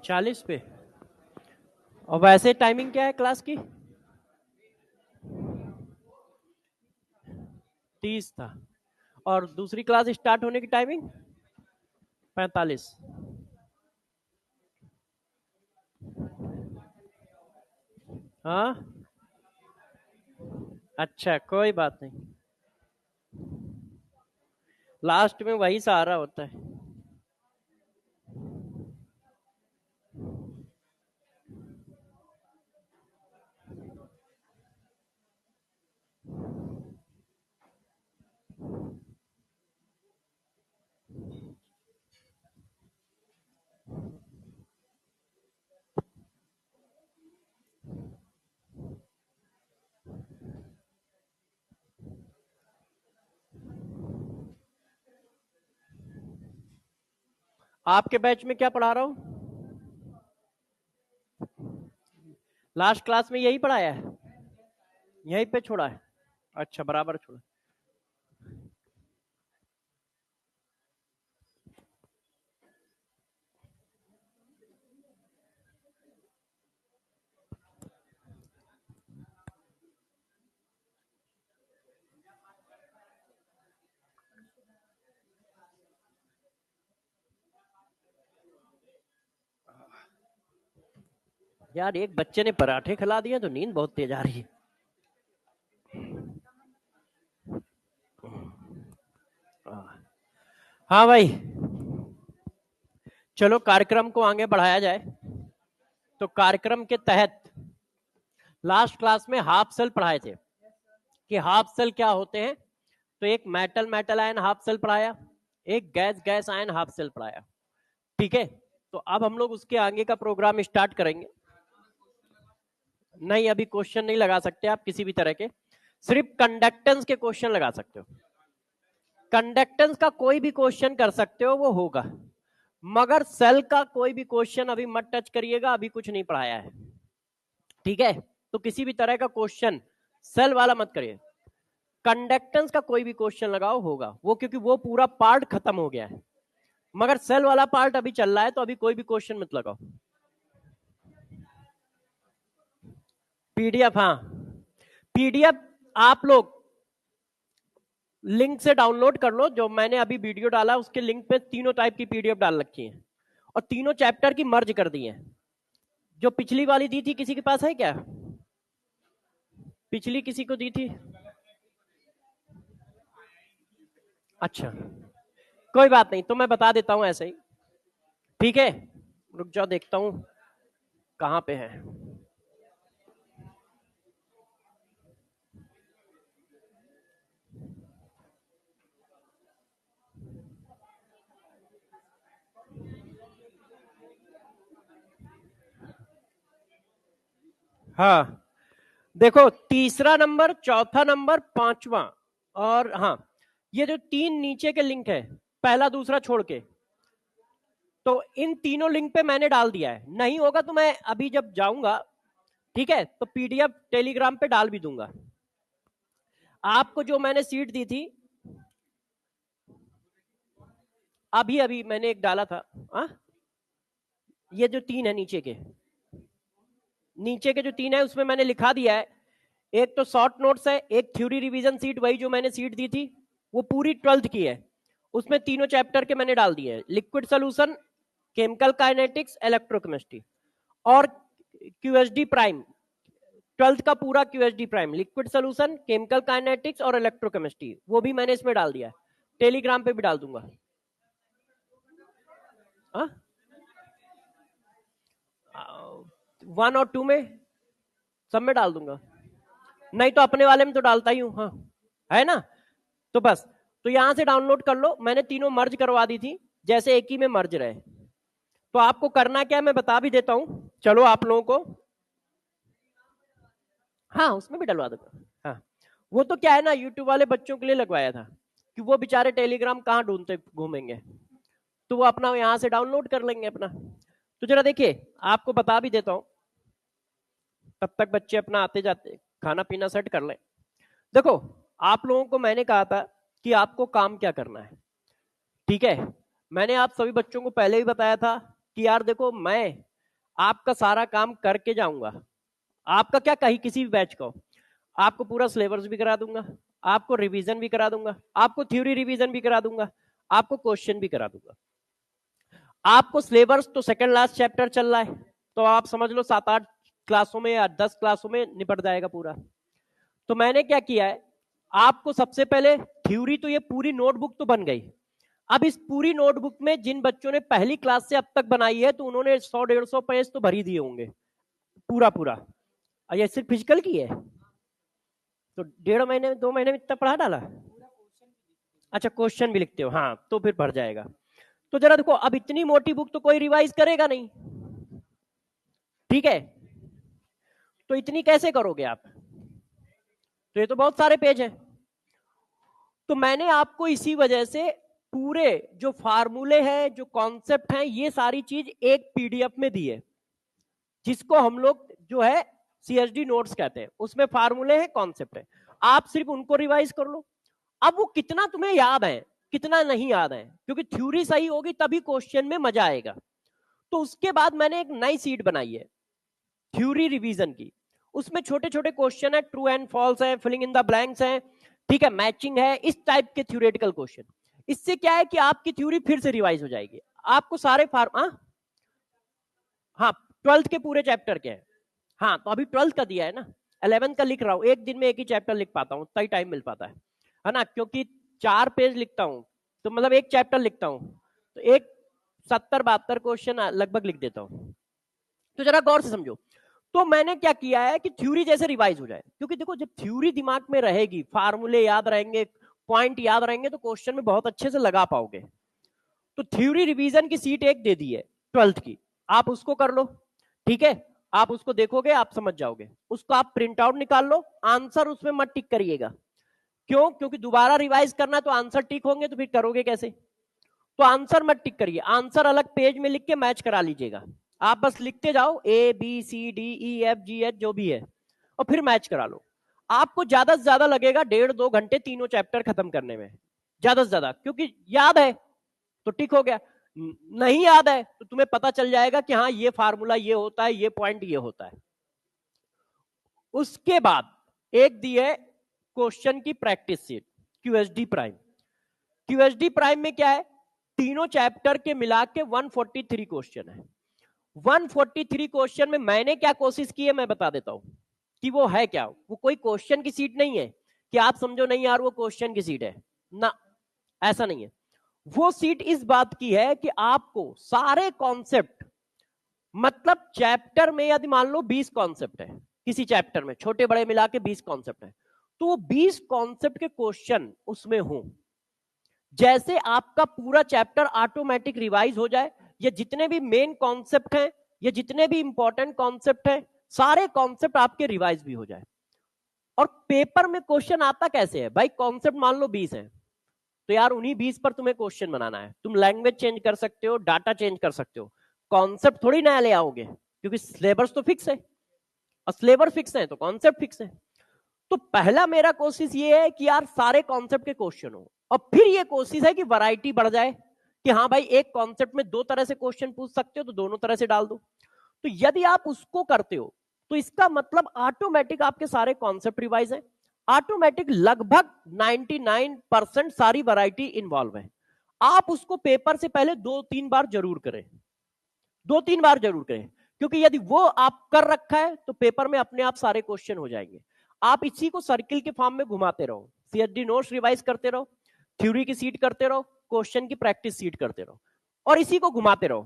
40 पे। और वैसे टाइमिंग क्या है क्लास की? 30 था। और दूसरी क्लास स्टार्ट होने की टाइमिंग 45। हाँ, अच्छा कोई बात नहीं, लास्ट में वही सहारा होता है। आपके बैच में क्या पढ़ा रहा हूँ? लास्ट क्लास में यही पढ़ाया है, यहीं पे छोड़ा है? अच्छा, बराबर छोड़ा। यार एक बच्चे ने पराठे खिला दिए तो नींद बहुत तेज आ रही है। हाँ भाई, चलो कार्यक्रम को आगे बढ़ाया जाए। तो कार्यक्रम के तहत लास्ट क्लास में हाफ सेल पढ़ाए थे कि हाफ सेल क्या होते हैं। तो एक metal metal ion half cell पढ़ाया, एक gas gas ion half cell पढ़ाया। ठीक है, तो अब हम लोग उसके आगे का प्रोग्राम स्टार्ट करेंगे। नहीं, अभी क्वेश्चन नहीं लगा सकते आप किसी भी तरह के, सिर्फ कंडक्टेंस के क्वेश्चन लगा सकते हो। कंडक्टेंस का कोई भी क्वेश्चन कर सकते हो, वो होगा, मगर सेल का कोई भी क्वेश्चन अभी मत टच करिएगा, अभी कुछ नहीं पढ़ाया है। ठीक है, तो किसी भी तरह का क्वेश्चन सेल वाला मत करिए। कंडक्टेंस का कोई भी क्वेश्चन लगाओ होगा वो, क्योंकि वो पूरा पार्ट खत्म हो गया है, मगर सेल वाला पार्ट अभी चल रहा है, तो अभी कोई भी क्वेश्चन मत लगाओ। पीडीएफ, हाँ, पीडीएफ आप लोग लिंक से डाउनलोड कर लो। जो मैंने अभी वीडियो डाला उसके लिंक पे तीनों टाइप की पीडीएफ डाल रखी है, और तीनों चैप्टर की मर्ज कर दी है। जो पिछली वाली दी थी, किसी के पास है क्या? पिछली किसी को दी थी? अच्छा, कोई बात नहीं, तो मैं बता देता हूं ऐसे ही। ठीक है, रुक जाओ, देखता हूं कहां पे है। हाँ, देखो, तीसरा नंबर, चौथा नंबर, पांचवा, और हाँ, ये जो तीन नीचे के लिंक है, पहला दूसरा छोड़ के, तो इन तीनों लिंक पे मैंने डाल दिया है। नहीं होगा तो मैं अभी जब जाऊंगा, ठीक है, तो पीडीएफ टेलीग्राम पे डाल भी दूंगा। आपको जो मैंने सीट दी थी, अभी अभी मैंने एक डाला था। ये जो तीन है नीचे के, नीचे के जो तीन है उसमें मैंने लिखा दिया है। एक तो शॉर्ट नोट्स है, एक थ्योरी रिवीजन सीट, वही जो मैंने सीट दी थी वो पूरी 12th की है, उसमें तीनों चैप्टर के मैंने डाल दिए हैं। Liquid solution, chemical kinetics, electrochemistry, और क्यूएसडी प्राइम, 12th का पूरा QSD prime, liquid solution, chemical kinetics और इलेक्ट्रोकेमिस्ट्री, वो भी मैंने इसमें डाल दिया है। टेलीग्राम पे भी डाल दूंगा। हाँ, 1 और 2 में, सब में डाल दूंगा। नहीं तो अपने वाले में तो डालता ही हूँ, हाँ, है ना। तो बस, तो यहां से डाउनलोड कर लो, मैंने तीनों मर्ज करवा दी थी, जैसे एक ही में मर्ज रहे। तो आपको करना क्या है मैं बता भी देता हूं, चलो आप लोगों को, हाँ उसमें भी डलवा दूंगा। हाँ, वो तो क्या है ना, यूट्यूब वाले बच्चों के लिए लगवाया था कि वो बेचारे टेलीग्राम कहाँ ढूंढते घूमेंगे, तो वो अपना यहां से डाउनलोड कर लेंगे अपना। तो जरा देखिए, आपको बता भी देता हूं, तब तक बच्चे अपना आते जाते खाना पीना सेट कर लें। देखो, आप लोगों को मैंने कहा था कि आपको काम क्या करना है। ठीक है, मैंने आप सभी बच्चों को पहले ही बताया था कि यार देखो, मैं आपका सारा काम करके जाऊंगा। आपका क्या कहीं किसी भी बैच को, आपको पूरा सिलेबस भी करा दूंगा, आपको रिवीजन भी करा दूंगा, आपको थ्योरी रिवीजन भी करा दूंगा, आपको क्वेश्चन भी करा दूंगा। आपको सिलेबस तो सेकंड लास्ट चैप्टर चल रहा है, तो आप समझ लो 7-8 क्लासों में या 10 क्लासों में निपट जाएगा पूरा। तो मैंने क्या किया है, आपको सबसे पहले थ्योरी, तो ये पूरी नोटबुक तो बन गई। अब इस पूरी नोटबुक में जिन बच्चों ने पहली क्लास से अब तक बनाई है, तो उन्होंने 100-150 पेज तो भर ही दिए होंगे पूरा पूरा। ये सिर्फ फिजिकल की है तो 1.5 महीने 2 महीने में इतना पढ़ा डाला। अच्छा क्वेश्चन भी लिखते हो, हाँ तो फिर भर जाएगा। तो जरा देखो, अब इतनी मोटी बुक तो कोई रिवाइज करेगा नहीं, ठीक है, तो इतनी कैसे करोगे आप? तो ये तो बहुत सारे पेज हैं। तो मैंने आपको इसी वजह से पूरे जो फार्मूले हैं, जो कॉन्सेप्ट हैं, ये सारी चीज एक पीडीएफ में दी है, जिसको हम लोग जो है सीएसडी नोट्स कहते हैं। उसमें फार्मूले हैं, कॉन्सेप्ट है, आप सिर्फ उनको रिवाइज कर लो। अब वो कितना तुम्हें याद है, कितना नहीं याद है, क्योंकि थ्योरी सही होगी तभी क्वेश्चन में मजा आएगा। तो उसके बाद मैंने एक नई सीट बनाई है थ्योरी रिवीजन की। उसमें छोटे छोटे क्वेश्चन है, ट्रू एंड फॉल्स है, फिलिंग इन द ब्लैंक्स है, ठीक है, मैचिंग है, इस टाइप के थ्योरेटिकल क्वेश्चन। इससे क्या है कि आपकी थ्योरी फिर से रिवाइज हो जाएगी। आपको सारे हाँ 12th के पूरे चैप्टर के हैं। हाँ तो अभी 12th का दिया है ना, 11th का लिख रहा हूँ। एक दिन में एक ही चैप्टर लिख पाता हूँ, तभी टाइम मिल पाता है ना, क्योंकि 4 पेज लिखता हूँ, तो मतलब एक चैप्टर लिखता हूँ, तो एक 70-72 क्वेश्चन लगभग लिख देता हूँ। तो जरा गौर से समझो। तो मैंने क्या किया है कि थ्योरी जैसे रिवाइज हो जाए, क्योंकि देखो जब थ्योरी दिमाग में रहेगी, फार्मूले याद रहेंगे, पॉइंट याद रहेंगे, तो क्वेश्चन में बहुत अच्छे से लगा पाओगे। तो थ्योरी रिवीजन की सीट एक दे दी है 12th की, आप उसको कर लो, ठीक है, आप उसको देखोगे, आप समझ जाओगे। उसको आप प्रिंट आउट निकाल लो, आंसर उसमें मत टिक करिएगा। क्यों? क्योंकि दोबारा रिवाइज करना, तो आंसर टिक होंगे तो फिर करोगे कैसे? तो आंसर मत टिक करिए, आंसर अलग पेज में लिख के मैच करा लीजिएगा। आप बस लिखते जाओ ABCDEFGH जो भी है, और फिर मैच करा लो। आपको ज्यादा से ज्यादा लगेगा 1.5-2 घंटे तीनों चैप्टर खत्म करने में, ज्यादा से ज्यादा, क्योंकि याद है तो टिक हो गया, नहीं याद है तो तुम्हें पता चल जाएगा कि हाँ ये फार्मूला ये होता है, ये पॉइंट ये होता है। उसके बाद एक दी है क्वेश्चन की प्रैक्टिस सीट, क्यूएसडी प्राइम। क्यूएसडी प्राइम में क्या है, तीनों चैप्टर के मिला के 143 क्वेश्चन है। 143 क्वेश्चन में मैंने क्या कोशिश की है मैं बता देता हूं कि वो है क्या। वो कोई क्वेश्चन की सीट नहीं है कि आप समझो नहीं यार वो क्वेश्चन की सीट है ना, ऐसा नहीं है। वो सीट इस बात की है कि आपको सारे कॉन्सेप्ट, मतलब चैप्टर में यदि मान लो 20 कॉन्सेप्ट है, किसी चैप्टर में छोटे बड़े मिला के 20 कॉन्सेप्ट है, तो वो 20 कॉन्सेप्ट के क्वेश्चन उसमें हो, जैसे आपका पूरा चैप्टर ऑटोमेटिक रिवाइज हो जाए। ये जितने भी मेन कॉन्सेप्ट हैं, ये जितने भी इंपॉर्टेंट कॉन्सेप्ट हैं, सारे कॉन्सेप्ट आपके रिवाइज भी हो जाए। और पेपर में क्वेश्चन आता कैसे है भाई, कॉन्सेप्ट मान लो 20 है, तो यार उन्हीं 20 पर तुम्हें क्वेश्चन बनाना है। तुम लैंग्वेज चेंज कर सकते हो, डाटा चेंज कर सकते हो, कॉन्सेप्ट थोड़ी नया ले आओगे, क्योंकि सिलेबस तो फिक्स है, और सिलेबस फिक्स है तो कॉन्सेप्ट फिक्स है। तो पहला मेरा कोशिश ये है कि यार सारे कॉन्सेप्ट के क्वेश्चन हो, और फिर ये कोशिश है कि वैरायटी बढ़ जाए, कि हाँ भाई एक कॉन्सेप्ट में 2 तरह से क्वेश्चन पूछ सकते हो तो दोनों तरह से डाल दो। तो यदि आप उसको करते हो तो इसका मतलब ऑटोमेटिक आपके सारे कॉन्सेप्ट रिवाइज है, ऑटोमेटिक लगभग 99% सारी वैरायटी इन्वॉल्व है। आप उसको पेपर से पहले 2-3 बार जरूर करें, 2-3 बार जरूर करें, क्योंकि यदि वो आप कर रखा है तो पेपर में अपने आप सारे क्वेश्चन हो जाएंगे। आप इसी को सर्किल के फॉर्म में घुमाते रहो, सीएसडी नोट्स रिवाइज करते रहो, थ्योरी की सीट करते रहो, क्वेश्चन की प्रैक्टिस सीट करते रहो, और इसी को घुमाते रहो।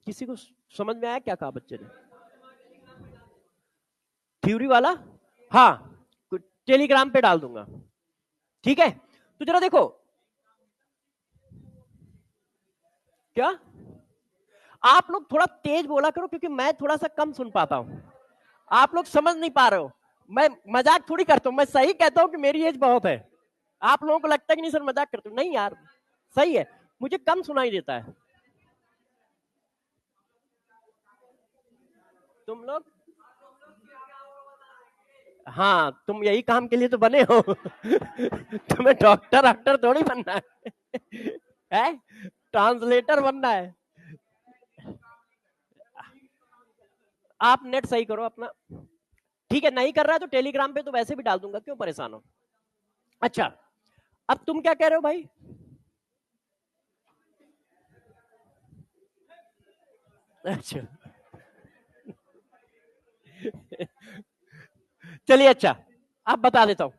किसी को समझ में आया क्या कहा बच्चे ने? थ्योरी वाला हाँ टेलीग्राम पे डाल दूंगा, ठीक है। तो जरा देखो क्या, आप लोग थोड़ा तेज बोला करो, क्योंकि मैं थोड़ा सा कम सुन पाता हूं, आप लोग समझ नहीं पा रहे हो। मैं मजाक थोड़ी करता हूं, मैं सही कहता हूं कि मेरी एज बहुत है। आप लोगों को लगता है कि नहीं सर मजाक करते हो, नहीं यार सही है, मुझे कम सुनाई देता है। तुम लोग हाँ तुम यही काम के लिए तो बने हो तुम्हें डॉक्टर थोड़ी बनना है ट्रांसलेटर बनना है। आप नेट सही करो अपना। ठीक है, नहीं कर रहा है तो टेलीग्राम पे तो वैसे भी डाल दूंगा, क्यों परेशान हो। अच्छा, अब तुम क्या कह रहे हो भाई? अच्छा चलिए, अच्छा अब बता देता हूं।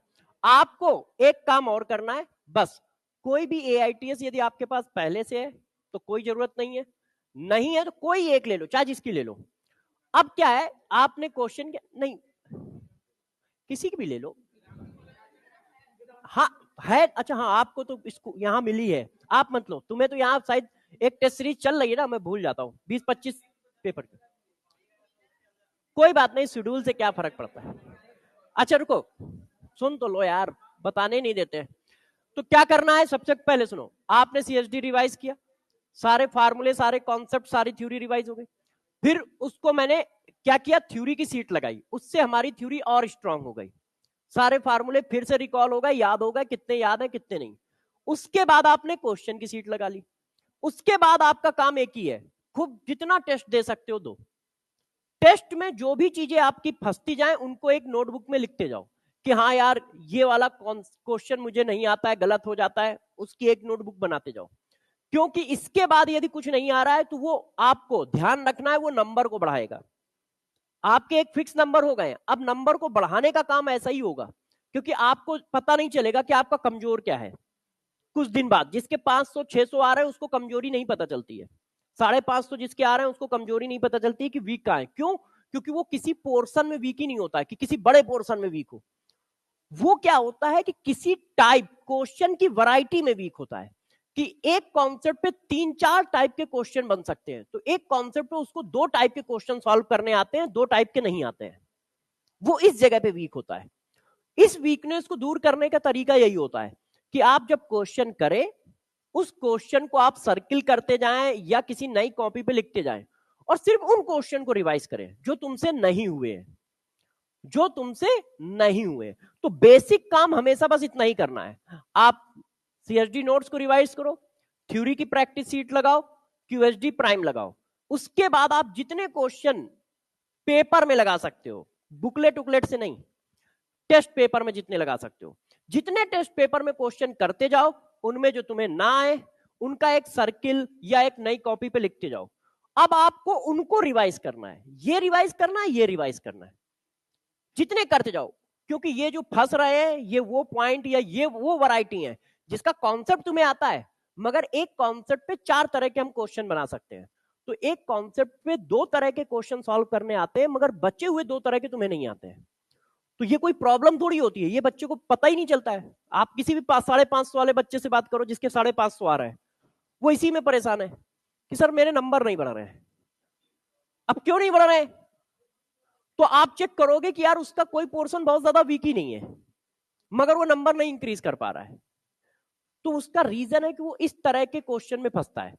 आपको एक काम और करना है बस। कोई भी AITS यदि आपके पास पहले से है तो कोई जरूरत नहीं है, नहीं है तो कोई एक ले लो, चाहे जिसकी ले लो। अब क्या है, आपने क्वेश्चन नहीं, किसी की भी ले लो। हाँ है, अच्छा हाँ, आपको तो इसको यहाँ मिली है, आप मत लो, तुम्हें तो यहाँ शायद एक टेस्ट सीरीज चल रही है ना, मैं भूल जाता हूँ, 20-25 पेपर की। कोई बात नहीं, शेड्यूल से क्या फर्क पड़ता है। अच्छा रुको, सुन तो लो यार, बताने नहीं देते। तो क्या करना है, सबसे पहले सुनो, आपने CSD रिवाइज किया, सारे फार्मूले, सारे कॉन्सेप्ट, सारी थ्योरी रिवाइज हो गई। फिर उसको मैंने क्या किया, थ्योरी की सीट लगाई, उससे हमारी थ्योरी और स्ट्रांग हो गई। सारे फार्मूले फिर से रिकॉल हो गए, याद हो गए, कितने याद है कितने नहीं। उसके बाद आपने क्वेश्चन की सीट लगा ली। उसके बाद आपका काम एक ही है, खूब जितना टेस्ट दे सकते हो दो। टेस्ट में जो भी चीजें आपकी फंसती जाए उनको एक नोटबुक में लिखते जाओ कि हाँ यार ये वाला क्वेश्चन मुझे नहीं आता है, गलत हो जाता है, उसकी एक नोटबुक बनाते जाओ। क्योंकि इसके बाद यदि कुछ नहीं आ रहा है तो वो आपको ध्यान रखना है, वो नंबर को बढ़ाएगा। आपके एक फिक्स नंबर हो गए, अब नंबर को बढ़ाने का काम ऐसा ही होगा, क्योंकि आपको पता नहीं चलेगा कि आपका कमजोर क्या है। कुछ दिन बाद जिसके 500-600 आ रहे हैं उसको कमजोरी नहीं पता चलती है, 550 जिसके आ रहे हैं उसको कमजोरी नहीं पता चलती है कि वीक कहां है। क्यों? क्योंकि वो किसी पोर्शन में वीक ही नहीं होता है कि किसी बड़े पोर्शन में वीक हो। वो क्या होता है कि किसी टाइप क्वेश्चन की वैरायटी में वीक होता है, कि एक कॉन्सेप्ट पे 3-4 टाइप के क्वेश्चन बन सकते हैं, तो एक कॉन्सेप्ट पे उसको 2 टाइप के क्वेश्चन सॉल्व करने आते हैं, 2 टाइप के नहीं आते हैं। वो इस जगह पे वीक होता है। इस वीकनेस को दूर करने का तरीका यही होता है कि आप जब क्वेश्चन करें, उस क्वेश्चन को आप सर्किल करते जाएं या किसी नई कॉपी पे लिखते जाएं, और सिर्फ उन क्वेश्चन को रिवाइज करें जो तुमसे नहीं हुए, जो तुमसे नहीं हुए। तो बेसिक काम हमेशा बस इतना ही करना है, आप CSD नोट्स को रिवाइज करो, थ्योरी की प्रैक्टिस सीट लगाओ, QSD प्राइम लगाओ। उसके बाद आप जितने क्वेश्चन पेपर में लगा सकते हो, बुकलेट उकलेट से नहीं, टेस्ट पेपर में जितने लगा सकते हो, जितने टेस्ट पेपर में क्वेश्चन करते जाओ, उनमें जो तुम्हें ना आए उनका एक सर्किल या एक नई कॉपी पे लिखते जाओ। अब आपको उनको रिवाइज करना है, ये रिवाइज करना है, ये रिवाइज करना है, जितने करते जाओ। क्योंकि ये जो फंस रहे हैं, ये वो पॉइंट या ये वो वैरायटी है जिसका कॉन्सेप्ट तुम्हें आता है, मगर एक कॉन्सेप्ट पे 4 तरह के हम क्वेश्चन बना सकते हैं। तो एक कॉन्सेप्ट पे 2 तरह के क्वेश्चन सॉल्व करने आते हैं, मगर बचे हुए 2 तरह के तुम्हें नहीं आते हैं। तो ये कोई प्रॉब्लम थोड़ी होती है, ये बच्चे को पता ही नहीं चलता है। आप किसी भी 550 वाले बच्चे से बात करो जिसके 550 आ रहा है, वो इसी में परेशान है कि सर मेरे नंबर नहीं बढ़ रहे हैं। अब क्यों नहीं बढ़ रहे? तो आप चेक करोगे कि यार उसका कोई पोर्शन बहुत ज्यादा वीक ही नहीं है, मगर वो नंबर नहीं इंक्रीज कर पा रहा है। तो उसका रीजन है कि वो इस तरह के क्वेश्चन में फंसता है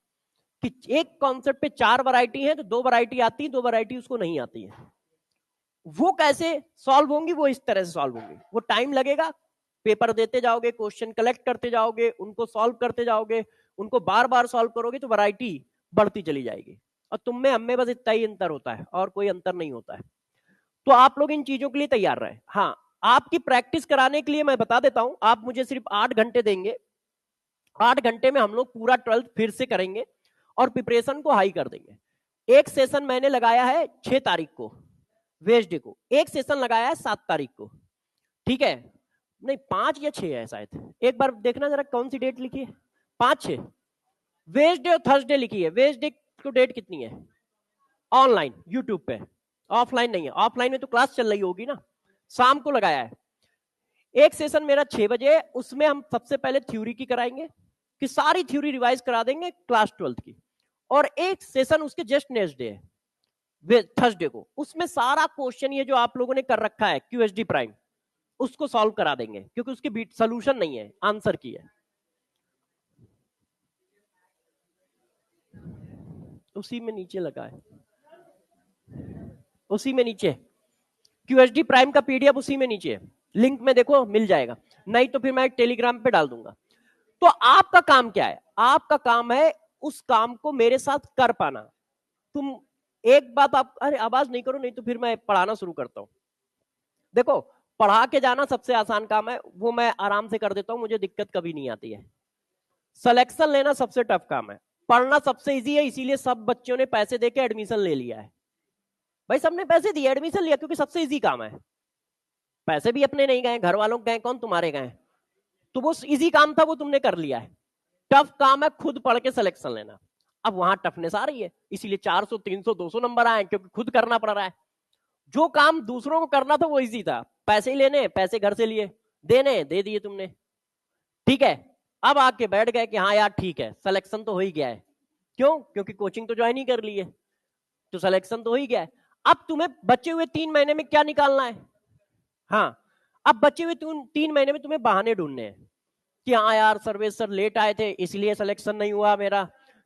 कि एक कॉन्सेप्ट पे 4 वैरायटी है, तो 2 वैरायटी आती है, 2 वैरायटी उसको नहीं आती है। वो कैसे सॉल्व होंगी? वो इस तरह से सॉल्व होंगी, वो टाइम लगेगा, पेपर देते जाओगे, क्वेश्चन कलेक्ट करते जाओगे, उनको सॉल्व करते जाओगे, उनको बार बार सॉल्व करोगे तो वैरायटी बढ़ती चली जाएगी। और तुम में हम में बस इतना ही अंतर होता है और कोई अंतर नहीं होता है। तो आप लोग इन चीजों के लिए तैयार रहे। हाँ, आपकी प्रैक्टिस कराने के लिए मैं बता देता हूं, आप मुझे सिर्फ 8 घंटे देंगे, 8 घंटे में हम लोग पूरा 12th फिर से करेंगे और प्रिपरेशन को हाई कर देंगे। एक सेशन मैंने लगाया है 6 तारीख को, वेडनेसडे को, एक सेशन लगाया है 7 तारीख को, ठीक है? नहीं 5 या 6 है शायद, एक बार देखना जरा कौन सी डेट लिखी है, 5-6 वेडनेसडे और थर्सडे लिखी है। वेडनेसडे को डेट कितनी है? ऑनलाइन यूट्यूब पे, ऑफलाइन नहीं है। ऑफलाइन में तो क्लास चल रही होगी ना, शाम को लगाया है। एक सेशन मेरा 6 बजे है, उसमें हम सबसे पहले थ्योरी की कराएंगे कि सारी थ्योरी रिवाइज करा देंगे क्लास 12th की, और एक सेशन उसके जस्ट नेक्स्ट डे है थर्सडे को, उसमें सारा क्वेश्चन ये जो आप लोगों ने कर रखा है QSD प्राइम उसको सॉल्व करा देंगे, क्योंकि उसकी सोल्यूशन नहीं है, आंसर की है। उसी में नीचे लगा है, उसी में नीचे QSD प्राइम का PDF उसी में नीचे है, लिंक में देखो मिल जाएगा, नहीं तो फिर मैं टेलीग्राम पे डाल दूंगा। तो आपका काम क्या है? आपका काम है उस काम को मेरे साथ कर पाना। तुम एक बात आप, अरे आवाज नहीं करो नहीं तो फिर मैं पढ़ाना शुरू करता हूं। देखो, पढ़ा के जाना सबसे आसान काम है, वो मैं आराम से कर देता हूं, मुझे दिक्कत कभी नहीं आती है। सिलेक्शन लेना सबसे टफ काम है। पढ़ना सबसे इजी है, इसीलिए सब बच्चों ने पैसे देके एडमिशन ले लिया है। भाई सबने पैसे दिए, एडमिशन लिया, क्योंकि सबसे इजी काम है। पैसे भी अपने नहीं गए, घर वालों के गए, कौन तुम्हारे गए? तो वो इजी काम था, वो तुमने कर लिया है। टफ काम है खुद पढ़ के सिलेक्शन लेना। अब वहां टफनेस आ रही है, इसीलिए 400 300 200 नंबर आए, क्योंकि खुद करना पड़ रहा है। जो काम दूसरों को करना था वो इजी था, पैसे ही लेने, पैसे घर से लिए, देने, दे दिए तुमने, ठीक है। अब आके बैठ गए कि हाँ यार ठीक है, सिलेक्शन तो हो ही गया है। क्यों? क्योंकि कोचिंग तो ज्वाइन ही कर ली है, तो सिलेक्शन तो हो ही गया है। अब तुम्हें बचे हुए 3 महीने में क्या निकालना है? हाँ, अब बचे हुए 3 महीने में तुम्हें बहाने ढूंढने हैं कि हाँ यार सर्वेश सर लेट आए थे इसलिए सिलेक्शन नहीं हुआ मेरा,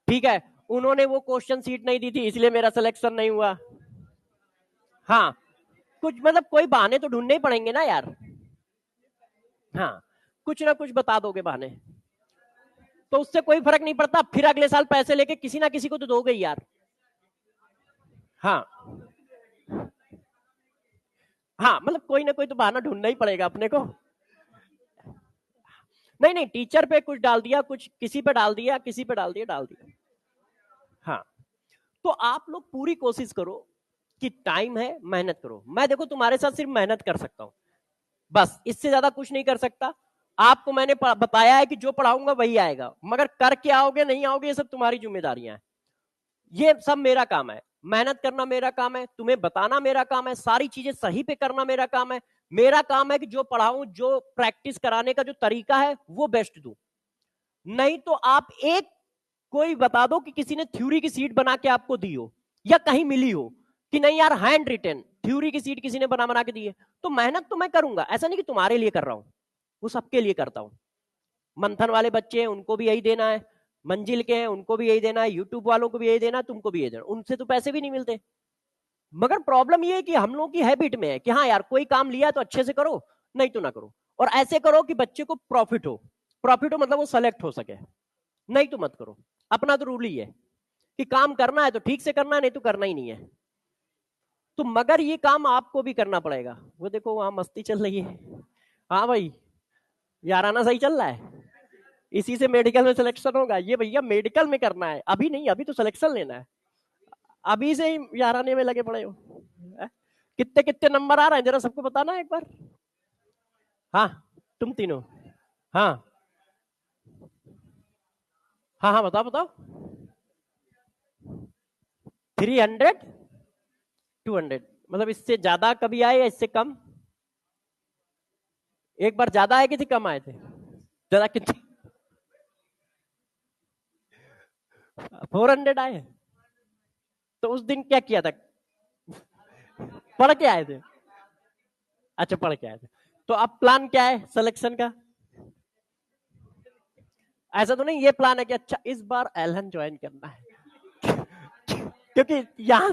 ठीक है, उन्होंने वो क्वेश्चन सीट नहीं दी थी इसलिए मेरा सिलेक्शन नहीं हुआ। हाँ, कुछ मतलब कोई बहाने तो ढूंढने ही पड़ेंगे ना यार। हाँ, कुछ ना कुछ बता दोगे बहाने, तो उससे कोई फर्क नहीं पड़ता, फिर अगले साल पैसे लेके किसी ना किसी को तो दोगे यार। हाँ हाँ, मतलब कोई ना कोई तो बहाना ढूंढना ही पड़ेगा अपने को। नहीं नहीं, टीचर पे कुछ डाल दिया, कुछ किसी पे डाल दिया, किसी पे डाल दिया, डाल दिया। हाँ, तो आप लोग पूरी कोशिश करो कि टाइम है, मेहनत करो। मैं देखो तुम्हारे साथ सिर्फ मेहनत कर सकता हूं, बस इससे ज्यादा कुछ नहीं कर सकता। आपको मैंने बताया है कि जो पढ़ाऊंगा वही आएगा, मगर कर के आओगे नहीं आओगे ये सब तुम्हारी जिम्मेदारियां हैं। ये सब मेरा काम है, मेहनत करना मेरा काम है, तुम्हें बताना मेरा काम है, सारी चीजें सही पे करना मेरा काम है। मेरा काम है कि जो पढ़ाऊं, जो प्रैक्टिस कराने का जो तरीका है वो बेस्ट दूं। नहीं तो आप एक कोई बता दो कि किसी ने थ्योरी की सीट बना के आपको दी हो, या कहीं मिली हो कि नहीं यार हैंड रिटन थ्योरी की सीट किसी ने बना बना के दी है, तो मेहनत तो मैं करूंगा, ऐसा नहीं कि तुम्हारे लिए कर रहा हूं, वो सबके लिए करता हूं। मंथन वाले बच्चे हैं उनको भी यही देना है, मंजिल के हैं उनको भी यही देना है, यूट्यूब वालों को भी यही देना है, तुमको भी यही देना, उनसे तो पैसे भी नहीं मिलते। मगर प्रॉब्लम ये है कि हम लोगों की हैबिट में है कि हाँ यार कोई काम लिया तो अच्छे से करो, नहीं तो ना करो, और ऐसे करो कि बच्चे को प्रॉफिट हो। प्रॉफिट हो मतलब वो सेलेक्ट हो सके, नहीं तो मत करो। अपना तो रूल ही है कि काम करना है तो ठीक से करना है, नहीं तो करना ही नहीं है। तो मगर ये काम आपको भी करना पड़ेगा। वो देखो वहां मस्ती चल रही है, हाँ भाई याराना सही चल रहा है, इसी से मेडिकल में सिलेक्शन होगा। ये भैया मेडिकल में करना है, अभी नहीं, अभी तो सिलेक्शन लेना है, अभी से ही याराने में लगे पड़े हो। कितने कितने नंबर आ रहे हैं जरा सबको बताना एक बार। हाँ, तुम तीनों। हाँ हाँ हाँ, बताओ बताओ। 300 200, मतलब इससे ज्यादा कभी आए या इससे कम? एक बार ज्यादा आए कि थी कम आए थे? ज्यादा कितने? 400 आए? तो उस दिन क्या किया था? पढ़ के आए थे? अच्छा पढ़ के आए थे। तो अब प्लान क्या है सिलेक्शन का? ऐसा तो नहीं ये प्लान है कि अच्छा इस बार एलहन ज्वाइन करना है क्योंकि यहाँ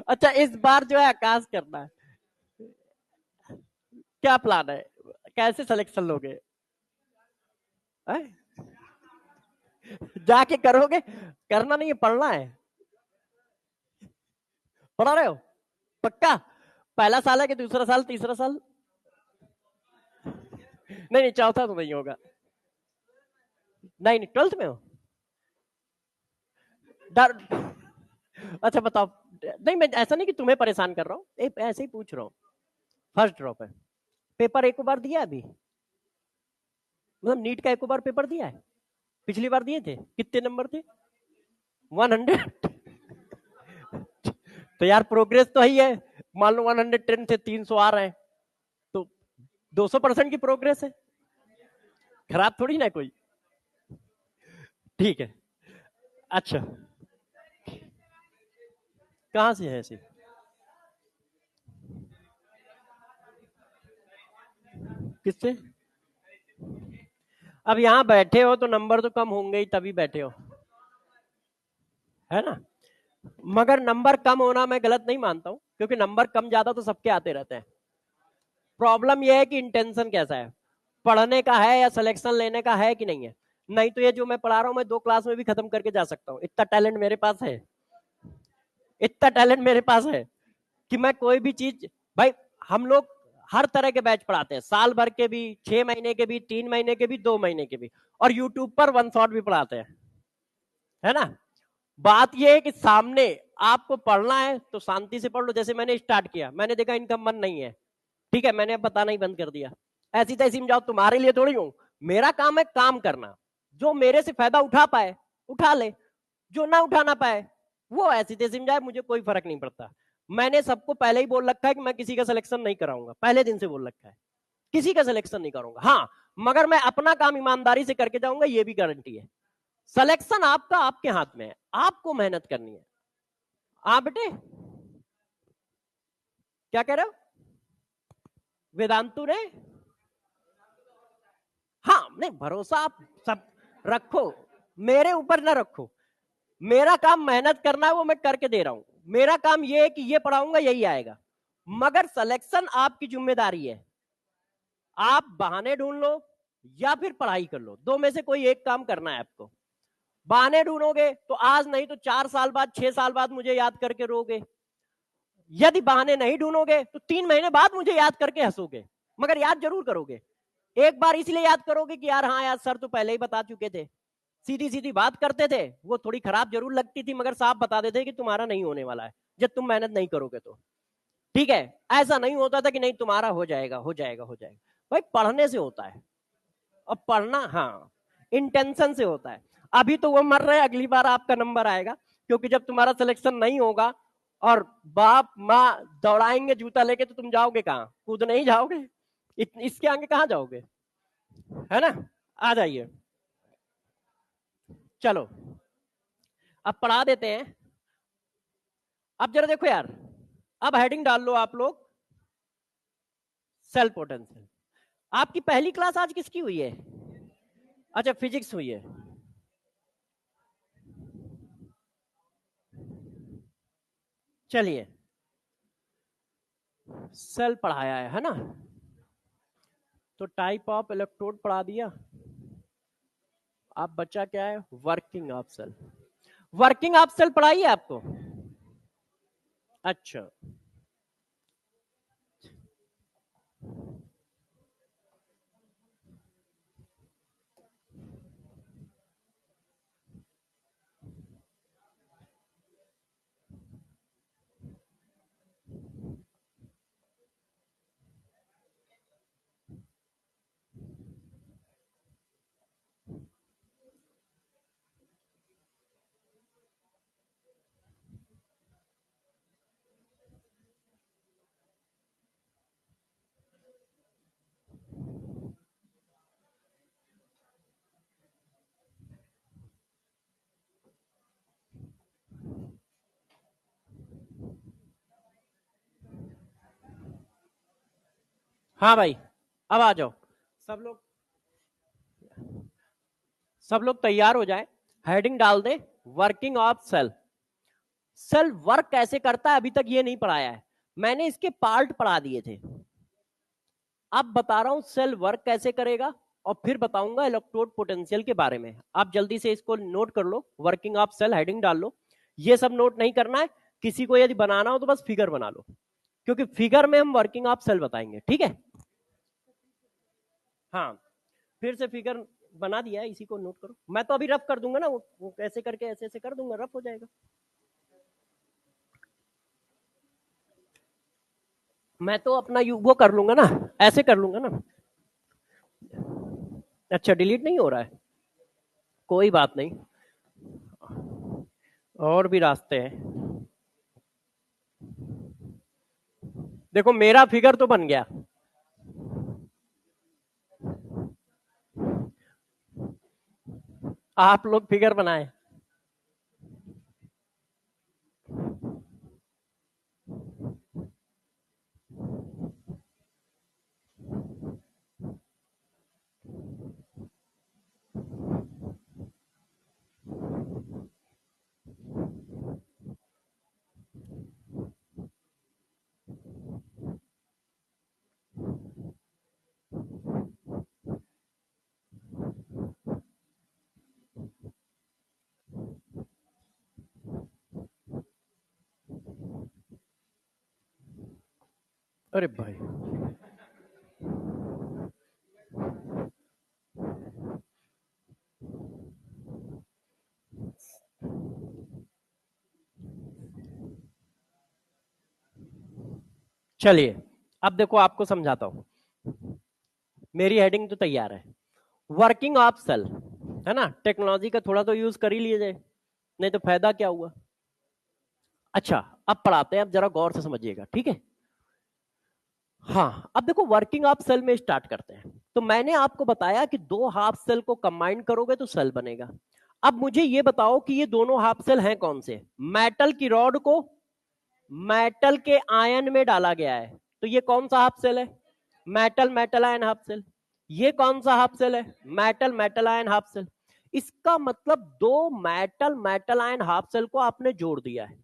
अच्छा इस बार जो है आकाश करना है? क्या प्लान है, कैसे सिलेक्शन लोगे? जाके करोगे? करना नहीं है, पढ़ना है। पढ़ा रहे हो पक्का? पहला साल है कि दूसरा साल, तीसरा साल? नहीं नहीं, चौथा तो नहीं होगा। नहीं नहीं, 12th में हो? डर। अच्छा बताओ। नहीं मैं ऐसा नहीं कि तुम्हें परेशान कर रहा हूँ, ऐसे ही पूछ रहा हूँ। फर्स्ट ड्रॉप है? पेपर एक बार दिया अभी? मतलब नीट का एक बार पेपर दिया है? पिछली बार दिए थे, कितने नंबर थे? 100? तो यार प्रोग्रेस तो ही है, मान लो 110 थे, 300 आ रहे हैं, तो 200% की प्रोग्रेस है, खराब थोड़ी ना कोई। ठीक है। अच्छा, कहाँ से है ऐसे? किससे? अब यहाँ बैठे हो तो नंबर तो कम होंगे ही, तभी बैठे हो, है ना? मगर नंबर कम होना मैं गलत नहीं मानता हूँ, क्योंकि नंबर कम ज्यादा तो सबके आते रहते हैं। प्रॉब्लम यह है कि इंटेंशन कैसा है, पढ़ने का है या सिलेक्शन लेने का है कि नहीं है। नहीं तो ये जो मैं पढ़ा रहा हूँ मैं 2 क्लास में भी खत्म करके जा सकता हूँ, इतना टैलेंट मेरे पास है, इतना टैलेंट मेरे पास है कि मैं कोई भी चीज, भाई हम लोग हर तरह के बैच पढ़ाते हैं, साल भर के भी, 6 महीने के भी, 3 महीने के भी, 2 महीने के भी, और यूट्यूब पर वन शॉट भी पढ़ाते हैं, है ना। बात यह है कि सामने आपको पढ़ना है तो शांति से पढ़ लो। जैसे मैंने स्टार्ट किया, मैंने देखा इनका मन नहीं है, ठीक है, मैंने अब बताना ही बंद कर दिया। ऐसी तैसी में जाओ, तुम्हारे लिए थोड़ी हूं, मेरा काम है काम करना, जो मेरे से फायदा उठा पाए उठा ले, जो ना उठाना पाए वो ऐसी तैसी में जाए, मुझे कोई फर्क नहीं पड़ता। मैंने सबको पहले ही बोल रखा है कि मैं किसी का सिलेक्शन नहीं कराऊंगा, पहले दिन से बोल रखा है, किसी का सिलेक्शन नहीं करूंगा। हाँ, मगर मैं अपना काम ईमानदारी से करके जाऊंगा, ये भी गारंटी है। सिलेक्शन आपका आपके हाथ में है, आपको मेहनत करनी है। हाँ बेटे, क्या कह रहे हो वेदांतु ने? हाँ नहीं, भरोसा आप सब रखो, मेरे ऊपर ना रखो, मेरा काम मेहनत करना है, वो मैं करके दे रहा हूं। मेरा काम ये है कि ये पढ़ाऊंगा यही आएगा, मगर सिलेक्शन आपकी जिम्मेदारी है। आप बहाने ढूंढ लो या फिर पढ़ाई कर लो, दो में से कोई एक काम करना है आपको। बहाने ढूंढोगे तो आज नहीं तो 4 साल बाद, 6 साल बाद मुझे याद करके रोगे। यदि बहाने नहीं ढूंढोगे तो 3 महीने बाद मुझे याद करके हंसोगे, मगर याद जरूर करोगे। एक बार इसलिए याद करोगे कि यार हाँ यार सर तो पहले ही बता चुके थे, सीधी सीधी बात करते थे, वो थोड़ी खराब जरूर लगती थी मगर साफ बता देते कि तुम्हारा नहीं होने वाला है जब तुम मेहनत नहीं करोगे तो। ठीक है, ऐसा नहीं होता था कि नहीं तुम्हारा हो जाएगा हो जाएगा हो जाएगा। भाई पढ़ने से होता है, और पढ़ना हाँ इंटेंशन से होता है। अभी तो वो मर रहे, अगली बार आपका नंबर आएगा, क्योंकि जब तुम्हारा सिलेक्शन नहीं होगा और बाप माँ दौड़ाएंगे जूता लेके तो तुम जाओगे कहाँ, कूद नहीं जाओगे, इसके आगे कहाँ जाओगे, है ना। आ जाइए, चलो अब पढ़ा देते हैं। अब जरा देखो यार, अब हेडिंग डाल लो आप लोग, सेल पोटेंशियल। आपकी पहली क्लास आज किसकी हुई है? अच्छा, फिजिक्स हुई है। चलिए, सेल पढ़ाया है ना, तो टाइप ऑफ इलेक्ट्रोड पढ़ा दिया। आप बच्चा क्या है, working of cell. Working of cell पढ़ाई है आपको? अच्छा, हाँ भाई, अब आ जाओ सब लोग, सब लोग तैयार हो जाए। हेडिंग डाल दे, working of cell. Cell work कैसे करता है अभी तक ये नहीं पढ़ाया है, मैंने इसके पार्ट पढ़ा दिए थे। अब बता रहा हूं सेल वर्क कैसे करेगा, और फिर बताऊंगा इलेक्ट्रोड पोटेंशियल के बारे में। आप जल्दी से इसको नोट कर लो, वर्किंग ऑफ सेल हेडिंग डाल लो। ये सब नोट नहीं करना है, किसी को यदि बनाना हो तो बस फिगर बना लो, क्योंकि फिगर में हम वर्किंग ऑफ सेल बताएंगे, ठीक है। हाँ, फिर से फिगर बना दिया है, इसी को नोट करो। मैं तो अभी रफ कर दूंगा ना, वो कैसे करके ऐसे ऐसे कर दूंगा, रफ हो जाएगा। मैं तो अपना वो कर लूंगा ना, ऐसे कर लूंगा ना। अच्छा, डिलीट नहीं हो रहा है, कोई बात नहीं, और भी रास्ते हैं। देखो मेरा फिगर तो बन गया, आप लोग फिगर बनाए। अरे भाई, चलिए अब देखो आपको समझाता हूं। मेरी हेडिंग तो तैयार है, वर्किंग ऑफ सेल, है ना। टेक्नोलॉजी का थोड़ा तो यूज कर ही लिया जाए, नहीं तो फायदा क्या हुआ। अच्छा, अब पढ़ाते हैं, अब जरा गौर से समझिएगा, ठीक है। हाँ, अब देखो वर्किंग ऑफ सेल में स्टार्ट करते हैं। तो मैंने आपको बताया कि दो हाफ सेल को कंबाइन करोगे तो सेल बनेगा। अब मुझे ये बताओ कि ये दोनों हाफ सेल हैं कौन से। मेटल की रॉड को मेटल के आयन में डाला गया है, तो ये कौन सा हाफ सेल है, metal metal ion half cell. ये कौन सा हाफ सेल है, metal metal ion half cell. इसका मतलब दो metal metal ion half cell को आपने जोड़ दिया है,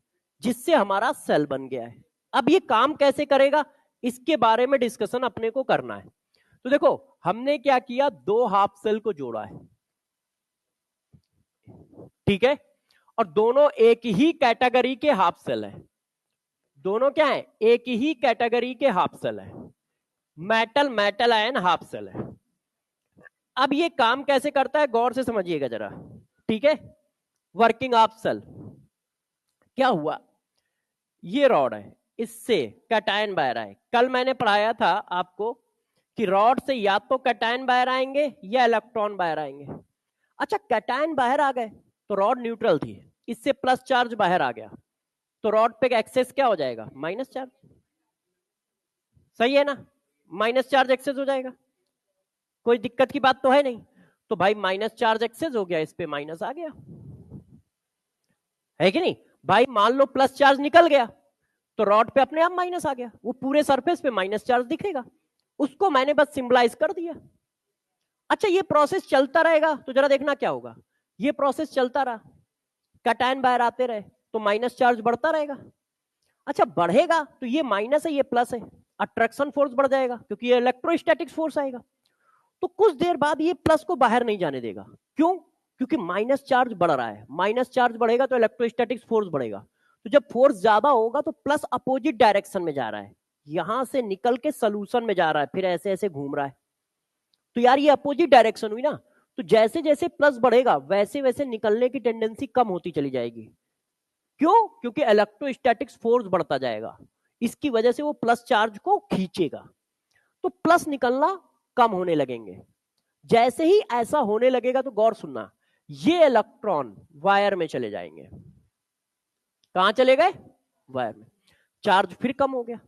जिससे हमारा सेल बन गया है। अब ये काम कैसे करेगा, इसके बारे में डिस्कशन अपने को करना है। तो देखो हमने क्या किया, दो हाफ सेल को जोड़ा है, ठीक है। और दोनों एक ही कैटेगरी के हाफ सेल है, दोनों क्या है, एक ही कैटेगरी के हाफ सेल है, metal metal ion half cell है। अब ये काम कैसे करता है गौर से समझिएगा जरा, ठीक है। वर्किंग ऑफ सेल क्या हुआ, ये रॉड है, इससे कैटायन बाहर आए। कल मैंने पढ़ाया था आपको कि रॉड से या तो कैटायन बाहर आएंगे या इलेक्ट्रॉन बाहर आएंगे। अच्छा, कैटायन बाहर आ गए तो रॉड न्यूट्रल थी, इससे प्लस चार्ज बाहर आ गया, तो रॉड पे एक्सेस क्या हो जाएगा, माइनस चार्ज। सही है ना, माइनस चार्ज एक्सेस हो जाएगा, कोई दिक्कत की बात तो है नहीं। तो भाई माइनस चार्ज एक्सेस हो गया, इस पे माइनस आ गया, है कि नहीं। भाई मान लो प्लस चार्ज निकल गया, तो रॉड पे अपने आप माइनस आ गया, वो पूरे सरफेस पे माइनस चार्ज दिखेगा, उसको मैंने बस सिंबलाइज कर दिया। अच्छा, ये प्रोसेस चलता रहेगा तो जरा देखना क्या होगा, ये प्रोसेस चलता रहा, कैटायन बाहर आते रहे तो माइनस चार्ज बढ़ता रहेगा। अच्छा, बढ़ेगा तो ये माइनस है ये प्लस है, अट्रैक्शन फोर्स बढ़ जाएगा क्योंकि ये इलेक्ट्रोस्टैटिक फोर्स आएगा। तो कुछ देर बाद ये प्लस को बाहर नहीं जाने देगा, क्यों, क्योंकि माइनस चार्ज बढ़ रहा है, माइनस चार्ज बढ़ेगा तो इलेक्ट्रोस्टैटिक फोर्स बढ़ेगा। तो जब फोर्स ज्यादा होगा तो प्लस अपोजिट डायरेक्शन में जा रहा है, यहां से निकल के सोल्यूशन में जा रहा है, फिर ऐसे ऐसे घूम रहा है। तो यार ये अपोजिट डायरेक्शन हुई ना, तो जैसे जैसे प्लस बढ़ेगा वैसे वैसे निकलने की टेंडेंसी कम होती चली जाएगी। क्यों, क्योंकि इलेक्ट्रोस्टैटिक्स फोर्स बढ़ता जाएगा, इसकी वजह से वो प्लस चार्ज को खींचेगा, तो प्लस निकलना कम होने लगेंगे। जैसे ही ऐसा होने लगेगा तो गौर सुनना, ये इलेक्ट्रॉन वायर में चले जाएंगे। कहां चले गए, वायर में, चार्ज फिर कम हो गया।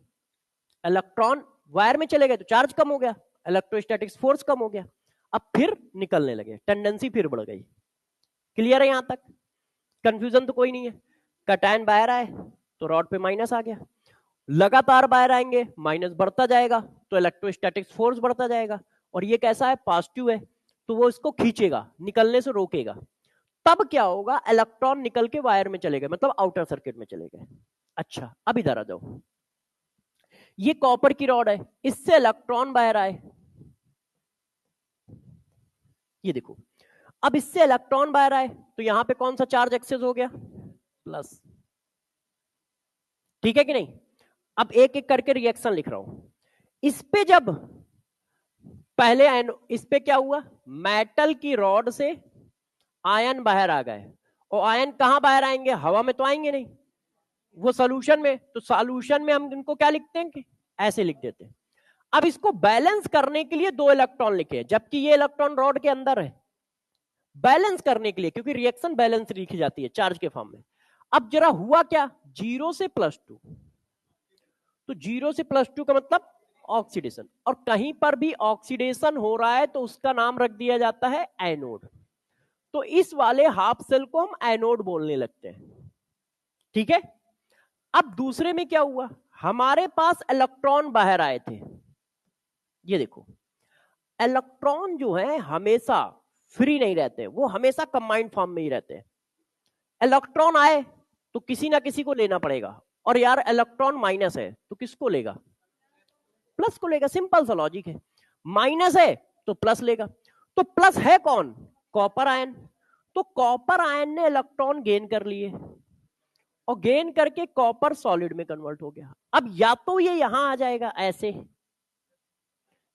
इलेक्ट्रॉन वायर में चले गए तो चार्ज कम हो गया, इलेक्ट्रोस्टैटिक्स फोर्स कम हो गया, अब फिर निकलने लगे, टेंडेंसी फिर बढ़ गई। क्लियर है यहां तक, कंफ्यूजन तो कोई नहीं है। कैटायन बाहर आए तो रॉड पे माइनस आ गया, लगातार बाहर आएंगे माइनस बढ़ता जाएगा तो इलेक्ट्रोस्टैटिक्स फोर्स बढ़ता जाएगा, और ये कैसा है, पॉजिटिव है, तो वो इसको खींचेगा, निकलने से रोकेगा। तब क्या होगा, इलेक्ट्रॉन निकल के वायर में चले गए, मतलब आउटर सर्किट में चले गए। अच्छा, अब इधर आ जाओ, ये कॉपर की रॉड है, इससे इलेक्ट्रॉन बाहर आए, ये देखो, अब इससे इलेक्ट्रॉन बाहर आए तो यहां पे कौन सा चार्ज एक्सेस हो गया, प्लस, ठीक है कि नहीं। अब एक एक करके रिएक्शन लिख रहा हूं, इस पे जब पहले इस पे क्या हुआ, मेटल की रॉड से आयन बाहर आ गए, और आयन कहां बाहर आएंगे, हवा में तो आएंगे नहीं, वो सॉल्यूशन में, तो सॉल्यूशन में हम इनको क्या लिखते हैं कि ऐसे लिख देते हैं। अब इसको बैलेंस करने के लिए दो इलेक्ट्रॉन लिखे, जबकि ये इलेक्ट्रॉन रॉड के अंदर है, बैलेंस करने के लिए, क्योंकि रिएक्शन बैलेंस लिखी जाती है चार्ज के फॉर्म में। अब जरा हुआ क्या, 0 से +2, तो 0 से +2 का मतलब ऑक्सीडेशन, और कहीं पर भी ऑक्सीडेशन हो रहा है तो उसका नाम रख दिया जाता है एनोड। तो इस वाले हाफ सेल को हम एनोड बोलने लगते हैं, ठीक है। अब दूसरे में क्या हुआ, हमारे पास इलेक्ट्रॉन बाहर आए थे, ये देखो, इलेक्ट्रॉन जो है हमेशा फ्री नहीं रहते, वो हमेशा कंबाइंड फॉर्म में ही रहते हैं। इलेक्ट्रॉन आए तो किसी ना किसी को लेना पड़ेगा, और यार इलेक्ट्रॉन माइनस है तो किसको लेगा, प्लस को लेगा, सिंपल सा लॉजिक है। माइनस है तो प्लस लेगा, तो प्लस है कौन, कॉपर आयन, तो कॉपर आयन ने इलेक्ट्रॉन गेन कर लिए, और गेन करके कॉपर सॉलिड में कन्वर्ट हो गया। अब या तो ये यहां आ जाएगा ऐसे,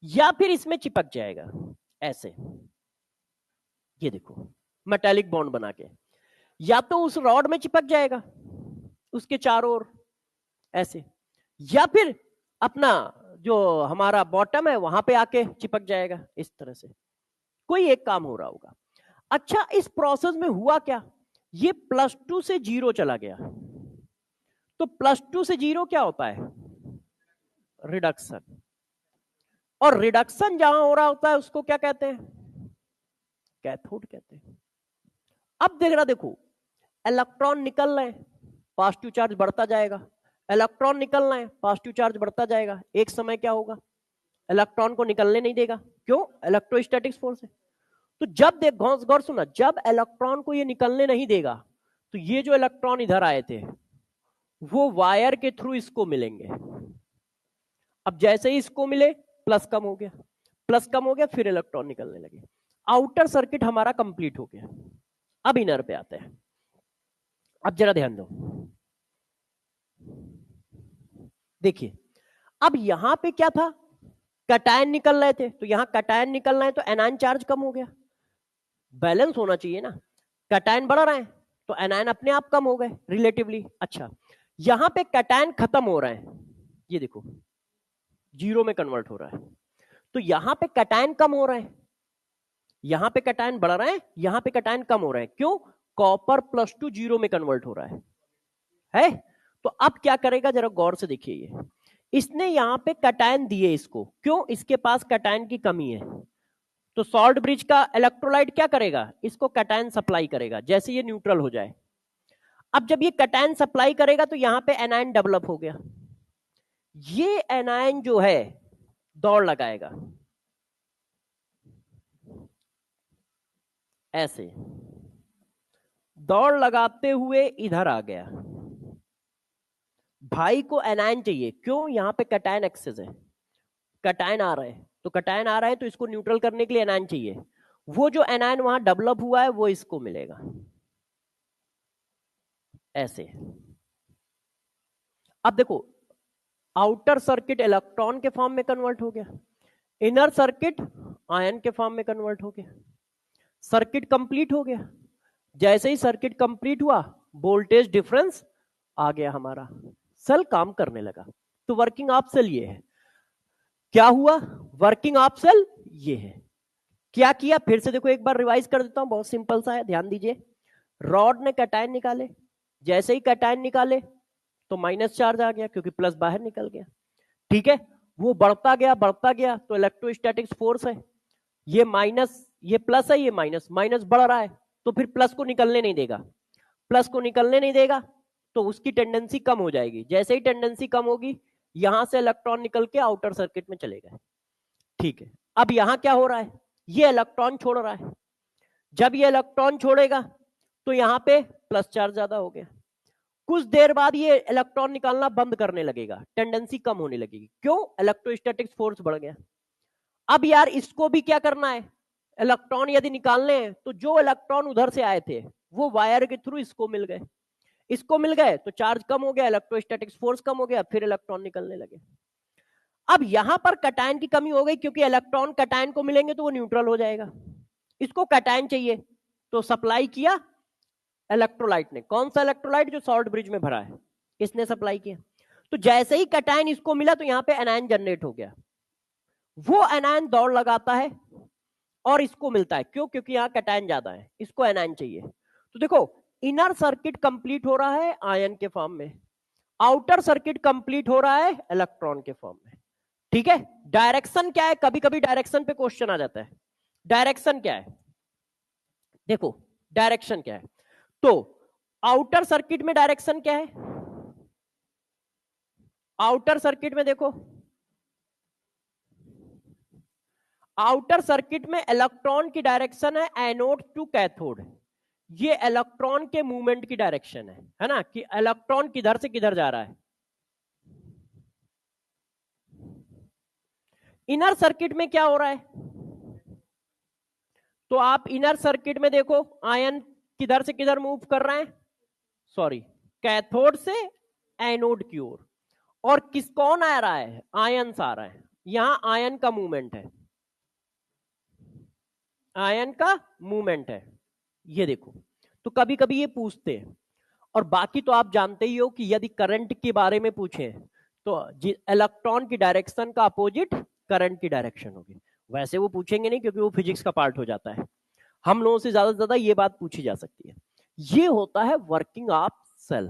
या फिर इसमें चिपक जाएगा ऐसे, ये देखो मेटालिक बॉन्ड बना के, या तो उस रॉड में चिपक जाएगा उसके चारों ओर ऐसे, या फिर अपना जो हमारा बॉटम है वहां पे आके चिपक जाएगा इस तरह से। कोई एक काम हो रहा होगा। अच्छा, इस प्रोसेस में हुआ क्या, ये +2 से 0 चला गया। तो +2 से 0 क्या होता है, रिडक्शन। और रिडक्शन जहां हो रहा होता है उसको क्या कहते हैं, कैथोड कहते हैं। अब देख रहा, देखो इलेक्ट्रॉन निकल रहे हैं, पॉजिटिव चार्ज बढ़ता जाएगा, इलेक्ट्रॉन निकल रहे हैं, पॉजिटिव चार्ज बढ़ता जाएगा। एक समय क्या होगा, इलेक्ट्रॉन को निकलने नहीं देगा। क्यों, इलेक्ट्रोस्टैटिक्स फोर्स है। तो जब देख, गौर सुना, जब इलेक्ट्रॉन को ये निकलने नहीं देगा तो ये जो इलेक्ट्रॉन इधर आए थे वो वायर के थ्रू इसको मिलेंगे। अब जैसे ही इसको मिले प्लस कम हो गया, प्लस कम हो गया, फिर इलेक्ट्रॉन निकलने लगे। आउटर सर्किट हमारा कंप्लीट हो गया। अब इनर पे आते हैं। अब जरा ध्यान दो, देखिए अब यहां पे क्या था, कैटायन निकल रहे थे, तो यहां कैटायन निकल रहे हैं तो एनायन चार्ज कम हो गया। बैलेंस होना चाहिए ना, कैटायन बढ़ रहे हैं तो एनायन अपने आप कम हो गए रिलेटिवली। अच्छा, यहां पे कैटायन खत्म हो रहे हैं, ये देखो 0 में कन्वर्ट हो रहा है, तो यहां पे कैटायन कम हो रहे हैं, यहां पे कैटायन बढ़ रहे हैं, यहां पे कैटायन कम हो रहे हैं। क्यों, कॉपर +2 0 में कन्वर्ट हो रहा है। तो अब क्या करेगा, जरा गौर से देखिए, ये इसने यहां पे कैटायन दिए इसको, क्यों, इसके पास कैटायन की कमी है। तो सॉल्ट ब्रिज का इलेक्ट्रोलाइट क्या करेगा, इसको कैटायन सप्लाई करेगा जैसे ये न्यूट्रल हो जाए। अब जब ये कैटायन सप्लाई करेगा तो यहां पे एनायन डेवलप हो गया। ये एनायन जो है दौड़ लगाएगा ऐसे, दौड़ लगाते हुए इधर आ गया। भाई को एनायन चाहिए, क्यों, यहां पे कैटायन एक्सेस है, कैटायन आ रहे हैं, तो कैटायन आ रहा है तो इसको न्यूट्रल करने के लिए एनायन चाहिए। वो जो एनायन वहां डेवलप हुआ है वो इसको मिलेगा ऐसे। अब देखो, आउटर सर्किट इलेक्ट्रॉन के फॉर्म में कन्वर्ट हो गया, इनर सर्किट आयन के फॉर्म में कन्वर्ट हो गया, सर्किट कंप्लीट हो गया। जैसे ही सर्किट कंप्लीट हुआ, वोल्टेज डिफरेंस आ गया हमारा, सेल काम करने लगा। तो वर्किंग ऑफ सेल ये है, क्या हुआ, वर्किंग ऑफ सेल ये है। क्या किया, फिर से देखो एक बार रिवाइज कर देता हूं, बहुत सिंपल सा है, ध्यान दीजिए। रॉड ने कैटायन निकाले, जैसे ही कैटायन निकाले तो माइनस चार्ज आ गया क्योंकि प्लस बाहर निकल गया। ठीक है, वो बढ़ता गया तो इलेक्ट्रोस्टैटिक्स फोर्स है, ये माइनस, ये प्लस है, ये माइनस, माइनस बढ़ रहा है तो फिर प्लस को निकलने नहीं देगा, प्लस को निकलने नहीं देगा तो उसकी टेंडेंसी कम हो जाएगी। जैसे ही टेंडेंसी कम होगी, यहां से इलेक्ट्रॉन निकल के आउटर सर्किट में चले गए। ठीक है, अब यहां क्या हो रहा है, ये इलेक्ट्रॉन छोड़ रहा है। जब ये इलेक्ट्रॉन छोड़ेगा तो यहां पे प्लस चार्ज ज्यादा हो गया, कुछ देर बाद ये इलेक्ट्रॉन निकालना बंद करने लगेगा, टेंडेंसी कम होने लगेगी। क्यों, इलेक्ट्रोस्टैटिक्स फोर्स बढ़ गया। अब यार इसको भी क्या करना है, इलेक्ट्रॉन यदि निकालने हैं तो जो इलेक्ट्रॉन उधर से आए थे वो वायर के थ्रू इसको मिल गए, इसको मिल गए तो चार्ज कम हो गया, इलेक्ट्रोस्टैटिक्स फोर्स कम हो गया, फिर इलेक्ट्रॉन निकलने लगे। अब यहां पर कैटायन की कमी हो गई क्योंकि इलेक्ट्रॉन कैटायन को मिलेंगे तो वो न्यूट्रल हो जाएगा, इसको कैटायन चाहिए तो सप्लाई किया इलेक्ट्रोलाइट ने। कौन सा इलेक्ट्रोलाइट, जो सॉल्ट ब्रिज में भरा है, इसने सप्लाई किया। तो जैसे ही कैटायन इसको मिला तो यहां पे एनायन जनरेट हो गया, वो एनायन दौड़ लगाता है और इसको मिलता है। क्यों, क्योंकि यहां कैटायन ज्यादा है, इसको एनायन चाहिए। तो देखो, इनर सर्किट कंप्लीट हो रहा है आयन के फॉर्म में, आउटर सर्किट कंप्लीट हो रहा है इलेक्ट्रॉन के फॉर्म में। ठीक है, डायरेक्शन क्या है, कभी कभी डायरेक्शन पे क्वेश्चन आ जाता है। डायरेक्शन क्या है, देखो डायरेक्शन क्या है, तो आउटर सर्किट में डायरेक्शन क्या है, आउटर सर्किट में देखो, आउटर सर्किट में इलेक्ट्रॉन की डायरेक्शन है एनोड टू कैथोड, ये इलेक्ट्रॉन के मूवमेंट की डायरेक्शन है ना, कि इलेक्ट्रॉन किधर से किधर जा रहा है। इनर सर्किट में क्या हो रहा है, तो आप इनर सर्किट में देखो आयन किधर से किधर मूव कर रहे हैं, सॉरी कैथोड से एनोड की ओर, और कौन आ रहा है, आयंस आ रहा है, यहां आयन का मूवमेंट है, आयन का मूवमेंट है, ये देखो। तो कभी कभी ये पूछते हैं, और बाकी तो आप जानते ही हो कि यदि करंट के बारे में पूछे तो इलेक्ट्रॉन की डायरेक्शन का अपोजिट करंट की डायरेक्शन होगी। वैसे वो पूछेंगे नहीं क्योंकि वो फिजिक्स का पार्ट हो जाता है, हम लोगों से ज्यादा ये बात पूछी जा सकती है। ये होता है वर्किंग ऑफ सेल।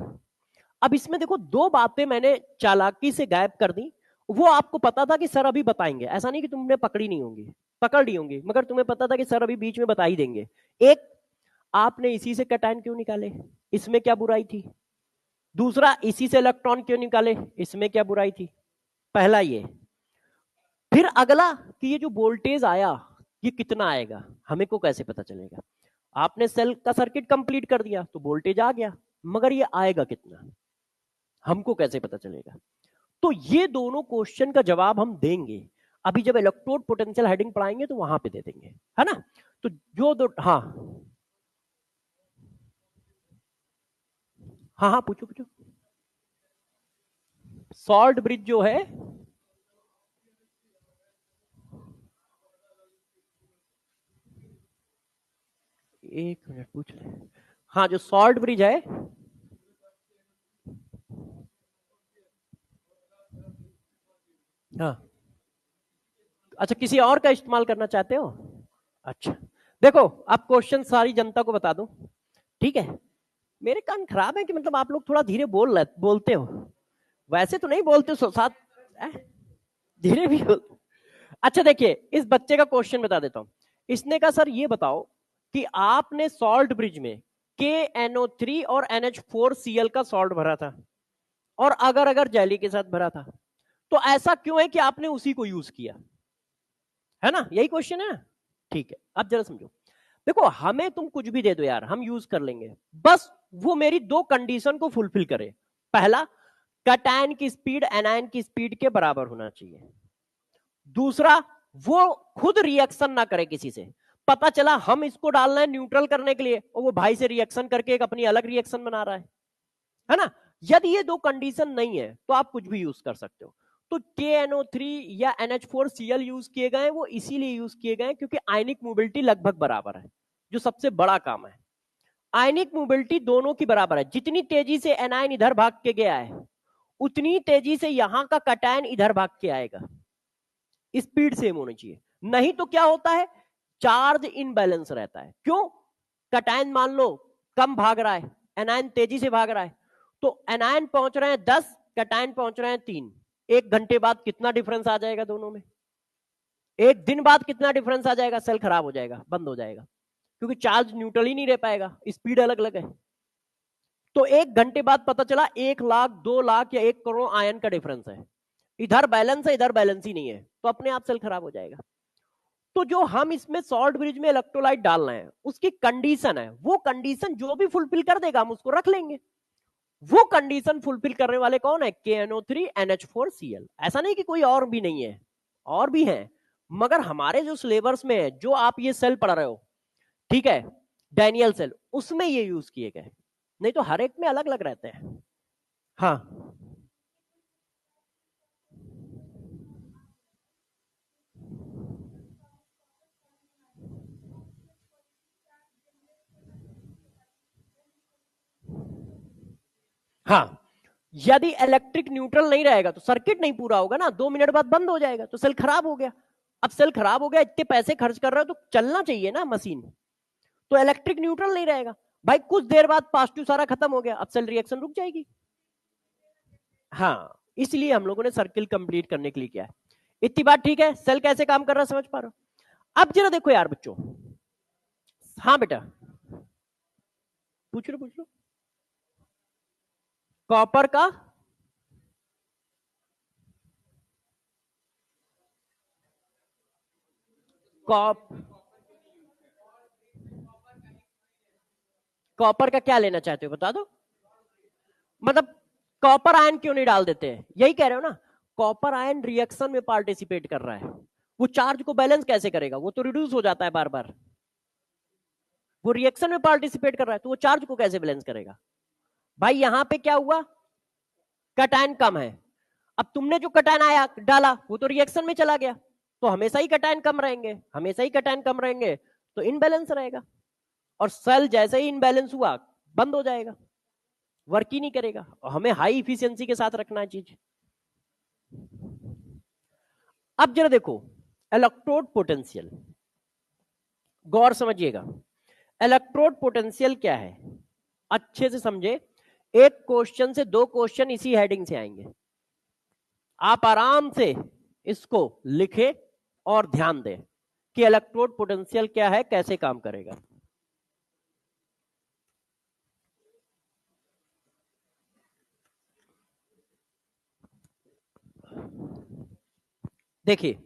अब इसमें देखो दो बातें मैंने चालाकी से गायब कर दी, वो आपको पता था कि सर अभी बताएंगे, ऐसा नहीं कि तुमने पकड़ी नहीं होंगी, पकड़ ली होंगी, मगर तुम्हें पता था कि सर अभी बीच में बता ही देंगे। एक, आपने इसी से कैटायन क्यों निकाले, इसमें क्या बुराई थी? दूसरा, इसी से इलेक्ट्रॉन क्यों निकाले, इसमें क्या बुराई थी? पहला ये। फिर अगला कि ये जो वोल्टेज आया ये कितना आएगा, हमें को कैसे पता चलेगा? आपने सेल का सर्किट कंप्लीट कर दिया तो वोल्टेज आ गया, मगर ये आएगा कितना, हमको कैसे पता चलेगा? तो ये दोनों क्वेश्चन का जवाब हम देंगे अभी जब इलेक्ट्रोड पोटेंशियल हेडिंग पढ़ाएंगे तो वहां पे दे देंगे, है ना? तो जो दो, हाँ हाँ हाँ पूछो पूछो। सॉल्ट ब्रिज जो है, एक मिनट पूछ ले। हाँ, जो सॉल्ट ब्रिज है, हाँ, अच्छा किसी और का इस्तेमाल करना चाहते हो? अच्छा, देखो आप क्वेश्चन सारी जनता को बता दूं, ठीक है? मेरे कान खराब है कि मतलब आप लोग थोड़ा धीरे बोलते हो, वैसे तो नहीं बोलते साथ, धीरे भी बोलते। अच्छा देखिए, इस बच्चे का क्वेश्चन बता देता हूं। इसने कहा सर ये बताओ कि आपने सॉल्ट ब्रिज में KNO3 और NH4Cl का सॉल्ट भरा था, और अगर अगर जेली के साथ भरा था, तो ऐसा क्यों है कि आपने उसी को यूज किया, है ना? यही क्वेश्चन है। ठीक है, अब जरा समझो। देखो हमें तुम कुछ भी दे दो यार, हम यूज कर लेंगे, बस वो मेरी दो कंडीशन को फुलफिल करे। पहला, कैटायन की स्पीड एनायन की स्पीड के बराबर होना चाहिए। दूसरा, वो खुद रिएक्शन ना करे किसी से। पता चला हम इसको डालना है न्यूट्रल करने के लिए और वो भाई से रिएक्शन करके एक अपनी अलग रिएक्शन बना रहा है ना? यदि ये दो कंडीशन नहीं है तो आप कुछ भी यूज कर सकते हो। तो KNO3 या NH4Cl यूज किए गए, वो इसीलिए यूज किए गए क्योंकि आयनिक मोबिलिटी लगभग बराबर है, जो सबसे बड़ा काम है। आयनिक मोबिलिटी दोनों की बराबर है, जितनी तेजी से एनायन इधर भाग के गया है उतनी तेजी से यहां का कैटायन इधर भाग के आएगा, स्पीड सेम होनी चाहिए। नहीं तो क्या होता है, चार्ज इनबैलेंस रहता है। क्यों? कैटायन मान लो कम भाग रहा है, एनायन तेजी से भाग रहा है, तो एनायन पहुंच रहे हैं 10, कैटायन पहुंच रहे हैं 3। एक घंटे बाद कितना डिफरेंस आ जाएगा दोनों में? एक दिन बाद कितना डिफरेंस आ जाएगा? सेल खराब हो जाएगा, बंद हो जाएगा, क्योंकि चार्ज न्यूट्रल ही नहीं रह पाएगा, स्पीड अलग अलग है। तो एक घंटे बाद पता चला 1 लाख 2 लाख या 1 करोड़ आयन का डिफरेंस है, इधर बैलेंस है इधर बैलेंस ही नहीं है, तो अपने आप सेल खराब हो जाएगा। तो जो हम इसमें सॉल्ट ब्रिज में इलेक्ट्रोलाइट डाल रहे हैं उसकी कंडीशन है, वो कंडीशन जो भी फुलफिल कर देगा हम उसको रख लेंगे। वो कंडीशन फुलफिल करने वाले कौन है? KNO3 NH4Cl। ऐसा नहीं कि कोई और भी नहीं है, और भी है, मगर हमारे जो सिलेबस में है, जो आप ये सेल पढ़ रहे हो, ठीक है, डैनियल सेल, उसमें ये यूज किए गए, नहीं तो हर एक में अलग अलग रहते हैं। हाँ हाँ, यदि इलेक्ट्रिक न्यूट्रल नहीं रहेगा तो सर्किट नहीं पूरा होगा ना, 2 मिनट बाद बंद हो जाएगा, तो सेल खराब हो गया। अब सेल खराब हो गया, इतने पैसे खर्च कर रहे हो तो चलना चाहिए ना मशीन, तो इलेक्ट्रिक न्यूट्रल नहीं रहेगा भाई, कुछ देर बाद पॉजिटिव सारा खत्म हो गया, अब सेल रिएक्शन रुक जाएगी। हाँ, इसलिए हम लोगों ने सर्किल कंप्लीट करने के लिए किया है। इतनी बात ठीक है? सेल कैसे काम कर रहा है समझ पा रहे हो? अब जरा देखो यार बच्चों, हाँ बेटा पूछ लो पूछ लो। कॉपर का, कॉप कॉपर का क्या लेना चाहते हो बता दो? मतलब कॉपर आयन क्यों नहीं डाल देते हैं, यही कह रहे हो ना? कॉपर आयन रिएक्शन में पार्टिसिपेट कर रहा है, वो चार्ज को बैलेंस कैसे करेगा? वो तो रिड्यूस हो जाता है बार बार, वो रिएक्शन में पार्टिसिपेट कर रहा है तो वो चार्ज को कैसे बैलेंस करेगा? भाई यहां पे क्या हुआ, कटायन कम है। अब तुमने जो कटायन आया डाला वो तो रिएक्शन में चला गया, तो हमेशा ही कटायन कम रहेंगे, हमेशा ही कटायन कम रहेंगे, तो इनबैलेंस रहेगा। और सेल जैसे ही इनबैलेंस हुआ बंद हो जाएगा, वर्क ही नहीं करेगा। और हमें हाई इफिशियंसी के साथ रखना है चीज। अब जरा देखो इलेक्ट्रोड पोटेंशियल, गौर समझिएगा। इलेक्ट्रोड पोटेंशियल क्या है, अच्छे से समझे। एक क्वेश्चन से दो क्वेश्चन इसी हेडिंग से आएंगे, आप आराम से इसको लिखे और ध्यान दें कि इलेक्ट्रोड पोटेंशियल क्या है, कैसे काम करेगा। देखिए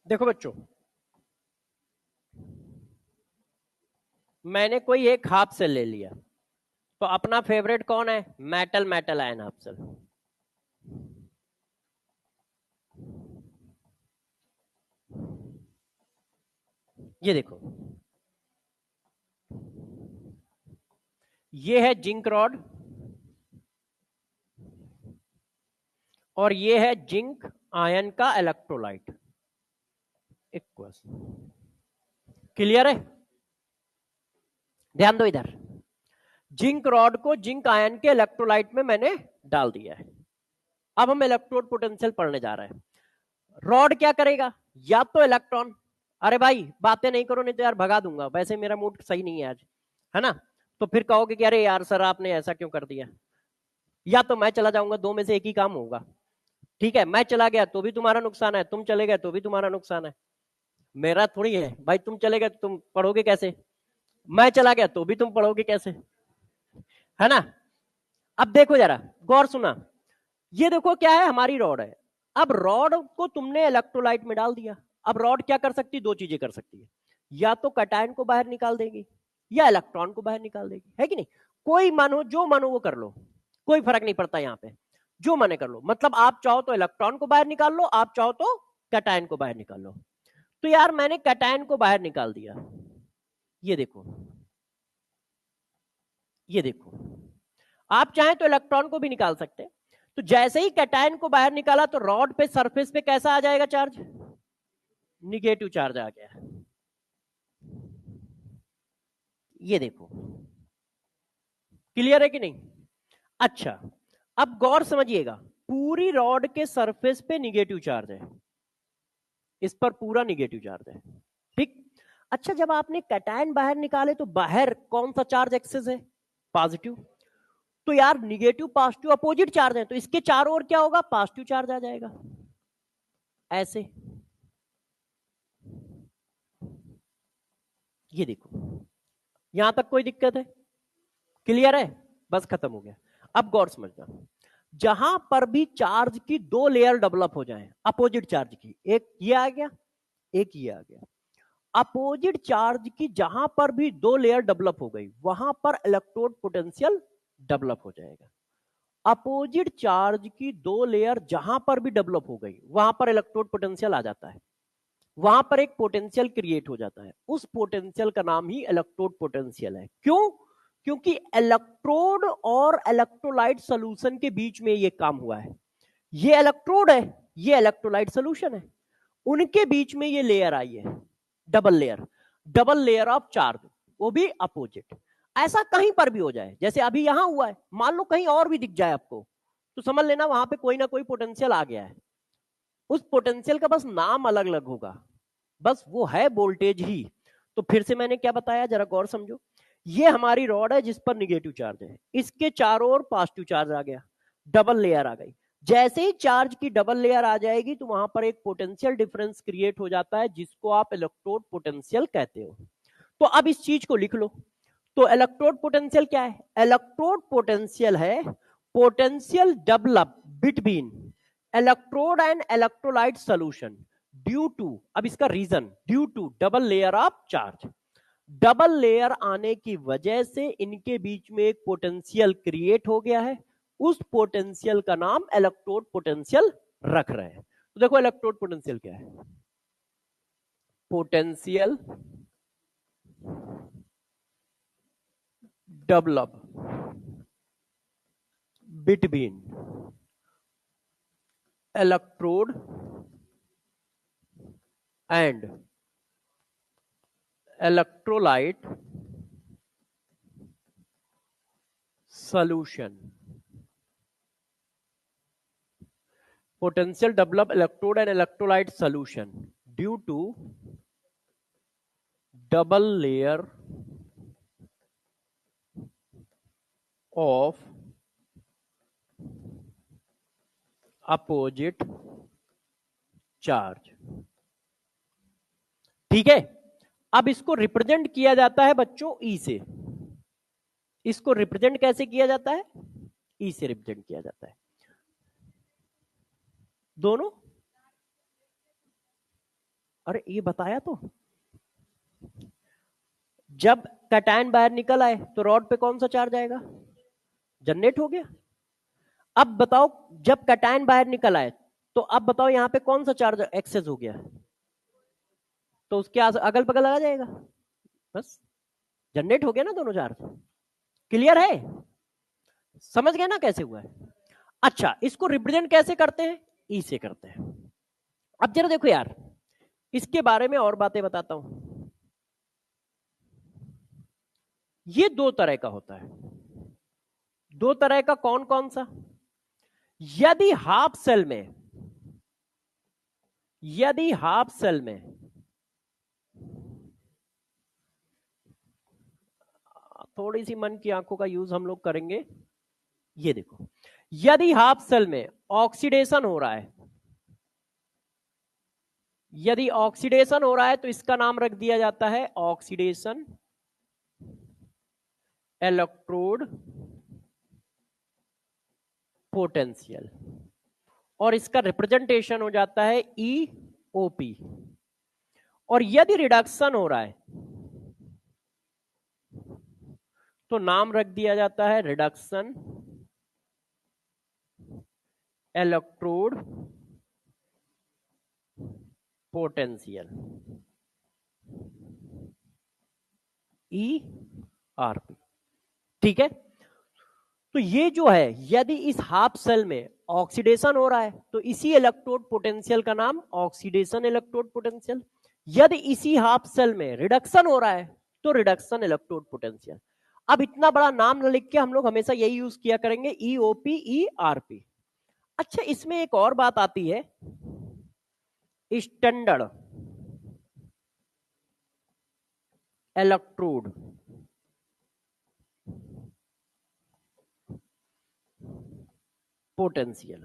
देखो बच्चों, मैंने कोई एक हाफ सेल ले लिया, तो अपना फेवरेट कौन है, metal, metal ion half cell. ये देखो, ये है जिंक रॉड और ये है जिंक आयन का इलेक्ट्रोलाइट। इक्वस, क्लियर है? ध्यान दो इधर, जिंक रॉड को जिंक आयन के इलेक्ट्रोलाइट में मैंने डाल दिया है। अब हम इलेक्ट्रोड पोटेंशियल पढ़ने जा रहे हैं। रॉड क्या करेगा, या तो इलेक्ट्रॉन, अरे भाई बातें नहीं करो नहीं तो यार भगा दूंगा, वैसे मेरा मूड सही नहीं है आज, है ना, तो फिर कहोगे कि अरे यार सर आपने ऐसा क्यों कर दिया। या तो मैं चला जाऊंगा, दो में से एक ही काम होगा। ठीक है, मैं चला गया तो भी तुम्हारा नुकसान है, तुम चले गए तो भी तुम्हारा नुकसान है। मेरा थोड़ी है भाई, तुम चले गए तो तुम पढ़ोगे कैसे, मैं चला गया तो भी तुम पढ़ोगे कैसे, है ना। अब देखो जरा गौर सुना, ये देखो क्या है, हमारी रॉड है। अब रॉड को तुमने इलेक्ट्रोलाइट में डाल दिया। अब रॉड क्या कर सकती है, दो चीजें कर सकती है, या तो कटायन को बाहर निकाल देगी या इलेक्ट्रॉन को बाहर निकाल देगी, है कि नहीं। कोई मानो, जो मानो वो कर लो, कोई फर्क नहीं पड़ता यहाँ पे, जो माने कर लो। मतलब आप चाहो तो इलेक्ट्रॉन को बाहर निकाल लो, आप चाहो तो कटायन को बाहर निकाल लो। तो यार मैंने कटायन को बाहर निकाल दिया, ये देखो, ये देखो। आप चाहें तो इलेक्ट्रॉन को भी निकाल सकते हैं। तो जैसे ही कैटायन को बाहर निकाला तो रॉड पे सरफेस पे कैसा आ जाएगा चार्ज, निगेटिव चार्ज आ गया। ये देखो, क्लियर है कि नहीं। अच्छा, अब गौर समझिएगा, पूरी रॉड के सरफेस पे निगेटिव चार्ज है, इस पर पूरा निगेटिव चार्ज है, ठीक। अच्छा, जब आपने कैटायन बाहर निकाले तो बाहर कौन सा चार्ज एक्सेस है, पॉजिटिव। तो यार निगेटिव पॉजिटिव अपोजिट चार्ज है, तो इसके चारों ओर क्या होगा, पॉजिटिव चार्ज आ जाएगा, ऐसे। ये देखो, यहां तक कोई दिक्कत है, क्लियर है, बस खत्म हो गया। अब गौर समझना, जहां पर भी चार्ज की दो लेयर डेवलप हो जाए अपोजिट चार्ज की, एक ये आ गया, एक ये आ गया, अपोजिट चार्ज की जहां पर भी दो लेयर डेवलप हो गई वहां पर इलेक्ट्रोड पोटेंशियल डेवलप हो जाएगा। अपोजिट चार्ज की दो लेयर जहां पर भी डेवलप हो गई वहां पर इलेक्ट्रोड पोटेंशियल आ जाता है, वहां पर एक पोटेंशियल क्रिएट हो जाता है, उस पोटेंशियल का नाम ही इलेक्ट्रोड पोटेंशियल है। क्यों, क्योंकि इलेक्ट्रोड और इलेक्ट्रोलाइट सोल्यूशन के बीच में ये काम हुआ है। ये इलेक्ट्रोड है, ये इलेक्ट्रोलाइट सोल्यूशन है, उनके बीच में ये लेयर आई है, double layer, double layer of charge, वो भी अपोजिट। ऐसा कहीं पर भी हो जाए, जैसे अभी यहां हुआ है, मान लो कहीं और भी दिख जाए आपको, तो समझ लेना वहां पे कोई ना कोई पोटेंशियल आ गया है। उस पोटेंशियल का बस नाम अलग अलग होगा, बस वो है वोल्टेज ही। तो फिर से मैंने क्या बताया, जरा गौर समझो। ये हमारी रॉड है जिस पर निगेटिव चार्ज है, इसके चारों ओर पॉजिटिव चार्ज आ गया, डबल लेयर आ गई। जैसे ही चार्ज की डबल लेयर आ जाएगी तो वहां पर एक पोटेंशियल डिफरेंस क्रिएट हो जाता है, जिसको आप इलेक्ट्रोड पोटेंशियल कहते हो। तो अब इस चीज को लिख लो। तो इलेक्ट्रोड पोटेंशियल क्या है, इलेक्ट्रोड पोटेंशियल है potential develop between electrode and electrolyte solution due to, अब इसका reason, due to double layer of charge. Double layer आने की वजह से इनके बीच में एक पोटेंशियल क्रिएट हो गया है, उस पोटेंशियल का नाम इलेक्ट्रोड पोटेंशियल रख रहे हैं। तो देखो इलेक्ट्रोड पोटेंशियल क्या है, potential develop between electrode and electrolyte solution. Potential develop electrode and electrolyte solution due to double layer of opposite charge. ठीक है, अब इसको रिप्रेजेंट किया जाता है बच्चों ई से। इसको रिप्रेजेंट कैसे किया जाता है, ई से रिप्रेजेंट किया जाता है। दोनों, अरे ये बताया तो, जब कैटायन बाहर निकल आए तो रॉड पे कौन सा चार्ज आएगा, जनरेट हो गया। अब बताओ जब कैटायन बाहर निकल आए तो अब बताओ यहां पे कौन सा चार्ज एक्सेस हो गया, तो उसके अगल बगल आ जाएगा, बस जनरेट हो गया ना दोनों चार्ज। क्लियर है, समझ गए ना कैसे हुआ है। अच्छा, इसको रिप्रेजेंट कैसे करते हैं, ई से करते हैं। अब जरा देखो यार, इसके बारे में और बातें बताता हूं। ये दो तरह का होता है, दो तरह का, कौन कौन सा, यदि हाफ सेल में, यदि हाफ सेल में थोड़ी सी मन की आंखों का यूज हम लोग करेंगे। ये देखो, यदि हाफ सेल में ऑक्सीडेशन हो रहा है, यदि ऑक्सीडेशन हो रहा है तो इसका नाम रख दिया जाता है ऑक्सीडेशन इलेक्ट्रोड पोटेंशियल, और इसका रिप्रेजेंटेशन हो जाता है EOP। और यदि रिडक्शन हो रहा है तो नाम रख दिया जाता है रिडक्शन इलेक्ट्रोड पोटेंशियल, ERP। ठीक है, तो ये जो है, यदि इस हाफ सेल में ऑक्सीडेशन हो रहा है तो इसी इलेक्ट्रोड पोटेंशियल का नाम ऑक्सीडेशन इलेक्ट्रोड पोटेंशियल। यदि इसी हाफ सेल में रिडक्शन हो रहा है तो रिडक्शन इलेक्ट्रोड पोटेंशियल। अब इतना बड़ा नाम न लिख के हम लोग हमेशा यही यूज किया करेंगे, EOP ERP। अच्छा, इसमें एक और बात आती है, स्टैंडर्ड इलेक्ट्रोड पोटेंशियल।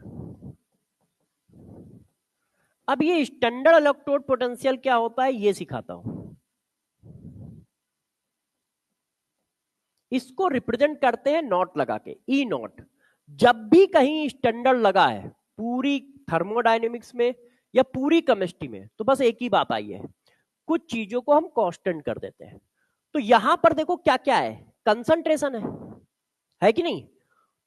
अब ये स्टैंडर्ड इलेक्ट्रोड पोटेंशियल क्या होता है ये सिखाता हूं। इसको रिप्रेजेंट करते हैं नॉट लगा के, ई नॉट। जब भी कहीं स्टैंडर्ड लगा है पूरी थर्मोडायनेमिक्स में या पूरी केमिस्ट्री में, तो बस एक ही बात आई है, कुछ चीजों को हम कांस्टेंट कर देते हैं। तो यहां पर देखो क्या क्या है, कंसंट्रेशन है कि नहीं।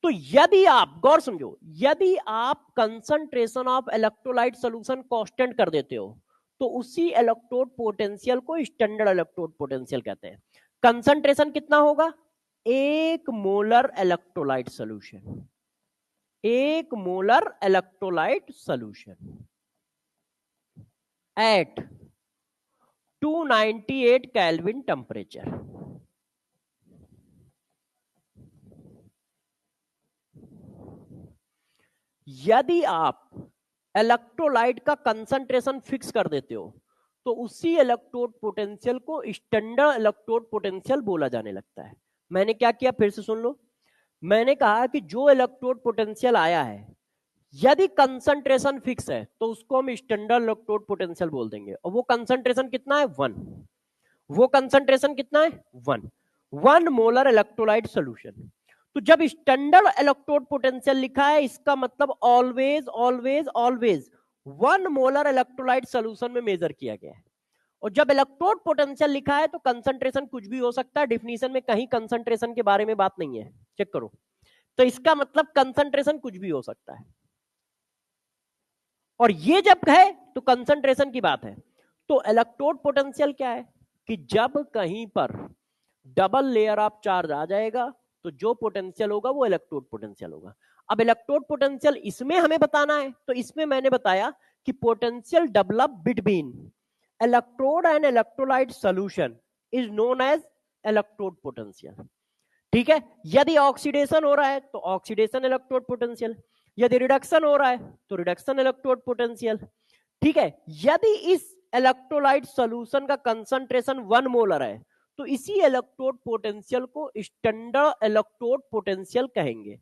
तो यदि आप गौर समझो, यदि आप concentration of electrolyte solution constant कर देते हो तो उसी इलेक्ट्रोड पोटेंशियल को स्टैंडर्ड इलेक्ट्रोड पोटेंशियल कहते हैं। कंसंट्रेशन कितना होगा, 1 molar electrolyte solution, 1 molar electrolyte solution at 298 kelvin temperature. यदि आप इलेक्ट्रोलाइट का कंसंट्रेशन फिक्स कर देते हो तो उसी इलेक्ट्रोड पोटेंशियल को स्टैंडर्ड इलेक्ट्रोड पोटेंशियल बोला जाने लगता है। मैंने क्या किया, फिर से सुन लो। मैंने कहा कि जो इलेक्ट्रोड पोटेंशियल आया है, यदि कंसंट्रेशन फिक्स है तो उसको हम स्टैंडर्ड इलेक्ट्रोड पोटेंशियल बोल देंगे। और वो कंसंट्रेशन कितना है, 1। वो कंसंट्रेशन कितना है, 1 मोलर इलेक्ट्रोलाइट सॉल्यूशन। तो जब स्टैंडर्ड इलेक्ट्रोड पोटेंशियल लिखा है, इसका मतलब always always always 1 molar electrolyte solution में मेजर किया गया है। और जब इलेक्ट्रोड पोटेंशियल लिखा है तो कंसंट्रेशन कुछ भी हो सकता है, डिफिनीशन में कहीं कंसंट्रेशन के बारे में बात नहीं है, चेक करो। तो इसका मतलब कंसंट्रेशन कुछ भी हो सकता है, और ये जब है तो कंसंट्रेशन की बात है। तो इलेक्ट्रोड पोटेंशियल क्या है कि जब कहीं पर डबल लेयर ऑफ चार्ज आ जाएगा तो जो पोटेंशियल होगा वो इलेक्ट्रोड पोटेंशियल होगा। अब इलेक्ट्रोड पोटेंशियल इसमें हमें बताना है, तो इसमें मैंने बताया कि potential develop between electrode and electrolyte solution is known as electrode potential. ठीक है, यदि ऑक्सीडेशन हो रहा है तो ऑक्सीडेशन इलेक्ट्रोड पोटेंशियल, यदि रिडक्शन हो रहा है तो रिडक्शन इलेक्ट्रोड पोटेंशियल। ठीक है, यदि इस इलेक्ट्रोलाइट सॉल्यूशन का कंसंट्रेशन 1 मोलर है तो इसी इलेक्ट्रोड पोटेंशियल को स्टैंडर्ड इलेक्ट्रोड पोटेंशियल कहेंगे।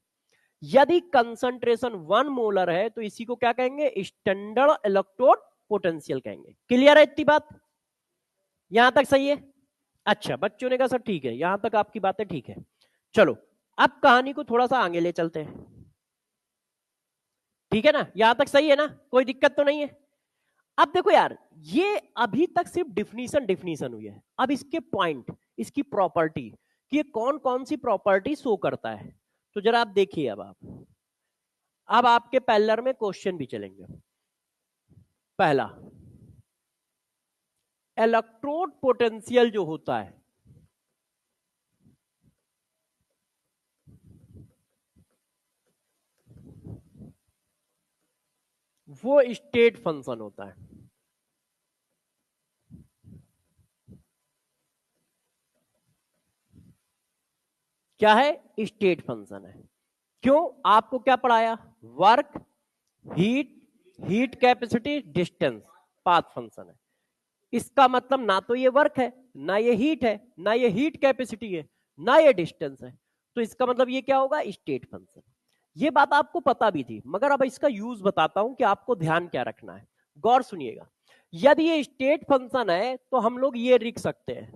यदि कंसंट्रेशन 1 मोलर है तो इसी को क्या कहेंगे, स्टैंडर्ड इलेक्ट्रोड पोटेंशियल कहेंगे। क्लियर है इतनी बात, यहां तक सही है? अच्छा, बच्चों ने कहा सर ठीक है, यहां तक आपकी बातें ठीक है। चलो अब कहानी को थोड़ा सा आगे ले चलते हैं, ठीक है ना? यहां तक सही है ना, कोई दिक्कत तो नहीं है? अब देखो यार, ये अभी तक सिर्फ डिफिनीशन हुई है, अब इसके पॉइंट, इसकी प्रॉपर्टी कि ये कौन कौन सी प्रॉपर्टी शो करता है, तो जरा आप देखिए। अब आपके पैरेलल में क्वेश्चन भी चलेंगे। पहला, इलेक्ट्रोड पोटेंशियल जो होता है वो स्टेट फंक्शन होता है। क्या है? स्टेट फंक्शन है। क्यों? आपको क्या पढ़ाया? Work, heat, heat capacity, distance, path function है। इसका मतलब ना तो ये वर्क है, ना ये हीट है, ना ये हीट कैपेसिटी है, ना ये डिस्टेंस है, तो इसका मतलब ये क्या होगा? State function. ये बात आपको पता भी थी, मगर अब इसका यूज बताता हूं कि आपको ध्यान क्या रखना है, गौर सुनिएगा। यदि ये स्टेट फंक्शन है तो हम लोग ये लिख सकते हैं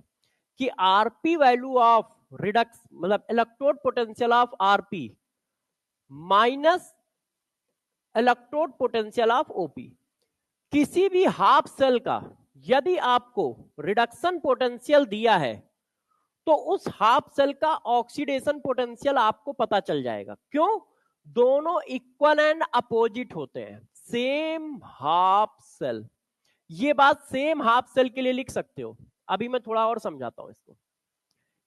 कि आरपी वैल्यू ऑफ रिडक्स मतलब electrode potential of RP minus electrode potential of OP. किसी भी हाफ सेल का यदि आपको रिडक्शन पोटेंशियल दिया है तो उस हाफ सेल का ऑक्सीडेशन पोटेंशियल आपको पता चल जाएगा। क्यों? दोनों इक्वल एंड अपोजिट होते हैं, सेम हाफ सेल। ये बात सेम हाफ सेल के लिए लिख सकते हो। अभी मैं थोड़ा और समझाता हूं इसको।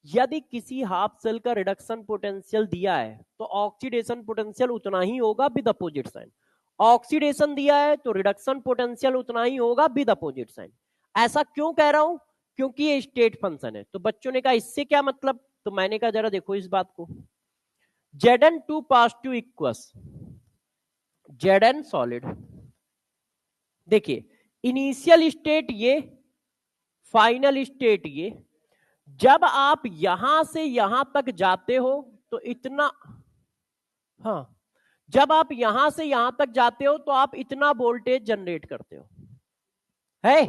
यदि किसी हाफ सेल का रिडक्शन पोटेंशियल दिया है तो ऑक्सीडेशन पोटेंशियल उतना ही होगा विद अपोजिट साइन। ऑक्सीडेशन दिया है तो रिडक्शन पोटेंशियल उतना ही होगा विद अपोजिट साइन। ऐसा क्यों कह रहा हूं? क्योंकि ये स्टेट फंक्शन है। तो बच्चों ने कहा इससे क्या मतलब, तो मैंने कहा जरा देखो इस बात को। Zn2 positive equals Zn solid. देखिए, इनिशियल स्टेट ये, फाइनल स्टेट ये। जब आप यहां से यहां तक जाते हो तो इतना, हाँ, जब आप यहां से यहां तक जाते हो तो आप इतना वोल्टेज जनरेट करते हो, है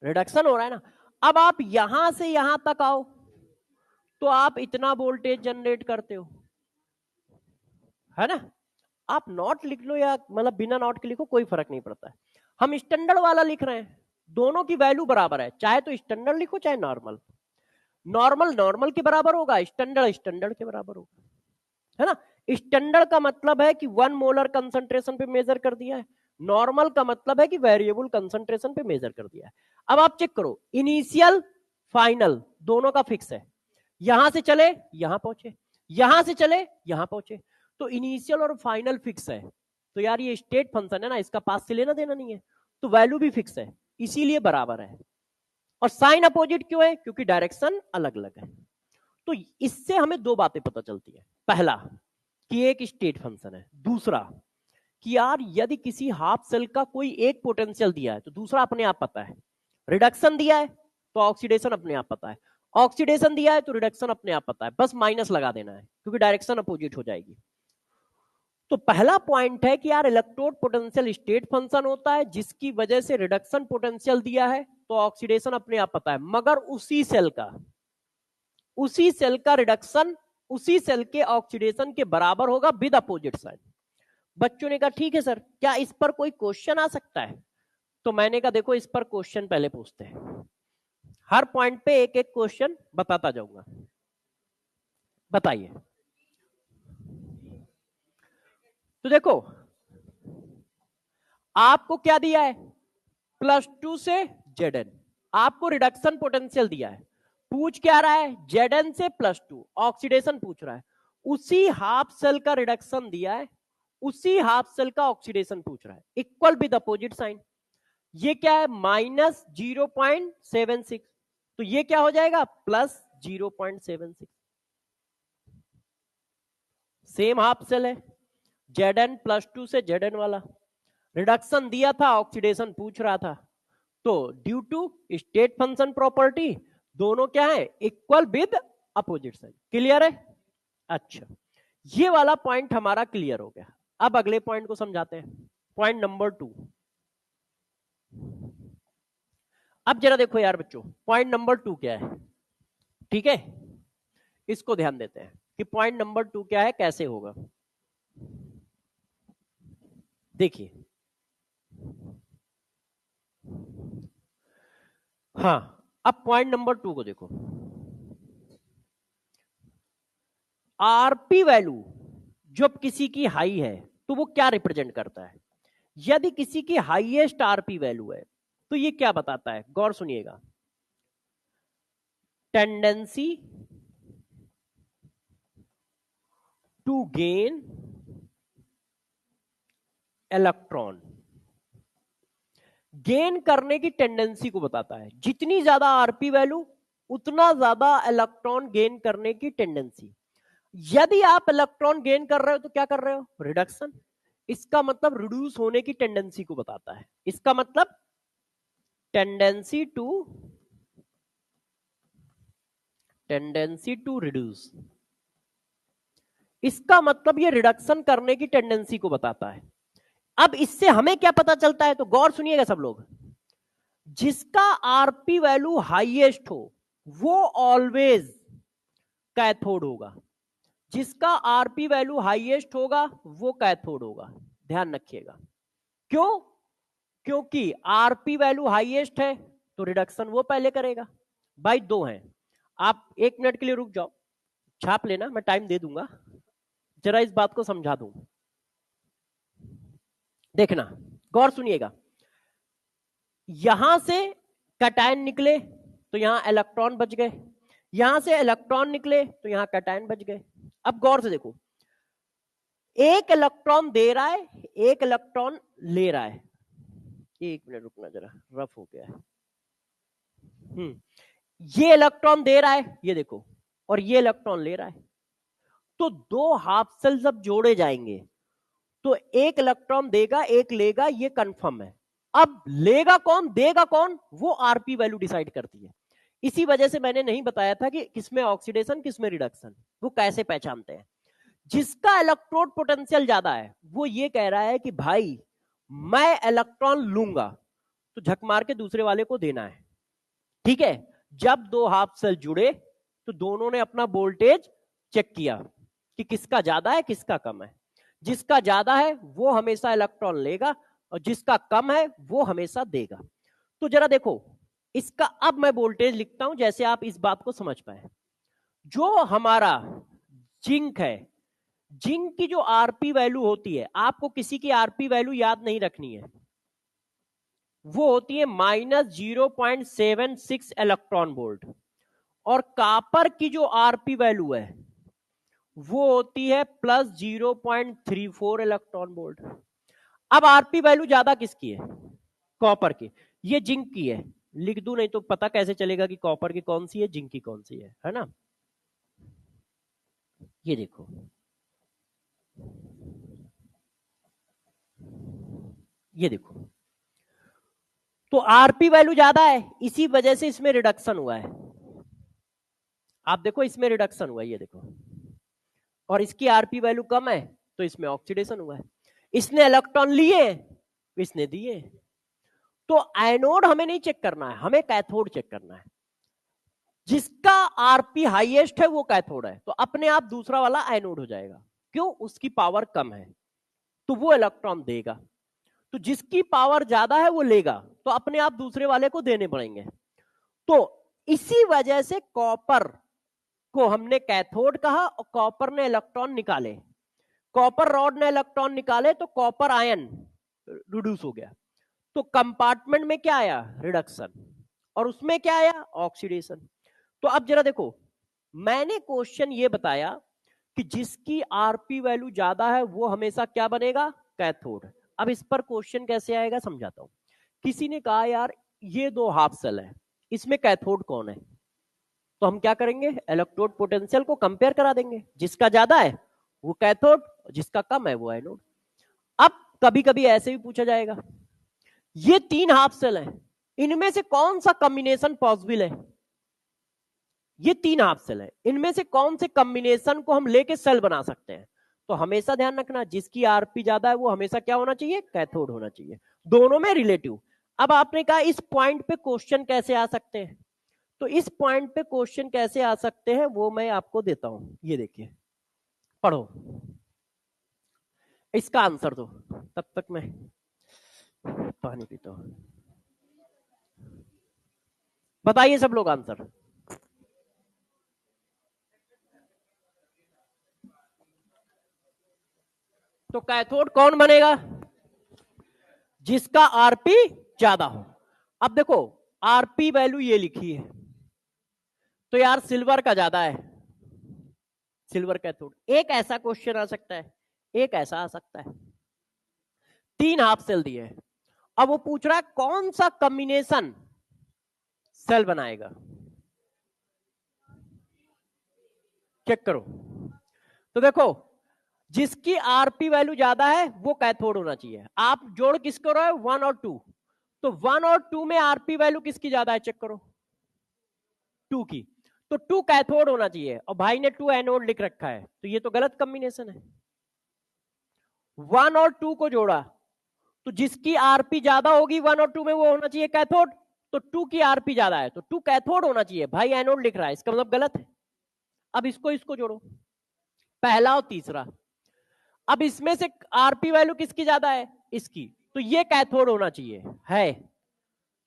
रिडक्शन हो रहा है ना। अब आप यहां से यहां तक आओ तो आप इतना वोल्टेज जनरेट करते हो, है ना। आप नॉट लिख लो या मतलब बिना नॉट के लिखो, कोई फर्क नहीं पड़ता है। हम स्टैंडर्ड वाला लिख रहे हैं, दोनों की वैल्यू बराबर है, चाहे तो स्टैंडर्ड लिखो चाहे नॉर्मल। नॉर्मल नॉर्मल के बराबर होगा, स्टैंडर्ड स्टैंडर्ड के बराबर होगा, है ना। स्टैंडर्ड का मतलब है कि 1 मोलर कंसंट्रेशन पे मेजर कर दिया है, नॉर्मल का मतलब है कि वेरिएबल कंसंट्रेशन पे मेजर कर दिया है। अब आप चेक करो, इनिशियल फाइनल दोनों का फिक्स है। यहां से चले यहां पहुंचे, यहां से चले यहां पहुंचे, तो इनिशियल और फाइनल फिक्स है। तो यार ये स्टेट फंक्शन है ना, इसका पास से लेना देना नहीं है, तो वैल्यू भी फिक्स है, इसीलिए बराबर है। और साइन अपोजिट क्यों है? क्योंकि डायरेक्शन अलग अलग है। तो इससे हमें दो बातें पता चलती है। पहला कि एक स्टेट फंक्शन है, दूसरा कि यार यदि किसी हाफ सेल का कोई एक पोटेंशियल दिया है तो दूसरा अपने आप पता है। रिडक्शन दिया है तो ऑक्सीडेशन अपने आप पता है, ऑक्सीडेशन दिया है तो रिडक्शन अपने आप पता है, बस माइनस लगा देना है क्योंकि डायरेक्शन अपोजिट हो जाएगी। तो पहला पॉइंट है कि यार इलेक्ट्रोड पोटेंशियल स्टेट फंक्शन होता है, जिसकी वजह से रिडक्शन पोटेंशियल दिया है तो ऑक्सीडेशन अपने आप पता है, मगर उसी सेल का रिडक्शन उसी सेल के ऑक्सीडेशन के बराबर होगा विद अपोजिट साइन। बच्चों ने कहा ठीक है सर, क्या इस पर कोई क्वेश्चन आ सकता है? तो मैंने कहा देखो इस पर क्वेश्चन पहले पूछते हैं, हर पॉइंट पे एक एक क्वेश्चन बताता जाऊंगा। बताइए, तो देखो आपको क्या दिया है, +2 से Zn, आपको रिडक्शन पोटेंशियल दिया है, पूछ क्या रहा है, Zn से +2 ऑक्सीडेशन पूछ रहा है, उसी हाफ सेल का रिडक्शन दिया है, उसी हाफ सेल का ऑक्सीडेशन पूछ रहा है, इक्वल विद अपोजिट साइन। ये क्या है, -0.76, तो ये क्या हो जाएगा, +0.76। सेम हाफ सेल है, Zn +2 से Zn वाला, रिडक्शन दिया था, ऑक्सीडेशन पूछ रहा था, तो due to state function property दोनों क्या है, equal with opposite sign. Clear है? अच्छा, ये वाला पॉइंट हमारा क्लियर हो गया। अब अगले पॉइंट को समझाते हैं, पॉइंट नंबर 2। अब जरा देखो यार बच्चों, पॉइंट नंबर 2 क्या है, ठीक है, इसको ध्यान देते हैं कि पॉइंट नंबर 2 क्या है, कैसे होगा। देखिए, हाँ, अब पॉइंट नंबर 2 को देखो, आरपी वैल्यू जब किसी की हाई है तो वो क्या रिप्रेजेंट करता है, यदि किसी की हाईएस्ट आरपी वैल्यू है तो ये क्या बताता है, गौर सुनिएगा, tendency to gain electron, gain करने की टेंडेंसी को बताता है, जितनी ज्यादा आरपी वैल्यू उतना ज्यादा इलेक्ट्रॉन गेन करने की टेंडेंसी। यदि आप इलेक्ट्रॉन गेन कर रहे हो तो क्या कर रहे हो, रिडक्शन, इसका मतलब रिड्यूस होने की टेंडेंसी को बताता है, इसका मतलब टेंडेंसी टू रिड्यूस, इसका मतलब ये रिडक्शन करने की टेंडेंसी को बताता है। अब इससे हमें क्या पता चलता है, तो गौर सुनिएगा सब लोग, जिसका आरपी वैल्यू हाईएस्ट हो वो ऑलवेज कैथोड होगा, जिसका आरपी वैल्यू हाईएस्ट होगा वो कैथोड होगा, ध्यान रखिएगा। क्यों, क्योंकि आरपी वैल्यू हाईएस्ट है तो रिडक्शन वो पहले करेगा। भाई 2 हैं, आप 1 मिनट के लिए रुक जाओ, छाप लेना, मैं टाइम दे दूंगा, जरा इस बात को समझा दूं, देखना, गौर सुनिएगा, यहां से कैटायन निकले तो यहां इलेक्ट्रॉन बच गए, यहां से इलेक्ट्रॉन निकले तो यहां कैटायन बच गए। अब गौर से देखो, एक इलेक्ट्रॉन दे रहा है, एक इलेक्ट्रॉन ले रहा है, 1 मिनट रुकना, जरा रफ हो गया है। ये इलेक्ट्रॉन दे रहा है, ये देखो, और ये इलेक्ट्रॉन ले रहा है, तो 2 हाफ सेल जब जोड़े जाएंगे तो एक इलेक्ट्रॉन देगा एक लेगा, ये कंफर्म है। अब लेगा कौन देगा कौन, वो आरपी वैल्यू डिसाइड करती है। इसी वजह से मैंने नहीं बताया था कि किसमें ऑक्सीडेशन किसमें रिडक्शन, वो कैसे पहचानते हैं। जिसका इलेक्ट्रोड पोटेंशियल ज्यादा है वो ये कह रहा है कि भाई मैं इलेक्ट्रॉन लूंगा तो झक मार के दूसरे वाले को देना है, ठीक है। जब 2 हाफ सेल जुड़े तो दोनों ने अपना वोल्टेज चेक किया कि किसका ज्यादा है किसका कम है, जिसका ज्यादा है वो हमेशा इलेक्ट्रॉन लेगा और जिसका कम है वो हमेशा देगा। तो जरा देखो इसका, अब मैं वोल्टेज लिखता हूं जैसे आप इस बात को समझ पाए। जो हमारा जिंक है, जिंक की जो आरपी वैल्यू होती है, आपको किसी की आरपी वैल्यू याद नहीं रखनी है, वो होती है -0.76 इलेक्ट्रॉन वोल्ट, और कापर की जो आरपी वैल्यू है वो होती है +0.34 इलेक्ट्रॉन वोल्ट। अब आरपी वैल्यू ज्यादा किसकी है, कॉपर की, ये जिंक की है, लिख दूं नहीं तो पता कैसे चलेगा कि कॉपर की कौन सी है जिंक की कौन सी है ना। ये देखो, ये देखो, तो आरपी वैल्यू ज्यादा है, इसी वजह से इसमें रिडक्शन हुआ है। आप देखो इसमें रिडक्शन हुआ है, ये देखो, और इसकी आरपी वैल्यू कम है तो इसमें ऑक्सीडेशन हुआ है। इसने इलेक्ट्रॉन लिए, इसने दिए, तो एनोड हमें नहीं चेक करना है, हमें कैथोड चेक करना है। जिसका आरपी हाईएस्ट है वो कैथोड है, तो अपने आप दूसरा वाला एनोड हो जाएगा। क्यों, उसकी पावर कम है तो वो इलेक्ट्रॉन देगा, तो जिसकी पावर ज्यादा है वो लेगा, तो अपने आप दूसरे वाले को देने पड़ेंगे। तो इसी वजह से कॉपर को हमने कैथोड कहा और कॉपर ने इलेक्ट्रॉन निकाले, कॉपर रॉड ने इलेक्ट्रॉन निकाले तो कॉपर आयन रिड्यूस हो गया। तो कंपार्टमेंट में क्या आया? रिडक्शन। और उसमें क्या आया? ऑक्सीडेशन। तो अब जरा देखो, मैंने क्वेश्चन ये बताया कि जिसकी आरपी वैल्यू ज्यादा है वो हमेशा क्या बनेगा? कैथोड। अब इस पर क्वेश्चन कैसे आएगा समझाता हूं। किसी ने कहा यार ये दो हाफ सेल है, इसमें कैथोड कौन है? तो हम क्या करेंगे? इलेक्ट्रोड पोटेंशियल को कंपेयर करा देंगे, जिसका ज्यादा है वो कैथोड, जिसका कम है वो एनोड। अब कभी कभी ऐसे भी पूछा जाएगा, ये तीन हाफ सेल है, इनमें से कौन सा कॉम्बिनेशन पॉसिबल है? ये तीन हाफ सेल है, इनमें से कौन से कॉम्बिनेशन को हम लेके सेल बना सकते हैं? तो हमेशा ध्यान रखना, जिसकी आरपी ज्यादा है वो हमेशा क्या होना चाहिए? कैथोड होना चाहिए। दोनों में रिलेटिव। अब आपने कहा इस पॉइंट पे क्वेश्चन कैसे आ सकते हैं, तो इस पॉइंट पे क्वेश्चन कैसे आ सकते हैं वो मैं आपको देता हूं। ये देखिए, पढ़ो, इसका आंसर दो, तब तक मैं पानी पीता हूं। बताइए सब लोग आंसर। तो कैथोड कौन बनेगा? जिसका आरपी ज्यादा हो। अब देखो, आरपी वैल्यू ये लिखी है, तो यार सिल्वर का ज्यादा है, सिल्वर कैथोड। एक ऐसा क्वेश्चन आ सकता है, एक ऐसा आ सकता है। तीन हाफ सेल दिए हैं, अब वो पूछ रहा है कौन सा कॉम्बिनेशन सेल बनाएगा। चेक करो, तो देखो जिसकी आरपी वैल्यू ज्यादा है वो कैथोड होना चाहिए। आप जोड़ किसको रहे हो? 1 और 2। तो 1 और 2 में आरपी वैल्यू किसकी ज्यादा है? चेक करो, 2 की। तो 2 कैथोड होना चाहिए और भाई ने 2 एनोड लिख रखा है, तो ये तो गलत कॉम्बिनेशन है। 1 और 2 को जोड़ा तो जिसकी आरपी ज्यादा होगी 1 और 2 में वो होना चाहिए कैथोड। तो 2 की आरपी ज्यादा है तो 2 कैथोड होना चाहिए, भाई एनोड लिख रहा है, इसका मतलब गलत है। अब इसको इसको जोड़ो, पहला और तीसरा। अब इसमें से आरपी वैल्यू किसकी ज्यादा है? इसकी, तो ये कैथोड होना चाहिए है,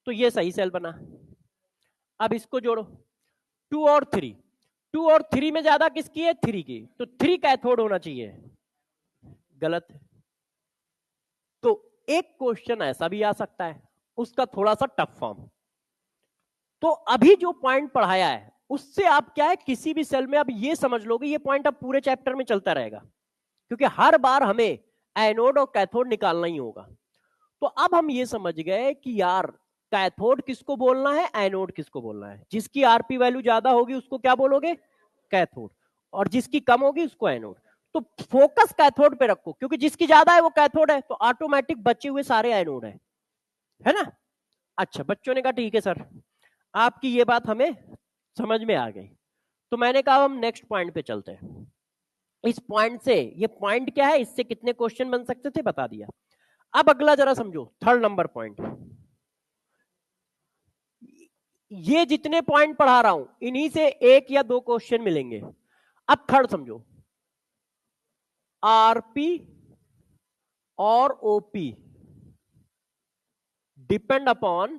तो ये सही सेल बना। अब इसको जोड़ो, 2 और 3, 2 और 3 में ज्यादा किसकी है? 3 की, तो 3 कैथोड होना चाहिए, गलत है। तो एक क्वेश्चन ऐसा भी आ सकता है, उसका थोड़ा सा टफ फॉर्म। तो अभी जो पॉइंट पढ़ाया है उससे आप क्या है, किसी भी सेल में आप ये समझ लोगे, ये पॉइंट अब पूरे चैप्टर में चलता रहेगा, क्योंकि हर बार हमें एनोड और कैथोड निकालना ही होगा। तो अब हम ये समझ गए कि यार कैथोड किसको बोलना है, एनोड किसको बोलना है। जिसकी आरपी वैल्यू ज्यादा होगी उसको क्या बोलोगे? कैथोड। और जिसकी कम होगी उसको एनोड। तो फोकस कैथोड पे रखो, क्योंकि जिसकी ज्यादा है वो कैथोड है, तो ऑटोमेटिक बचे हुए सारे एनोड है ना। अच्छा, बच्चों ने कहा ठीक है सर, आपकी ये बात हमें समझ में आ गई। तो मैंने कहा हम नेक्स्ट पॉइंट पे चलते हैं। इस पॉइंट से, ये पॉइंट क्या है, इससे कितने क्वेश्चन बन सकते थे बता दिया। अब अगला जरा समझो, थर्ड नंबर पॉइंट। ये जितने पॉइंट पढ़ा रहा हूं इन्हीं से एक या दो क्वेश्चन मिलेंगे। अब थर्ड समझो, आरपी और OP depend upon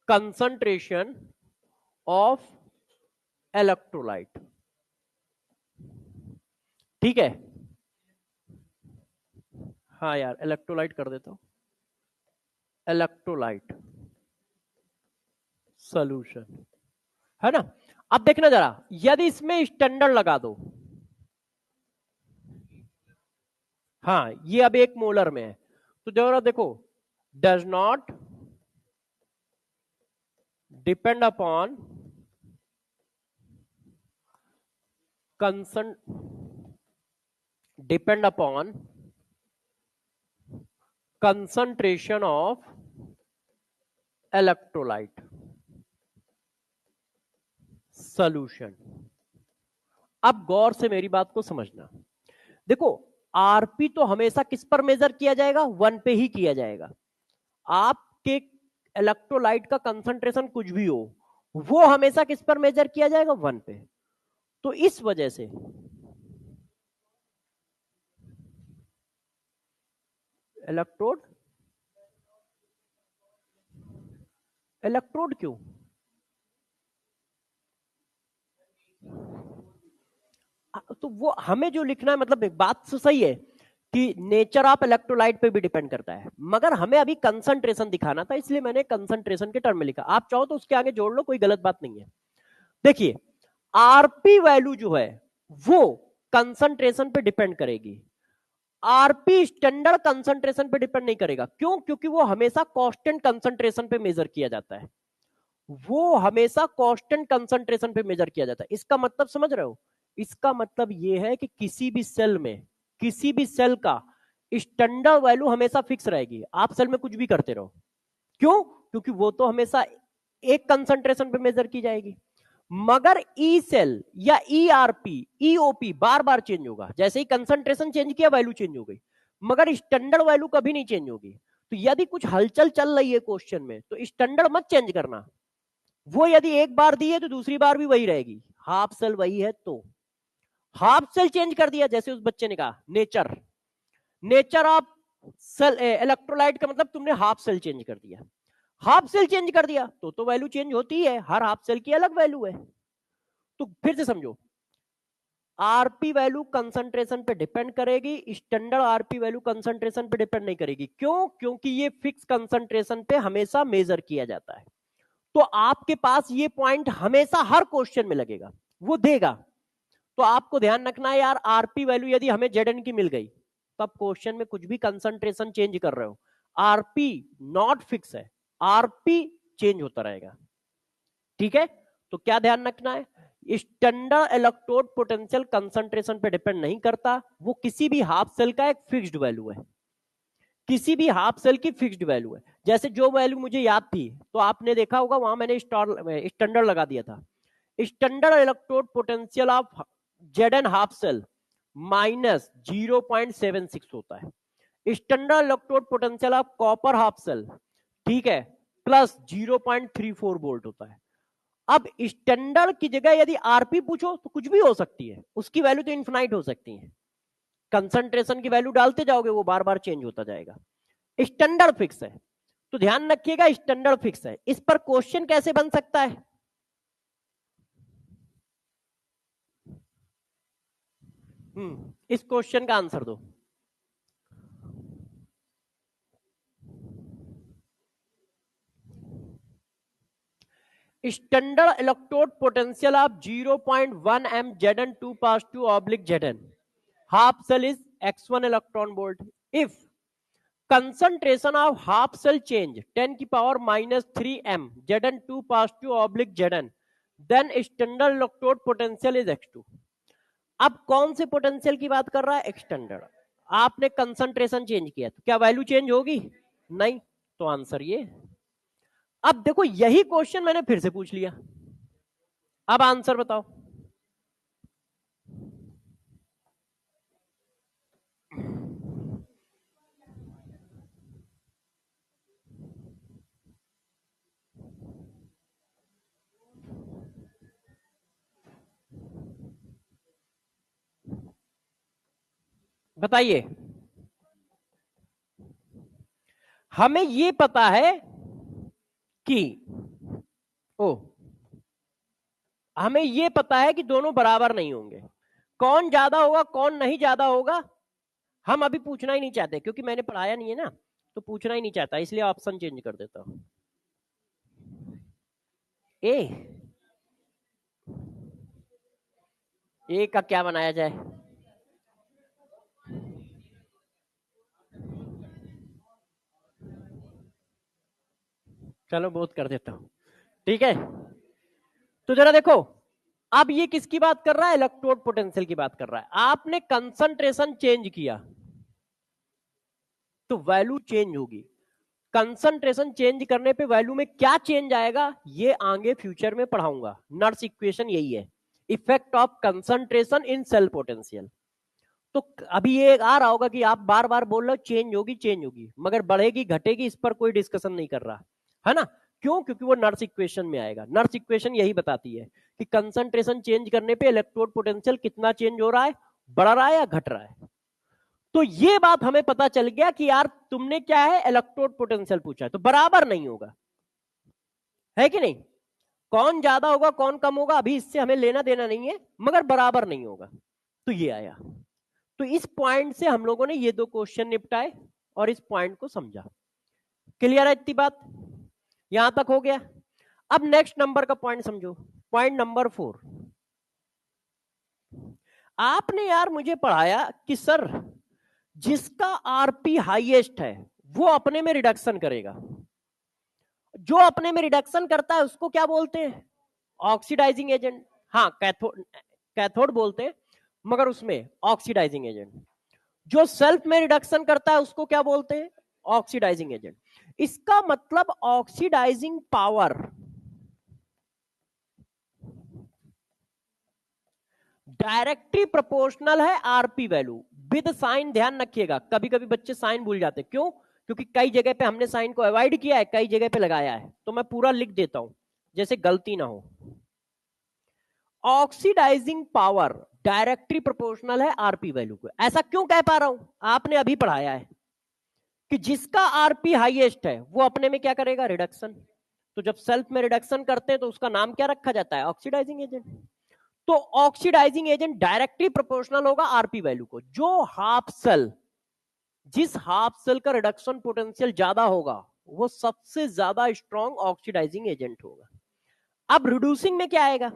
concentration of electrolyte. ठीक है, हाँ यार इलेक्ट्रोलाइट कर देता हूं, इलेक्ट्रोलाइट सॉल्यूशन, है ना। अब देखना जरा, यदि इसमें स्टैंडर्ड लगा दो, हाँ ये अब 1 मोलर में है, तो जरा देखो, डज नॉट डिपेंड अपॉन कंसन depend upon concentration of electrolyte solution. अब गौर से मेरी बात को समझना, देखो आरपी तो हमेशा किस पर मेजर किया जाएगा? 1 पे ही किया जाएगा। आपके इलेक्ट्रोलाइट का कंसंट्रेशन कुछ भी हो, वो हमेशा किस पर मेजर किया जाएगा? 1 पे। तो इस वजह से इलेक्ट्रोड, इलेक्ट्रोड क्यों? तो वो हमें जो लिखना है, मतलब एक बात तो सही है कि नेचर ऑफ इलेक्ट्रोलाइट पे भी डिपेंड करता है, मगर हमें अभी कंसंट्रेशन दिखाना था, इसलिए मैंने कंसंट्रेशन के टर्म में लिखा। आप चाहो तो उसके आगे जोड़ लो, कोई गलत बात नहीं है। देखिए, आरपी वैल्यू जो है वो कंसंट्रेशन पे डिपेंड करेगी, आरपी स्टैंडर्ड कंसंट्रेशन पे डिपेंड नहीं करेगा। क्यों? क्योंकि वो हमेशा कांस्टेंट कंसंट्रेशन पे मेजर किया जाता है, वो हमेशा कांस्टेंट कंसंट्रेशन पे मेजर किया जाता है। इसका मतलब समझ रहे हो? इसका मतलब ये है कि किसी भी सेल में, किसी भी सेल का स्टैंडर्ड वैल्यू हमेशा फिक्स रहेगी, आप सेल में कुछ भी करते रहो। क्यों? क्योंकि वो तो हमेशा एक कंसंट्रेशन पे मेजर की जाएगी। मगर ई सेल या ईआरपी, ईओपी बार बार चेंज होगा, जैसे ही कंसंट्रेशन चेंज किया वैल्यू चेंज हो गई, मगर स्टैंडर्ड वैल्यू कभी नहीं चेंज होगी। तो यदि कुछ हलचल चल रही है क्वेश्चन में, तो स्टैंडर्ड मत चेंज करना, वो यदि एक बार दी है तो दूसरी बार भी वही रहेगी। हाफ सेल वही है तो हाफ सेल चेंज कर दिया, जैसे उस बच्चे ने कहा nature, nature of cell electrolyte का मतलब तुमने हाफ सेल चेंज कर दिया, हाफ सेल चेंज कर दिया तो वैल्यू चेंज होती है, हर हाफ सेल की अलग वैल्यू है। तो फिर से समझो, आरपी वैल्यू कंसंट्रेशन पे डिपेंड करेगी, स्टैंडर्ड आरपी वैल्यू कंसंट्रेशन पे डिपेंड नहीं करेगी। क्यों? क्योंकि ये फिक्स कंसंट्रेशन पे हमेशा मेजर किया जाता है। तो आपके पास ये पॉइंट हमेशा हर क्वेश्चन में लगेगा, वो देगा। तो आपको ध्यान रखना है यार, आरपी वैल्यू यदि हमें जेडन की मिल गई, तो आप क्वेश्चन में कुछ भी कंसंट्रेशन चेंज कर रहे हो, आरपी नॉट फिक्स है, आरपी चेंज होता रहेगा। ठीक है? तो क्या ध्यान रखना है, स्टैंडर्ड इलेक्ट्रोड पोटेंशियल कंसंट्रेशन पे डिपेंड नहीं करता, वो किसी भी हाफ सेल का एक फिक्स्ड वैल्यू है, किसी भी हाफ सेल की फिक्स्ड वैल्यू है। जैसे जो वैल्यू मुझे याद थी, तो आपने देखा होगा वहां मैंने स्टैंडर्ड लगा दिया था, standard electrode potential of Z N half cell minus 0.76 होता है, standard electrode potential of copper half cell, ठीक है, प्लस 0.34 वोल्ट होता है। अब स्टैंडर्ड की जगह यदि आरपी पूछो तो कुछ भी हो सकती है, उसकी वैल्यू तो इन्फिनाइट हो सकती है, कंसंट्रेशन की वैल्यू डालते जाओगे वो बार बार चेंज होता जाएगा। स्टैंडर्ड फिक्स है, तो ध्यान रखिएगा स्टैंडर्ड फिक्स है। इस पर क्वेश्चन कैसे बन सकता है? इस क्वेश्चन का आंसर दो। Standard electrode potential of 0.1 m Zn2 pass 2 oblique Zn half cell is x1 electron volt if concentration of half cell change 10 की power -3 m Zn2 pass 2 oblique Zn then standard electrode potential is x2। अब कौन से potential की बात कर रहा है? एक्सटेंडर्ड। आपने कंसंट्रेशन चेंज किया तो क्या वैल्यू चेंज होगी? नहीं, तो आंसर ये। अब देखो यही क्वेश्चन मैंने फिर से पूछ लिया, अब आंसर बताओ। बताइए, हमें ये पता है कि ओ हमें ये पता है कि दोनों बराबर नहीं होंगे, कौन ज्यादा होगा कौन नहीं ज्यादा होगा हम अभी पूछना ही नहीं चाहते, क्योंकि मैंने पढ़ाया नहीं है ना, तो पूछना ही नहीं चाहता, इसलिए ऑप्शन चेंज कर देता हूं। ए ए का क्या बनाया जाए? चलो बहुत कर देता हूं, ठीक है। तो जरा देखो, अब ये किसकी बात कर रहा है? इलेक्ट्रोड पोटेंशियल की बात कर रहा है। आपने कंसंट्रेशन चेंज किया तो वैल्यू चेंज होगी, कंसंट्रेशन चेंज करने पे वैल्यू में क्या चेंज आएगा ये आगे फ्यूचर में पढ़ाऊंगा। नर्स इक्वेशन यही है, effect of concentration in cell potential. तो अभी ये आ रहा होगा कि आप बार बार बोल रहे हो चेंज होगी चेंज होगी, मगर बढ़ेगी घटेगी इस पर कोई डिस्कशन नहीं कर रहा है ना। क्यों? क्योंकि वो नर्स इक्वेशन में आएगा। नर्स इक्वेशन यही बताती है कि कंसंट्रेशन चेंज करने पे इलेक्ट्रोड पोटेंशियल कितना चेंज हो रहा है, बढ़ रहा है या घट रहा है। तो ये बात हमें पता चल गया कि यार तुमने क्या है, इलेक्ट्रोड पोटेंशियल पूछा है, तो बराबर नहीं होगा, है कि नहीं? कौन ज्यादा होगा कौन कम होगा अभी इससे हमें लेना देना नहीं है, मगर बराबर नहीं होगा। तो ये आया। तो इस पॉइंट से हम लोगों ने ये दो क्वेश्चन निपटाए और इस पॉइंट को समझा। क्लियर है इतनी बात? यहां तक हो गया। अब नेक्स्ट नंबर का पॉइंट समझो, पॉइंट नंबर 4। आपने यार मुझे पढ़ाया कि सर जिसका आरपी हाईएस्ट है वो अपने में रिडक्शन करेगा, जो अपने में रिडक्शन करता है उसको क्या बोलते हैं? Oxidising agent. हाँ, कैथोड, कैथोड बोलते हैं, मगर उसमें ऑक्सीडाइजिंग एजेंट। जो सेल्फ में रिडक्शन करता है उसको क्या बोलते हैं? Oxidising agent. इसका मतलब ऑक्सीडाइजिंग पावर डायरेक्टली प्रोपोर्शनल है आरपी वैल्यू विद साइन। ध्यान रखिएगा, कभी कभी बच्चे साइन भूल जाते, क्यों? क्योंकि कई जगह पे हमने साइन को अवॉइड किया है, कई जगह पे लगाया है, तो मैं पूरा लिख देता हूं जैसे गलती ना हो। ऑक्सीडाइजिंग पावर डायरेक्टली प्रोपोर्शनल है आरपी वैल्यू को। ऐसा क्यों कह पा रहा हूं? आपने अभी पढ़ाया है कि जिसका आरपी हाईएस्ट है वो अपने में क्या करेगा? रिडक्शन। तो जब सेल्फ में रिडक्शन करते हैं तो उसका नाम क्या रखा जाता है? Oxidising agent. तो ऑक्सीडाइजिंग एजेंट डायरेक्टली प्रोपोर्शनल होगा आरपी वैल्यू को। जो हाफ सेल, जिस हाफ सेल का रिडक्शन पोटेंशियल ज्यादा होगा वो सबसे ज्यादा स्ट्रॉन्ग ऑक्सीडाइजिंग एजेंट होगा। अब रिड्यूसिंग में क्या आएगा?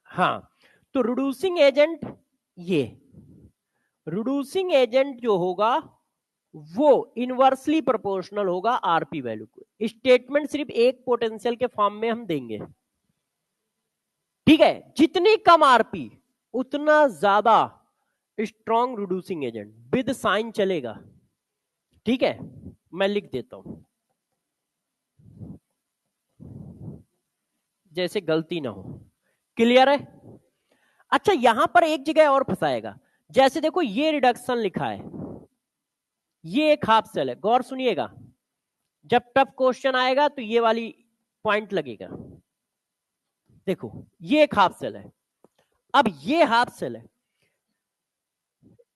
हाँ, तो रिड्यूसिंग एजेंट, ये रिड्यूसिंग एजेंट जो होगा वो इनवर्सली प्रोपोर्शनल होगा आरपी वैल्यू को। स्टेटमेंट सिर्फ एक पोटेंशियल के फॉर्म में हम देंगे, ठीक है? जितनी कम आरपी उतना ज्यादा strong reducing agent, with sign चलेगा, ठीक है? मैं लिख देता हूं जैसे गलती ना हो। क्लियर है? अच्छा, यहां पर एक जगह और फंसाएगा। जैसे देखो ये रिडक्शन लिखा है, ये एक हाफ सेल है, गौर सुनिएगा, जब टफ क्वेश्चन आएगा तो ये वाली पॉइंट लगेगा। देखो ये एक हाफ सेल है, अब ये हाफ सेल है,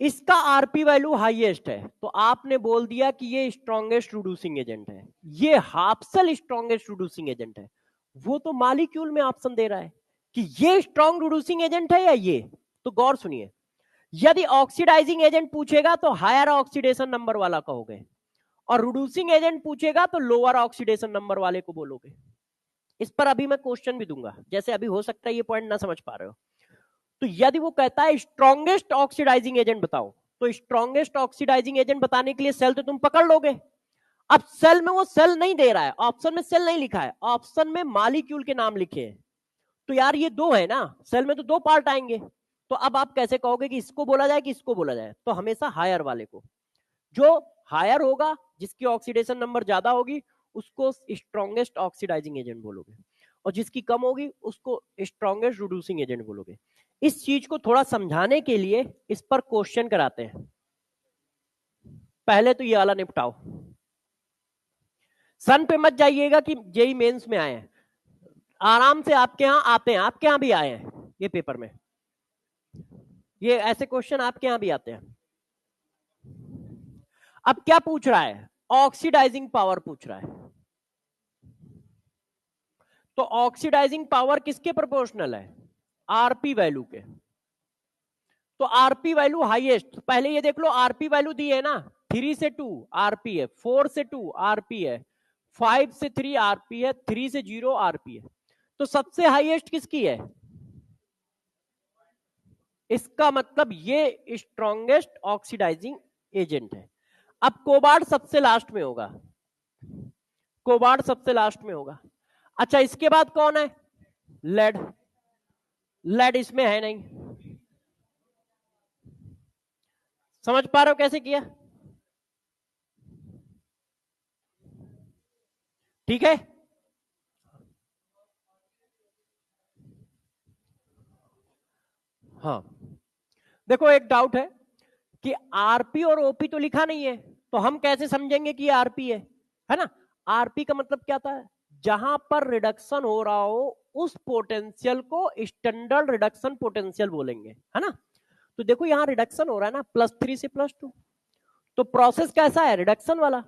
इसका आरपी वैल्यू हाईएस्ट है, तो आपने बोल दिया कि ये स्ट्रॉन्गेस्ट रिड्यूसिंग एजेंट है। ये half cell strongest reducing agent है। वो तो मॉलिक्यूल में ऑप्शन दे रहा है कि ये स्ट्रॉन्ग रिड्यूसिंग एजेंट है या ये। तो गौर सुनिए, यदि ऑक्सीडाइजिंग एजेंट पूछेगा तो हायर ऑक्सीडेशन नंबर वाला कहोगे, और रिड्यूसिंग एजेंट पूछेगा तो लोअर ऑक्सीडेशन नंबर वाले को बोलोगे। इस पर अभी मैं क्वेश्चन भी दूंगा, जैसे अभी हो सकता है ये पॉइंट ना समझ पा रहे हो। तो यदि वो कहता है स्ट्रॉन्गेस्ट ऑक्सीडाइजिंग एजेंट बताओ, तो स्ट्रॉन्गेस्ट ऑक्सीडाइजिंग एजेंट बताने के लिए सेल तो तुम पकड़ लोगे। अब सेल में वो सेल नहीं दे रहा है, ऑप्शन में सेल नहीं लिखा है, ऑप्शन में मॉलिक्यूल के नाम लिखे हैं। तो यार ये दो है ना, सेल में तो दो पार्ट आएंगे। तो अब आप कैसे कहोगे कि इसको बोला जाए कि इसको बोला जाए? तो हमेशा हायर वाले को, जो हायर होगा, जिसकी ऑक्सीडेशन नंबर ज्यादा होगी, उसको स्ट्रॉन्गेस्ट ऑक्सीडाइजिंग एजेंट बोलोगे, और जिसकी कम होगी उसको स्ट्रॉन्गेस्ट रिड्यूसिंग एजेंट बोलोगे। इस चीज को थोड़ा समझाने के लिए इस पर क्वेश्चन कराते हैं। पहले तो ये वाला निपटाओ, सन पे मत जाइएगा कि जेई मेंस में आए हैं, आराम से आपके यहां आते हैं, आपके यहां भी आए हैं ये पेपर में, ये ऐसे क्वेश्चन आपके यहां भी आते हैं। अब क्या पूछ रहा है? ऑक्सीडाइजिंग पावर पूछ रहा है। तो ऑक्सीडाइजिंग पावर किसके प्रोपोर्शनल है? आरपी वैल्यू के। तो आरपी वैल्यू हाईएस्ट, पहले ये देख लो आरपी वैल्यू दी है ना, 3 से 2 आरपी है, 4 से 2 आरपी है, 5 से 3 आरपी है, 3 से 0 आरपी है। तो सबसे हाईएस्ट किसकी है? इसका मतलब ये स्ट्रॉन्गेस्ट ऑक्सीडाइजिंग एजेंट है। अब कोबाल्ट सबसे लास्ट में होगा, कोबाल्ट सबसे लास्ट में होगा। अच्छा, इसके बाद कौन है? लेड। लेड इसमें है नहीं। समझ पा रहे हो कैसे किया? ठीक है। हाँ, देखो एक डाउट है कि आरपी और ओपी तो लिखा नहीं है, तो हम कैसे समझेंगे कि आरपी है ना? आरपी का मतलब क्या था? जहां पर रिडक्शन हो रहा हो उस पोटेंशियल को स्टैंडर्ड रिडक्शन पोटेंशियल बोलेंगे, है ना? तो देखो यहां रिडक्शन हो रहा है ना, +3 से +2, तो प्रोसेस कैसा है, रिडक्शन वाला।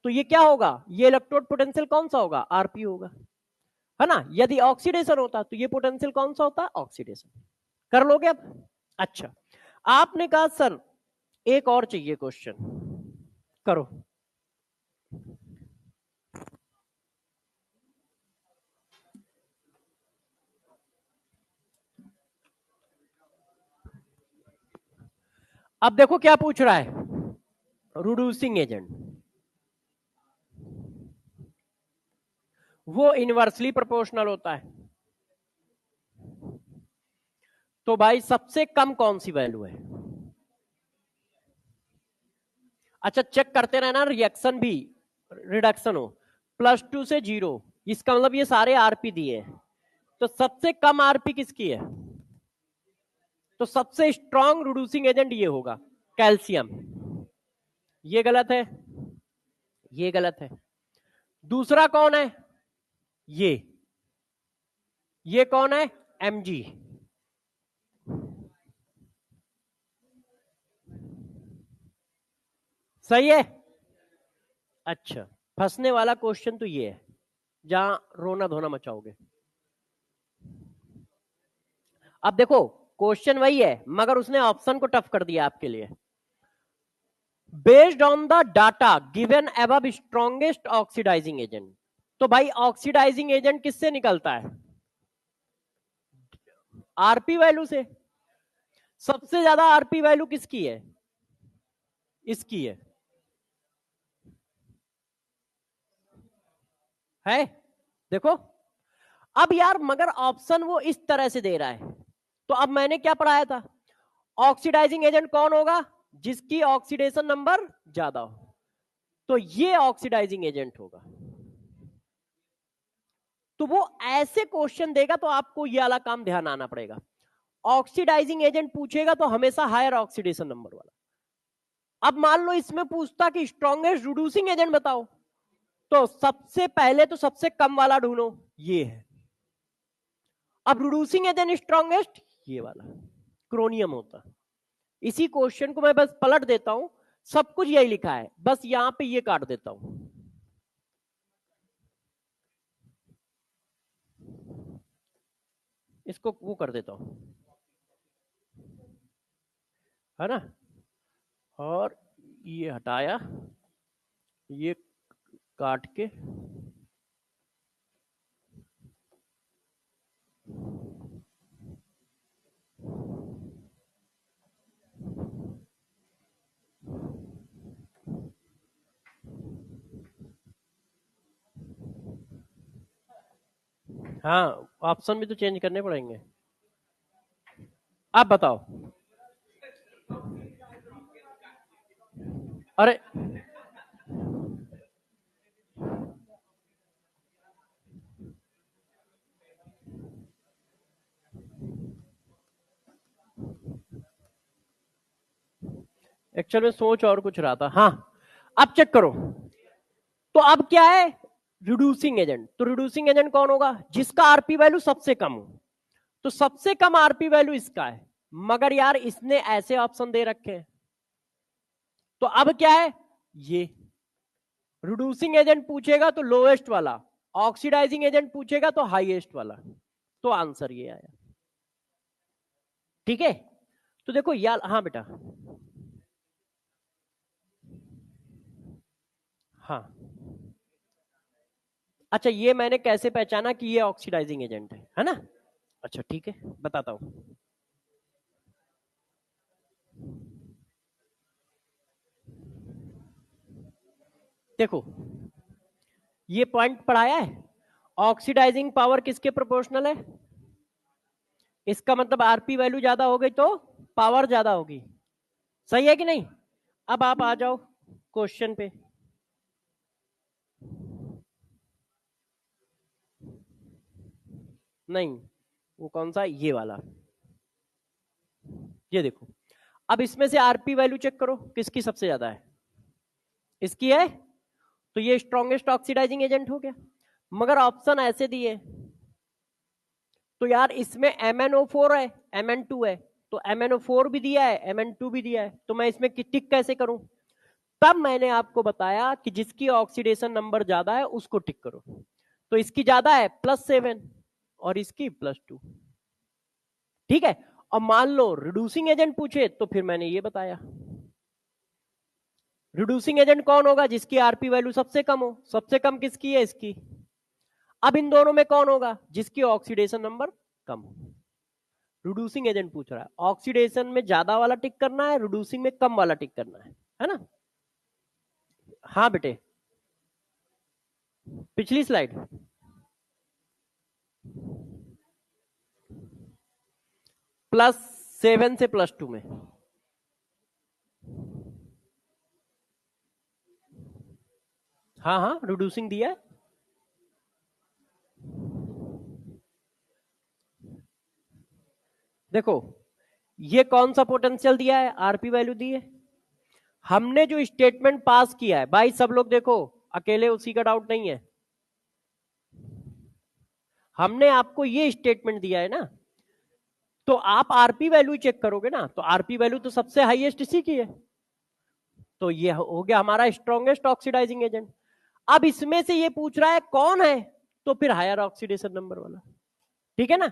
तो ये क्या होगा, ये इलेक्ट्रोड पोटेंशियल कौन सा होगा, आरपी होगा, है ना। यदि ऑक्सीडेशन होता तो ये पोटेंशियल कौन सा होता, ऑक्सीडेशन। कर लोगे अब। अच्छा, आपने कहा सर एक और चाहिए क्वेश्चन, करो। अब देखो क्या पूछ रहा है, रिड्यूसिंग एजेंट, वो इनवर्सली प्रोपोर्शनल होता है। तो भाई सबसे कम कौन सी वैल्यू है, अच्छा चेक करते रहना, रिएक्शन भी रिडक्शन हो, +2 से 0, इसका मतलब ये सारे आरपी दिए हैं, तो सबसे कम आरपी किसकी है, तो सबसे स्ट्रॉन्ग रिड्यूसिंग एजेंट ये होगा, कैल्शियम। ये गलत है, ये गलत है। दूसरा कौन है, ये कौन है, Mg। सही है। अच्छा, फंसने वाला क्वेश्चन तो ये है जहां रोना धोना मचाओगे। अब देखो क्वेश्चन वही है मगर उसने ऑप्शन को टफ कर दिया आपके लिए। Based on the data given above strongest oxidising agent, तो भाई ऑक्सीडाइजिंग एजेंट किससे निकलता है, आरपी वैल्यू से। सबसे ज्यादा आरपी वैल्यू किसकी है, इसकी है देखो। अब यार मगर ऑप्शन वो इस तरह से दे रहा है, तो अब मैंने क्या पढ़ाया था, ऑक्सीडाइजिंग एजेंट कौन होगा, जिसकी ऑक्सीडेशन नंबर ज्यादा हो, तो ये ऑक्सीडाइजिंग एजेंट होगा। तो वो ऐसे क्वेश्चन देगा तो आपको ये वाला काम ध्यान आना पड़ेगा, ऑक्सीडाइजिंग एजेंट पूछेगा तो हमेशा हायर ऑक्सीडेशन नंबर वाला। अब मान लो इसमें पूछता कि स्ट्रॉन्गेस्ट रिड्यूसिंग एजेंट बताओ, तो सबसे पहले तो सबसे कम वाला ढूंढो, ये है। अब रिड्यूसिंग एजेंट स्ट्रॉन्गेस्ट, ये वाला क्रोनियम होता। इसी क्वेश्चन को मैं बस पलट देता हूं, सब कुछ यही लिखा है, बस यहां पे ये काट देता हूं। इसको वो कर देता हूं, है ना, और ये हटाया, ये काट के, हाँ ऑप्शन भी तो चेंज करने पड़ेंगे। आप बताओ, अरे एक्चुअल में सोच और कुछ रहा था। हाँ अब चेक करो, तो अब क्या है, रिड्यूसिंग एजेंट, तो रिड्यूसिंग एजेंट कौन होगा, जिसका आरपी वैल्यू सबसे कम हो, तो सबसे कम आरपी वैल्यू इसका है, मगर यार इसने ऐसे ऑप्शन दे रखे हैं, तो अब क्या है, ये रिड्यूसिंग एजेंट पूछेगा तो लोएस्ट वाला, ऑक्सीडाइजिंग एजेंट पूछेगा तो हाईएस्ट वाला, तो आंसर ये आया। ठीक है, तो देखो यार, हाँ बेटा, हाँ अच्छा, ये मैंने कैसे पहचाना कि ये ऑक्सीडाइजिंग एजेंट है ना। अच्छा ठीक है, बताता हूं। देखो ये पॉइंट पढ़ाया है, ऑक्सीडाइजिंग पावर किसके प्रोपोर्शनल है, इसका मतलब आरपी वैल्यू ज्यादा हो गई तो पावर ज्यादा होगी, सही है कि नहीं। अब आप आ जाओ क्वेश्चन पे, नहीं वो कौन सा, ये वाला, ये देखो। अब इसमें से आरपी वैल्यू चेक करो किसकी सबसे ज्यादा है, इसकी है, तो ये स्ट्रॉन्गेस्ट ऑक्सीडाइजिंग एजेंट हो गया। मगर ऑप्शन ऐसे दिए, तो यार इसमें MnO4 है, Mn2 है, तो MnO4 भी दिया है, Mn2 भी दिया है, तो मैं इसमें टिक कैसे करूं? तब मैंने आपको बताया कि जिसकी ऑक्सीडेशन नंबर ज्यादा है उसको टिक करो। तो इसकी ज्यादा है +7 और इसकी +2, ठीक है। और मान लो रिड्यूसिंग एजेंट पूछे तो फिर मैंने ये बताया, रिड्यूसिंग एजेंट कौन होगा? जिसकी आरपी वैल्यू सबसे कम हो। सबसे कम किसकी है? इसकी। अब इन दोनों में कौन होगा? जिसकी ऑक्सीडेशन नंबर कम हो। रिड्यूसिंग एजेंट पूछ रहा है, ऑक्सीडेशन में ज्यादा वाला टिक करना है, रिड्यूसिंग में कम वाला टिक करना है ना? हाँ बेटे, पिछली स्लाइड +7 से +2 में। हाँ हाँ, रिड्यूसिंग दिया है। देखो ये कौन सा पोटेंशियल दिया है, आरपी वैल्यू दी है। हमने जो स्टेटमेंट पास किया है भाई, सब लोग देखो, अकेले उसी का डाउट नहीं है। हमने आपको ये स्टेटमेंट दिया है ना, तो आप आरपी वैल्यू चेक करोगे ना, तो आरपी वैल्यू तो सबसे हाईएस्ट इसी की है। तो ये हो गया हमारा स्ट्रॉन्गेस्ट ऑक्सीडाइजिंग एजेंट। अब इसमें से ये पूछ रहा है कौन है, तो फिर हायर ऑक्सीडेशन नंबर वाला, ठीक है ना।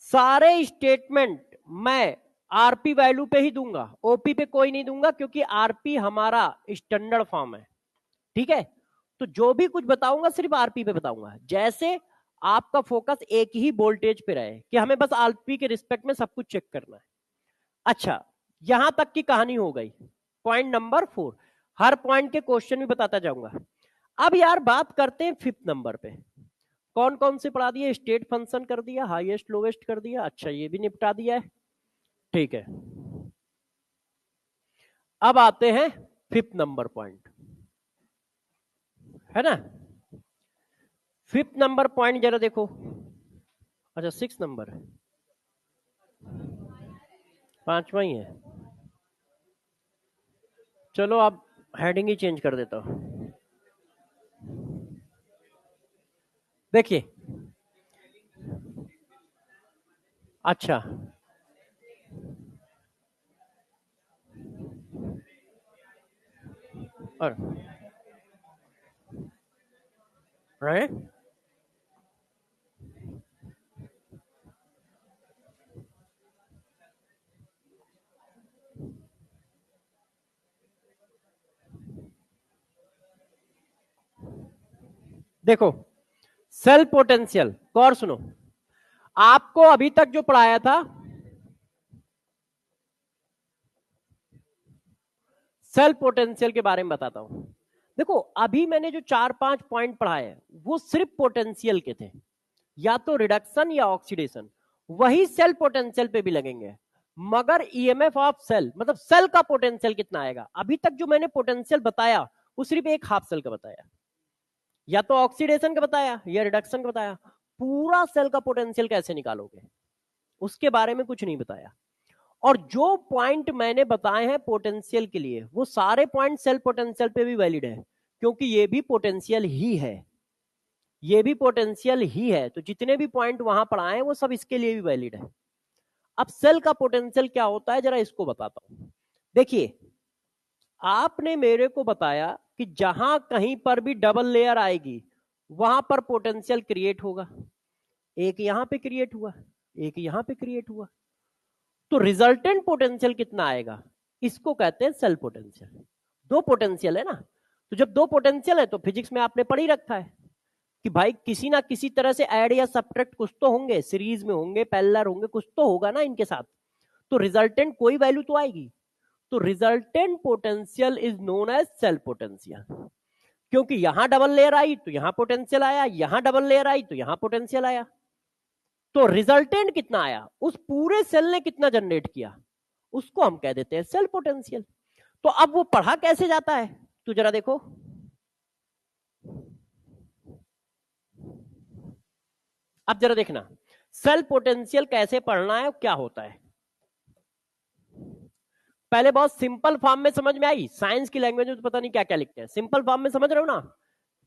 सारे स्टेटमेंट मैं आरपी वैल्यू पे ही दूंगा, ओपी पे कोई नहीं दूंगा, क्योंकि आरपी हमारा स्टैंडर्ड फॉर्म है, ठीक है। तो जो भी कुछ बताऊंगा सिर्फ आरपी पे बताऊंगा, जैसे आपका फोकस एक ही वोल्टेज पे रहे कि हमें बस आरपी के रिस्पेक्ट में सब कुछ चेक करना है। अच्छा, यहां तक की कहानी हो गई। पॉइंट नंबर 4, हर पॉइंट के क्वेश्चन भी बताता जाऊंगा। अब यार बात करते हैं 5th नंबर पे। कौन कौन से पढ़ा दिए? स्टेट फंक्शन कर दिया, हाईएस्ट लोवेस्ट कर दिया, अच्छा ये भी निपटा दिया है, ठीक है। अब आते हैं 5th नंबर पॉइंट, है ना। 5th नंबर पॉइंट जरा देखो। अच्छा 6th नंबर है, 5वां ही है। चलो अब हेडिंग ही चेंज कर देता हूं। देखिए, अच्छा और राइट, देखो सेल पोटेंशियल, गौर सुनो। आपको अभी तक जो पढ़ाया था, सेल पोटेंशियल के बारे में बताता हूं। देखो अभी मैंने जो 4-5 पॉइंट पढ़ाए वो सिर्फ पोटेंशियल के थे, या तो रिडक्शन या ऑक्सीडेशन, वही सेल पोटेंशियल पे भी लगेंगे। मगर ईएमएफ ऑफ सेल, मतलब सेल का पोटेंशियल कितना आएगा, अभी तक जो मैंने पोटेंशियल बताया वो सिर्फ एक हाफ सेल का बताया, या तो ऑक्सीडेशन का बताया या रिडक्शन का बताया। पूरा सेल का पोटेंशियल कैसे निकालोगे उसके बारे में कुछ नहीं बताया। और जो पॉइंट मैंने बताए हैं पोटेंशियल के लिए, वो सारे पॉइंट सेल पोटेंशियल पे भी वैलिड है, क्योंकि ये भी पोटेंशियल ही है, ये भी पोटेंशियल ही है। तो जितने भी पॉइंट वहां पर आए वो सब इसके लिए भी वैलिड है। अब सेल का पोटेंशियल क्या होता है जरा इसको बताता हूं। देखिए, आपने मेरे को बताया कि जहां कहीं पर भी डबल लेयर आएगी वहां पर पोटेंशियल क्रिएट होगा। एक यहां पे क्रिएट हुआ, एक यहां पे क्रिएट हुआ, तो रिजल्टेंट पोटेंशियल कितना आएगा, इसको कहते हैं सेल पोटेंशियल। दो पोटेंशियल है ना, तो जब दो पोटेंशियल है तो फिजिक्स में आपने पढ़ ही रखा है कि भाई किसी ना किसी तरह से ऐड या सब्ट्रैक्ट कुछ तो होंगे, सीरीज में होंगे, पैरेलल होंगे, कुछ तो होगा ना इनके साथ, तो रिजल्टेंट कोई वैल्यू तो आएगी। तो resultant potential is known as cell potential, क्योंकि यहां डबल लेयर आई तो यहां पोटेंशियल आया, यहां डबल लेयर आई तो यहां पोटेंशियल आया। तो रिजल्टेंट कितना आया, उस पूरे सेल ने कितना जनरेट किया, उसको हम कह देते हैं सेल पोटेंशियल। तो अब वो पढ़ा कैसे जाता है, तो जरा देखो। अब जरा देखना सेल पोटेंशियल कैसे पढ़ना है, क्या होता है। पहले बहुत सिंपल फॉर्म में समझ में आई, साइंस की लैंग्वेज में तो पता नहीं क्या क्या लिखते हैं, सिंपल फॉर्म में समझ रहे हो ना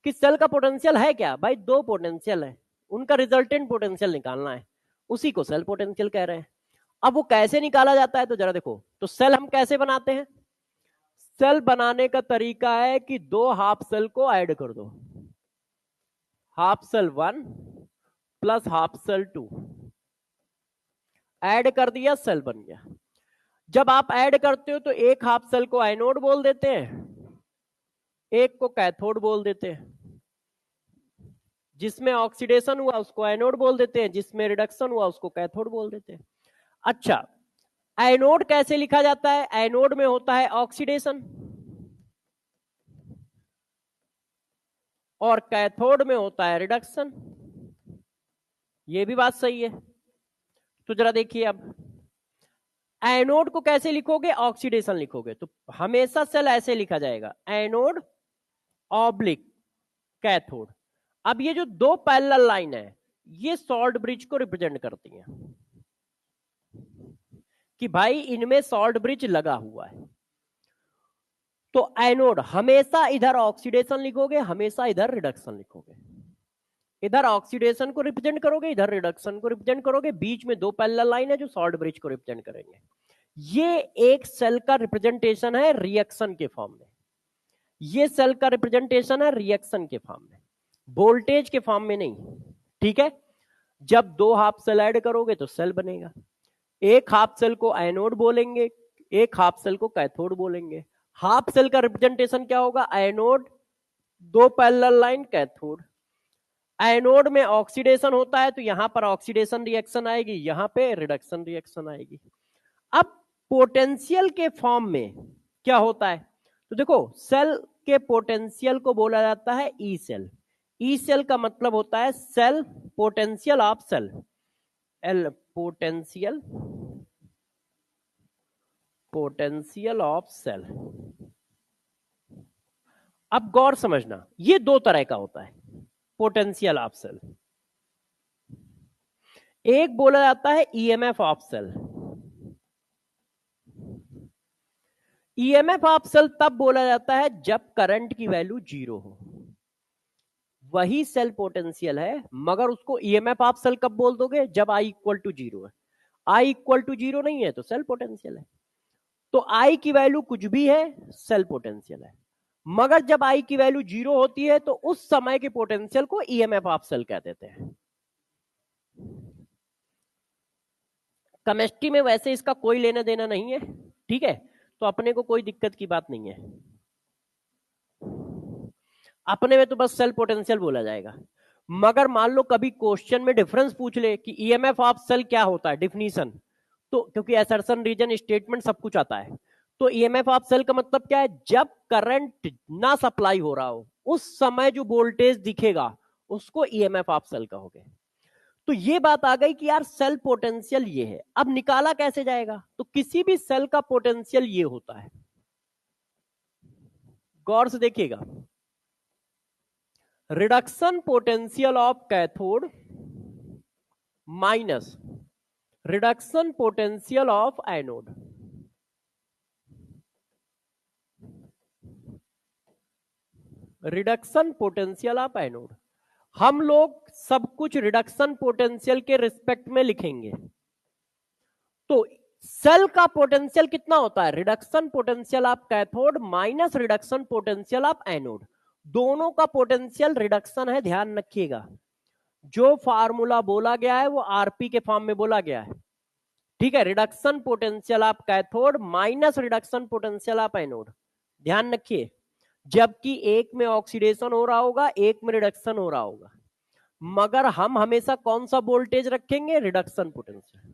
कि सेल का पोटेंशियल है क्या। भाई दो पोटेंशियल है, उनका रिजल्टेंट पोटेंशियल निकालना है, उसी को सेल पोटेंशियल कह रहे हैं। अब वो कैसे निकाला जाता है तो जरा देखो, तो सेल हम कैसे बनाते हैं? सेल बनाने का तरीका है कि दो हाफ सेल को ऐड कर दो, half cell 1 plus half cell 2, add कर दिया, सेल बन गया। जब आप ऐड करते हो तो एक हाफ सेल को एनोड बोल देते हैं, एक को कैथोड बोल देते हैं। जिसमें ऑक्सीडेशन हुआ उसको एनोड बोल देते हैं, जिसमें रिडक्शन हुआ उसको कैथोड बोल देते हैं। अच्छा, एनोड कैसे लिखा जाता है? एनोड में होता है ऑक्सीडेशन और कैथोड में होता है रिडक्शन। ये भी बात सही है। तो जरा देखिए, अब एनोड को कैसे लिखोगे? ऑक्सीडेशन लिखोगे, तो हमेशा सेल ऐसे लिखा जाएगा, एनोड ऑब्लिक कैथोड। अब ये जो दो पैरेलल लाइन है ये सॉल्ट ब्रिज को रिप्रेजेंट करती हैं कि भाई इनमें सॉल्ट ब्रिज लगा हुआ है। तो एनोड हमेशा इधर ऑक्सीडेशन लिखोगे, हमेशा इधर रिडक्शन लिखोगे। इधर ऑक्सीडेशन को रिप्रेजेंट करोगे, इधर रिडक्शन को रिप्रेजेंट करोगे, बीच में दो पैरेलल लाइन है जो सॉल्ट ब्रिज को रिप्रेजेंट करेंगे। ये एक सेल का रिप्रेजेंटेशन है रिएक्शन के फॉर्म में, ये सेल का रिप्रेजेंटेशन है रिएक्शन के फॉर्म में, वोल्टेज के फॉर्म में नहीं। ठीक है, जब दो हाफ सेल ऐड करोगे तो सेल बनेगा। एक हाफ सेल को एनोड बोलेंगे, एक हाफ सेल को कैथोड बोलेंगे। हाफ सेल का रिप्रेजेंटेशन क्या होगा? एनोड, दो पैरेलल लाइन, कैथोड। एनोड में ऑक्सीडेशन होता है तो यहां पर ऑक्सीडेशन रिएक्शन आएगी, यहां पे रिडक्शन रिएक्शन आएगी। अब पोटेंशियल के फॉर्म में क्या होता है? तो देखो, सेल के पोटेंशियल को बोला जाता है ई सेल। ई सेल का मतलब होता है सेल पोटेंशियल ऑफ सेल, एल पोटेंशियल, पोटेंशियल ऑफ सेल। अब गौर समझना, ये दो तरह का होता है पोटेंशियल ऑफ सेल। एक बोला जाता है EMF of cell. EMF of cell तब बोला जाता है जब करंट की वैल्यू 0 हो, वही सेल पोटेंशियल है। मगर उसको ईएमएफ ऑफ सेल कब बोल दोगे? जब आई इक्वल टू 0 है। आई इक्वल टू 0 नहीं है तो सेल पोटेंशियल है। तो आई की वैल्यू कुछ भी है, सेल पोटेंशियल है। मगर जब आई की वैल्यू 0 होती है तो उस समय के पोटेंशियल को ईएमएफ ऑफ सेल कह देते हैं। केमिस्ट्री में वैसे इसका कोई लेना देना नहीं है, ठीक है, तो अपने को कोई दिक्कत की बात नहीं है। अपने में तो बस सेल पोटेंशियल बोला जाएगा। मगर मान लो कभी क्वेश्चन में डिफरेंस पूछ ले कि ईएमएफ ऑफ सेल क्या होता है, डिफिनीशन, तो क्योंकि असर्शन, रीजन, स्टेटमेंट सब कुछ आता है, तो ईएमएफ ऑफ सेल का मतलब क्या है? जब करंट ना सप्लाई हो रहा हो उस समय जो वोल्टेज दिखेगा उसको ईएमएफ ऑफ सेल कहोगे। तो ये बात आ गई कि यार सेल पोटेंशियल ये है। अब निकाला कैसे जाएगा? तो किसी भी सेल का पोटेंशियल ये होता है, गौर से देखिएगा, reduction potential of cathode minus reduction potential of anode. Reduction potential of anode, हम लोग सब कुछ रिडक्शन पोटेंशियल के रिस्पेक्ट में लिखेंगे। तो सेल का पोटेंशियल कितना होता है? Reduction potential of cathode minus reduction potential of anode. दोनों का पोटेंशियल रिडक्शन है, ध्यान रखिएगा। जो फार्मूला बोला गया है वो आरपी के फॉर्म में बोला गया है, ठीक है। Reduction potential of cathode minus reduction potential of anode, ध्यान रखिए। जबकि एक में ऑक्सीडेशन हो रहा होगा, एक में रिडक्शन हो रहा होगा, मगर हम हमेशा कौन सा वोल्टेज रखेंगे? रिडक्शन पोटेंशियल,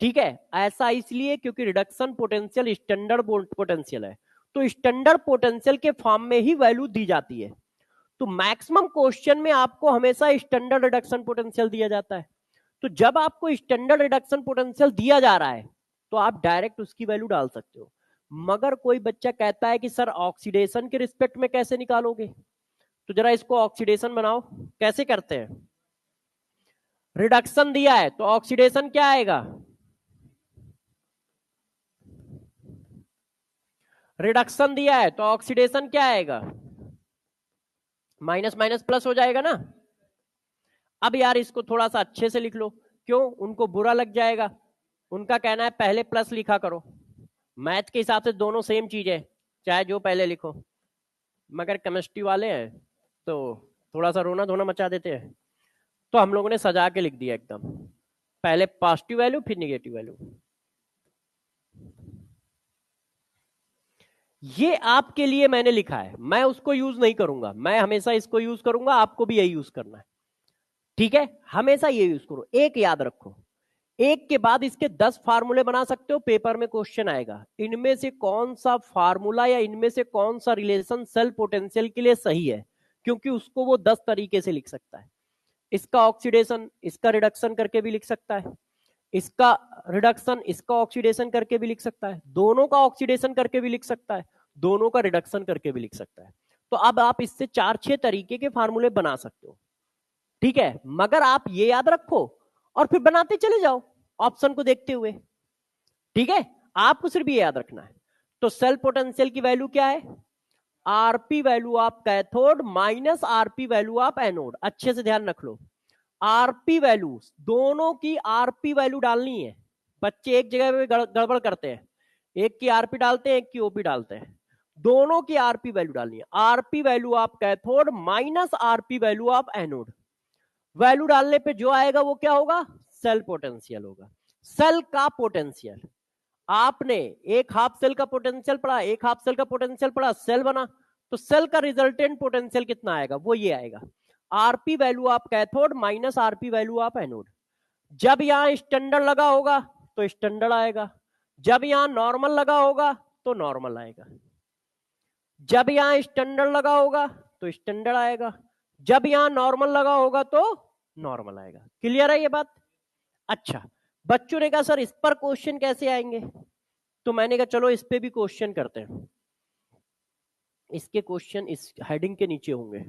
ठीक है। ऐसा इसलिए क्योंकि रिडक्शन पोटेंशियल स्टैंडर्ड पोटेंशियल है, तो स्टैंडर्ड पोटेंशियल के फॉर्म में ही वैल्यू दी जाती है। तो मैक्सिमम क्वेश्चन में आपको हमेशा स्टैंडर्ड रिडक्शन पोटेंशियल दिया जाता है। तो जब आपको स्टैंडर्ड रिडक्शन पोटेंशियल दिया जा रहा है तो आप डायरेक्ट उसकी वैल्यू डाल सकते हो। मगर कोई बच्चा कहता है कि सर ऑक्सीडेशन के रिस्पेक्ट में कैसे निकालोगे? तो जरा इसको ऑक्सीडेशन बनाओ, कैसे करते हैं? रिडक्शन दिया है तो ऑक्सीडेशन क्या आएगा? रिडक्शन दिया है तो ऑक्सीडेशन क्या आएगा? माइनस माइनस प्लस हो जाएगा ना। अब यार इसको थोड़ा सा अच्छे से लिख लो, क्यों? उनको बुरा लग जाएगा, उनका कहना है पहले प्लस लिखा करो। मैथ के हिसाब से दोनों सेम चीज है, चाहे जो पहले लिखो, मगर केमिस्ट्री वाले हैं तो थोड़ा सा रोना धोना मचा देते हैं, तो हम लोगों ने सजा के लिख दिया एकदम, पहले पॉजिटिव वैल्यू फिर निगेटिव वैल्यू। ये आपके लिए मैंने लिखा है, मैं उसको यूज नहीं करूंगा, मैं हमेशा इसको यूज करूंगा, आपको भी यही यूज करना है, ठीक है? हमेशा ये यूज करो। एक याद रखो, एक के बाद इसके 10 फार्मूले बना सकते हो, पेपर में क्वेश्चन आएगा, इनमें से कौन सा फार्मूला या इनमें से कौन सा रिलेशन सेल पोटेंशियल के लिए सही है, क्योंकि उसको वो 10 तरीके से लिख सकता है। इसका ऑक्सीडेशन इसका रिडक्शन करके भी लिख सकता है, इसका रिडक्शन इसका ऑक्सीडेशन करके भी लिख सकता है, दोनों का ऑक्सीडेशन करके भी लिख सकता है, दोनों का रिडक्शन करके भी लिख सकता है। तो अब आप इससे 4-6 तरीके के फार्मूले बना सकते हो, ठीक है? मगर आप ये याद रखो और फिर बनाते चले जाओ ऑप्शन को देखते हुए, ठीक है? आपको सिर्फ ये याद रखना है। तो सेल पोटेंशियल की वैल्यू क्या है? RP value of cathode minus RP value of anode. अच्छे से ध्यान रख लो, आरपी वैल्यू, दोनों की आरपी वैल्यू डालनी है। बच्चे एक जगह पे गड़बड़ करते हैं, एक की आरपी डालते हैं, एक की ओपी डालते हैं, दोनों की आरपी वैल्यू डालनी है। RP value of cathode minus RP value of anode, value डालने पे जो आएगा वो क्या होगा? सेल पोटेंशियल होगा। सेल का पोटेंशियल, आपने एक हाफ सेल का पोटेंशियल पढ़ा, एक हाफ सेल का पोटेंशियल पढ़ा, सेल बना, तो सेल का रिजल्टेंट पोटेंशियल कितना आएगा? वो ये आएगा, RP value of cathode minus RP value of anode. जब यहां स्टैंडर्ड लगा होगा तो स्टैंडर्ड आएगा, जब यहां नॉर्मल लगा होगा तो नॉर्मल आएगा, जब यहां स्टैंडर्ड लगा होगा तो स्टैंडर्ड आएगा, जब यहां नॉर्मल लगा होगा तो नॉर्मल आएगा। क्लियर है ये बात? अच्छा, बच्चों ने कहा सर इस पर क्वेश्चन कैसे आएंगे, तो मैंने कहा चलो इस पे भी क्वेश्चन करते हैं, इसके क्वेश्चन इस हेडिंग के नीचे होंगे।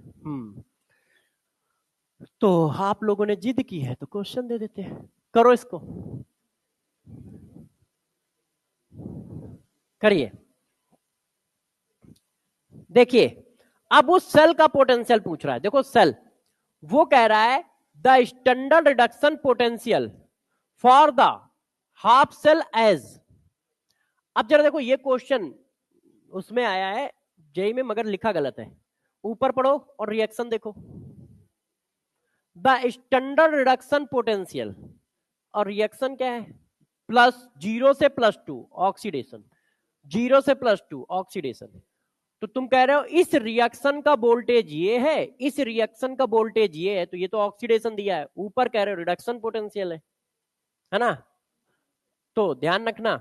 तो आप लोगों ने जिद की है तो क्वेश्चन दे देते हैं, करो इसको, करिए। देखिए अब उस सेल का पोटेंशियल पूछ रहा है, देखो सेल, वो कह रहा है the standard reduction potential for the half cell as. अब जरा देखो ये क्वेश्चन उसमें आया है जेई में, मगर लिखा गलत है, ऊपर पढ़ो और रिएक्शन देखो। द स्टैंडर्ड रिडक्शन पोटेंशियल, और रिएक्शन क्या है? प्लस 0 से +2 ऑक्सीडेशन, 0 से +2 ऑक्सीडेशन। तो तुम कह रहे हो इस रिएक्शन का वोल्टेज ये है, इस रिएक्शन का वोल्टेज ये है, तो ये तो ऑक्सीडेशन दिया है, ऊपर कह रहे हो रिडक्शन पोटेंशियल है ना? तो ध्यान रखना,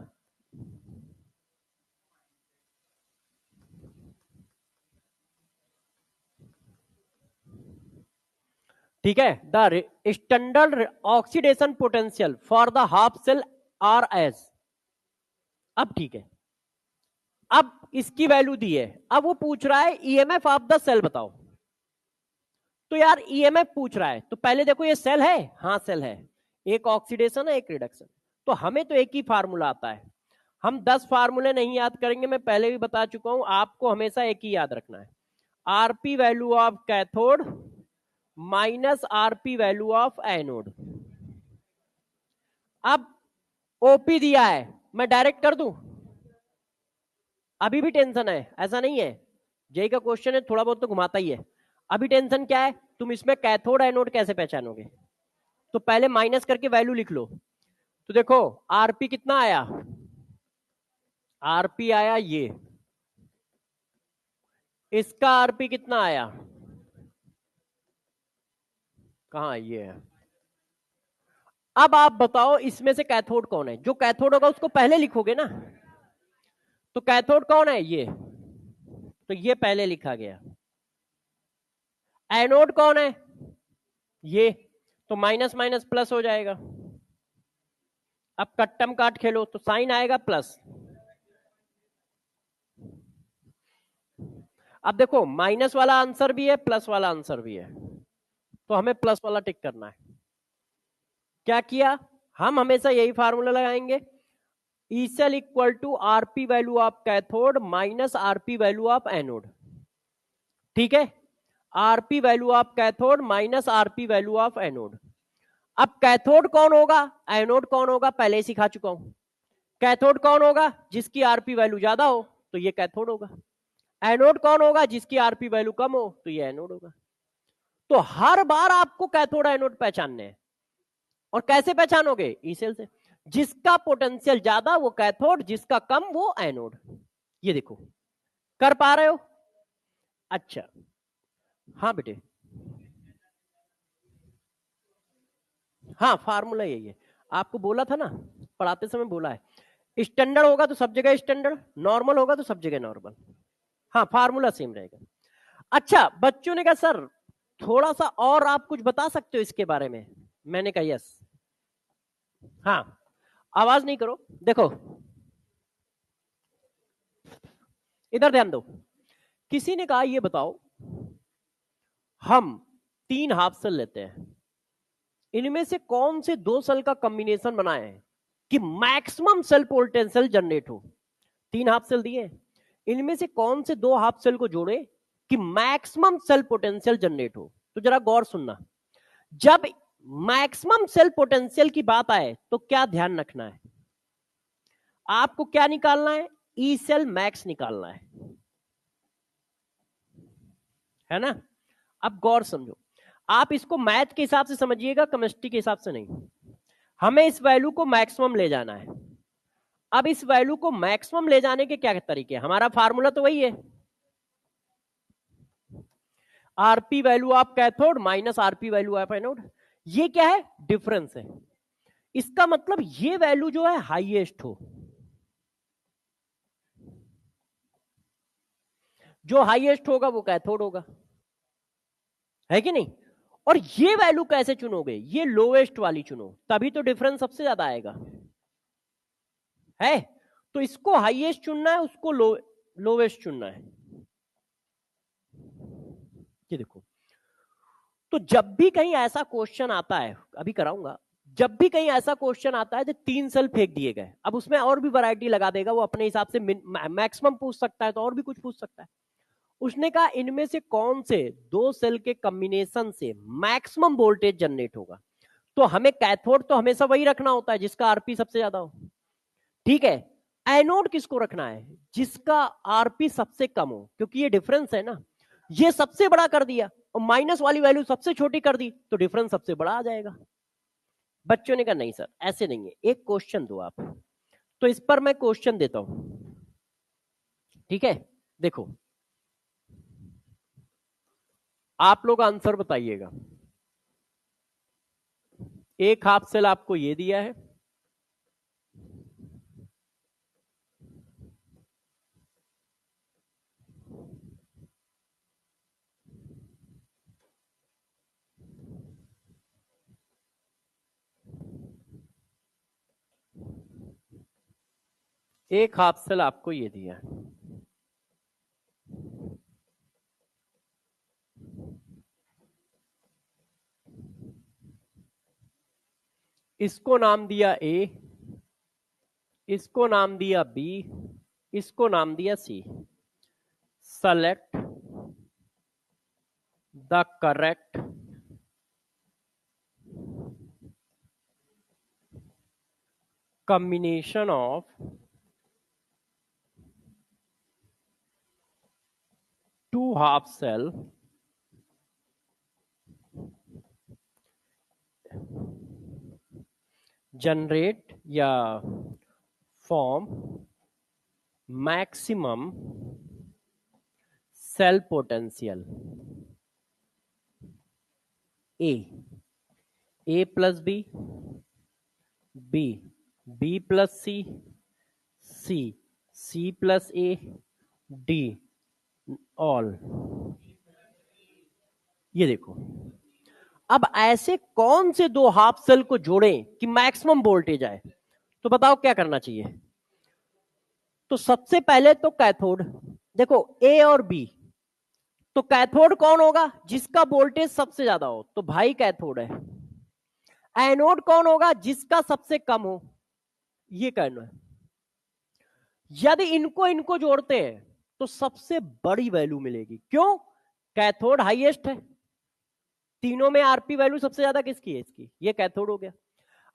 ठीक है? The standard oxidation potential for the half cell are as. अब ठीक है, अब इसकी वैल्यू दी है, अब वो पूछ रहा है ईएमएफ ऑफ द सेल बताओ। तो यार ईएमएफ पूछ रहा है, तो पहले देखो ये सेल है, हाँ सेल है, एक ऑक्सीडेशन है एक रिडक्शन, तो हमें तो एक ही फार्मूला आता है, हम 10 फार्मूले नहीं याद करेंगे, मैं पहले भी बता चुका हूं, आपको हमेशा एक ही याद रखना है, RP value of cathode minus RP value of anode. अब ओपी दिया है, मैं डायरेक्ट कर दूं? अभी भी टेंशन है? ऐसा नहीं है, जेई का क्वेश्चन है थोड़ा बहुत तो घुमाता ही है। अभी टेंशन क्या है, तुम इसमें कैथोड एनोड कैसे पहचानोगे? तो पहले माइनस करके वैल्यू लिख लो। तो देखो आरपी कितना आया, आरपी आया ये, इसका आरपी कितना आया, कहां ये है। अब आप बताओ इसमें से कैथोड कौन है? जो कैथोड होगा उसको पहले लिखोगे ना, तो कैथोड कौन है? ये, तो ये पहले लिखा गया। एनोड कौन है? ये, तो माइनस माइनस प्लस हो जाएगा। अब कट्टम काट खेलो तो साइन आएगा प्लस। अब देखो माइनस वाला आंसर भी है प्लस वाला आंसर भी है, तो हमें प्लस वाला टिक करना है। क्या किया, हम हमेशा यही फार्मूला लगाएंगे, E cell equal to RP value of cathode minus RP value of anode, ठीक है? RP value of cathode minus RP value of anode. अब कैथोड कौन होगा, एनोड कौन होगा, पहले ही सिखा चुका हूं। कैथोड कौन होगा, जिसकी आरपी वैल्यू ज्यादा हो तो ये कैथोड होगा। एनोड कौन होगा, जिसकी आरपी वैल्यू कम हो तो ये एनोड होगा। तो हर बार आपको कैथोड एनोड पहचानने हैं। और कैसे पहचानोगे, ई सेल से। जिसका पोटेंशियल ज्यादा वो कैथोड, जिसका कम वो एनोड। ये देखो, कर पा रहे हो? अच्छा, हाँ बेटे, हाँ फार्मूला यही है। आपको बोला था ना, पढ़ाते समय बोला है, स्टैंडर्ड होगा तो सब जगह स्टैंडर्ड, नॉर्मल होगा तो सब जगह नॉर्मल। हाँ, फार्मूला सेम रहेगा। अच्छा, बच्चों ने कहा सर थोड़ा सा और आप कुछ बता सकते हो इसके बारे में। मैंने कहा यस। हाँ, आवाज नहीं करो, देखो इधर ध्यान दो। किसी ने कहा ये बताओ, हम 3 हाफ सेल लेते हैं, इनमें से कौन से 2 सेल का कॉम्बिनेशन बनाए हैं कि मैक्सिमम सेल पोटेंशियल जनरेट हो। 3 हाफ सेल दिए, इनमें से कौन से 2 हाफ सेल को जोड़े कि मैक्सिमम सेल पोटेंशियल जनरेट हो। तो जरा गौर सुनना, जब मैक्सिमम सेल पोटेंशियल की बात आए तो क्या ध्यान रखना है, आपको क्या निकालना है, ई सेल मैक्स निकालना है ना। अब गौर समझो, आप इसको मैथ के हिसाब से समझिएगा, केमिस्ट्री के हिसाब से नहीं। हमें इस वैल्यू को मैक्सिमम ले जाना है। अब इस वैल्यू को मैक्सिमम ले जाने के क्या तरीके हैं, हमारा फार्मूला तो वही है, RP value of cathode minus RP value of anode. ये क्या है, डिफरेंस है। इसका मतलब ये वैल्यू जो है हाईएस्ट हो, जो हाईएस्ट होगा वो कैथोड होगा, है कि नहीं। और ये वैल्यू कैसे चुनोगे, ये लोएस्ट वाली चुनो, तभी तो डिफरेंस सबसे ज्यादा आएगा, है। तो इसको हाईएस्ट चुनना है, उसको लोवेस्ट चुनना है। ये देखो, तो जब भी कहीं ऐसा क्वेश्चन आता है, अभी कराऊंगा, जब भी कहीं ऐसा क्वेश्चन आता है जो 3 सेल फेंक दिए गए, अब उसमें और भी वैरायटी लगा देगा वो अपने हिसाब से, मैक्सिमम पूछ सकता है तो और भी कुछ पूछ सकता है। उसने कहा इनमें से कौन से 2 सेल के कॉम्बिनेशन से मैक्सिमम वोल्टेज जनरेट होगा। तो हमें कैथोड तो हमेशा वही रखना होता है जिसका आरपी सबसे ज्यादा हो, ठीक है। एनोड किसको रखना है, जिसका आरपी सबसे कम हो, क्योंकि ये डिफरेंस है ना, ये सबसे बड़ा कर दिया और माइनस वाली वैल्यू सबसे छोटी कर दी तो डिफरेंस सबसे बड़ा आ जाएगा। बच्चों ने कहा नहीं सर ऐसे नहीं है, एक क्वेश्चन दो आप। तो इस पर मैं क्वेश्चन देता हूं, ठीक है। देखो, आप लोग आंसर बताइएगा। एक हाफ सेल आपको ये दिया है, एक हाफ सेल आपको ये दिया है, इसको नाम दिया ए, इसको नाम दिया बी, इसको नाम दिया C. Select the correct combination of two half cell generate या form maximum cell potential। A plus B, B plus C plus A, D all। ये देखो, अब ऐसे कौन से 2 हाफ सेल को जोड़ें कि मैक्सिमम वोल्टेज आए। तो बताओ क्या करना चाहिए। तो सबसे पहले तो कैथोड, देखो ए और बी, तो कैथोड कौन होगा, जिसका वोल्टेज सबसे ज्यादा हो, तो भाई कैथोड है। एनोड कौन होगा, जिसका सबसे कम हो, ये कहना है। यदि इनको इनको जोड़ते हैं तो सबसे बड़ी वैल्यू मिलेगी, क्यों, कैथोड हाईएस्ट है, तीनों में आरपी वैल्यू सबसे ज्यादा किसकी है? इसकी। ये कैथोड हो गया।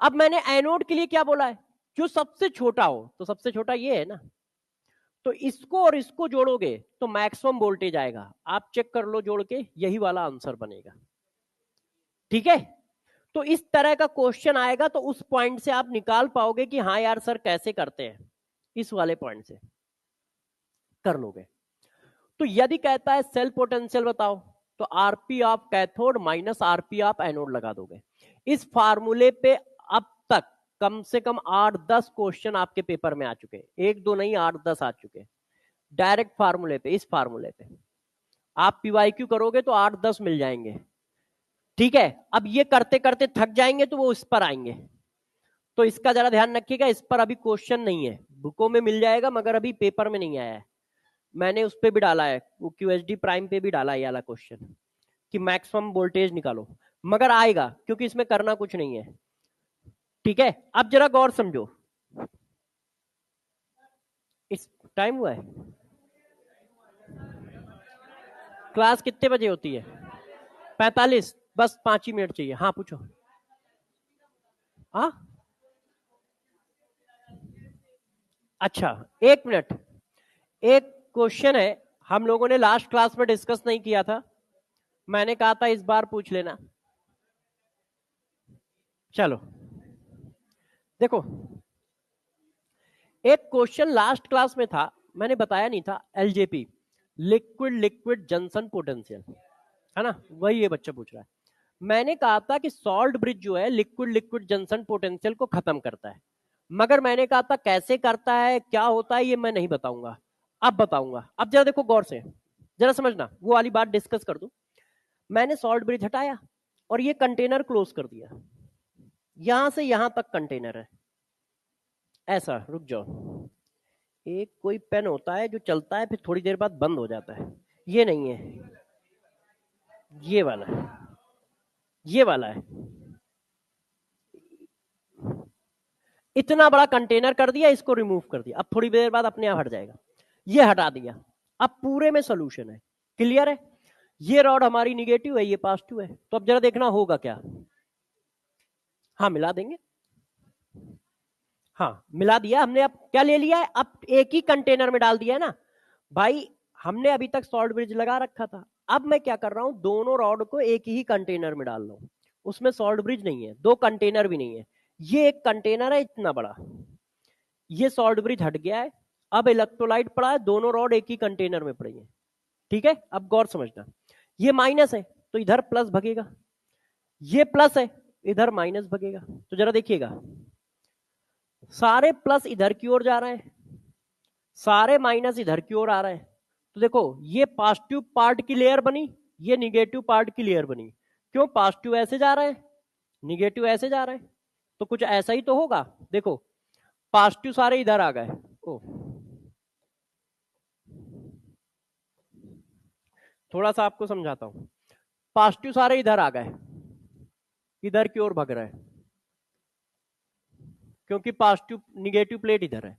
अब मैंने एनोड के लिए क्या बोला है? जो सबसे छोटा हो, तो सबसे छोटा ये है ना, तो इसको और इसको जोड़ोगे तो मैक्सिमम वोल्टेज आएगा। आप चेक कर लो जोड़ के, यही वाला आंसर बनेगा। ठीक है, तो इस तरह का क्वेश्चन आएगा तो उस पॉइंट से आप निकाल पाओगे कि हाँ यार सर कैसे करते हैं, इस वाले पॉइंट से कर लोगे। तो यदि कहता है सेल पोटेंशियल बताओ, तो RP of cathode minus RP of anode लगा दोगे। इस फार्मूले पे अब तक कम से कम 8-10 क्वेश्चन आपके पेपर में आ चुके हैं, 1-2 नहीं 8-10 आ चुके हैं डायरेक्ट फार्मूले पे। इस फार्मूले पे आप पीवाईक्यू करोगे तो 8-10 मिल जाएंगे। ठीक है, अब ये करते करते थक जाएंगे तो वो इस पर आएंगे, तो इसका जरा ध्यान रखिएगा। इस पर अभी क्वेश्चन नहीं है, बुकों में मिल जाएगा मगर अभी पेपर में नहीं आया है। मैंने उस पे भी डाला है, वो क्यूएसडी प्राइम पे भी डाला है ये वाला क्वेश्चन कि मैक्सिमम वोल्टेज निकालो, मगर आएगा क्योंकि इसमें करना कुछ नहीं है। ठीक है, अब जरा गौर समझो। इस टाइम हुआ है, क्लास कितने बजे होती है? 45, बस 5 ही मिनट चाहिए। हाँ पूछो। हाँ अच्छा, 1 मिनट। एक क्वेश्चन है, हम लोगों ने लास्ट क्लास में डिस्कस नहीं किया था, मैंने कहा था इस बार पूछ लेना। चलो देखो, एक क्वेश्चन लास्ट क्लास में था, मैंने बताया नहीं था, LJP, liquid liquid junction potential, है ना, वही ये बच्चा पूछ रहा है। मैंने कहा था कि सॉल्ट ब्रिज जो है लिक्विड लिक्विड जंक्शन पोटेंशियल को खत्म करता है, मगर मैंने कहा था कैसे करता है, क्या होता है, ये मैं नहीं बताऊंगा, अब बताऊंगा। अब जरा देखो गौर से, जरा समझना, वो वाली बात डिस्कस कर दूं। मैंने सॉल्ट ब्रिज हटाया और ये कंटेनर क्लोज कर दिया, यहां से यहां तक कंटेनर है ऐसा। रुक जाओ, एक कोई पेन होता है जो चलता है फिर थोड़ी देर बाद बंद हो जाता है, ये नहीं है, ये वाला है, ये वाला है। इतना बड़ा कंटेनर कर दिया, इसको रिमूव कर दिया, अब थोड़ी देर बाद अपने आप हट जाएगा। ये हटा दिया, अब पूरे में सोल्यूशन है। क्लियर है? ये रॉड हमारी निगेटिव है, ये पॉजिटिव है, तो अब जरा देखना होगा क्या। हाँ मिला देंगे, हाँ मिला दिया हमने। अब क्या ले लिया है, अब एक ही कंटेनर में डाल दिया है ना भाई। हमने अभी तक सॉल्ट ब्रिज लगा रखा था, अब मैं क्या कर रहा हूं, दोनों रॉड को एक ही कंटेनर में डाल रहा हूं। उसमें सॉल्ट ब्रिज नहीं है, दो कंटेनर भी नहीं है, ये एक कंटेनर है इतना बड़ा, ये सॉल्ट ब्रिज हट गया है, अब इलेक्ट्रोलाइट पड़ा है, दोनों रॉड एक ही कंटेनर में पड़ी है। ठीक है, अब गौर समझना, ये माइनस है तो इधर प्लस भगेगा, ये प्लस है इधर माइनस भगेगा। तो जरा देखिएगा, सारे प्लस इधर की ओर जा रहे हैं, सारे माइनस इधर की ओर आ रहे हैं। तो देखो ये पॉजिटिव पार्ट की लेयर बनी, ये निगेटिव पार्ट की लेयर बनी। क्यों? पॉजिटिव ऐसे जा रहे हैं, निगेटिव ऐसे जा रहे हैं, तो कुछ ऐसा ही तो होगा। देखो पॉजिटिव सारे इधर आ गए, ओ थोड़ा सा आपको समझाता हूं, पॉजिटिव सारे इधर आ गए, इधर की ओर भग रहे हैं, क्योंकि पॉजिटिव निगेटिव प्लेट इधर है,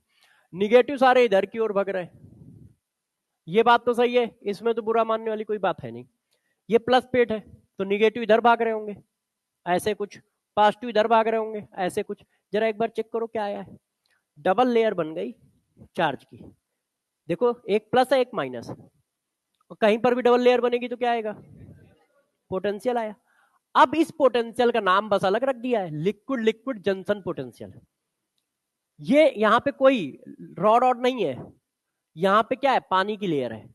निगेटिव सारे इधर की ओर भग रहे हैं। ये बात तो सही है, इसमें तो बुरा मानने वाली कोई बात है नहीं। ये प्लस प्लेट है तो निगेटिव इधर भाग रहे होंगे, ऐसे कुछ, पॉजिटिव इधर भाग रहे होंगे, ऐसे कुछ। जरा एक बार चेक करो क्या आया है, डबल लेयर बन गई चार्ज की। देखो एक प्लस है एक माइनस, और कहीं पर भी डबल लेयर बनेगी तो क्या आएगा, पोटेंशियल आया। अब इस पोटेंशियल का नाम बस अलग रख दिया है, लिक्विड लिक्विड जंक्शन पोटेंशियल। ये यहाँ पे कोई रॉड नहीं है, यहाँ पे क्या है, पानी की लेयर है।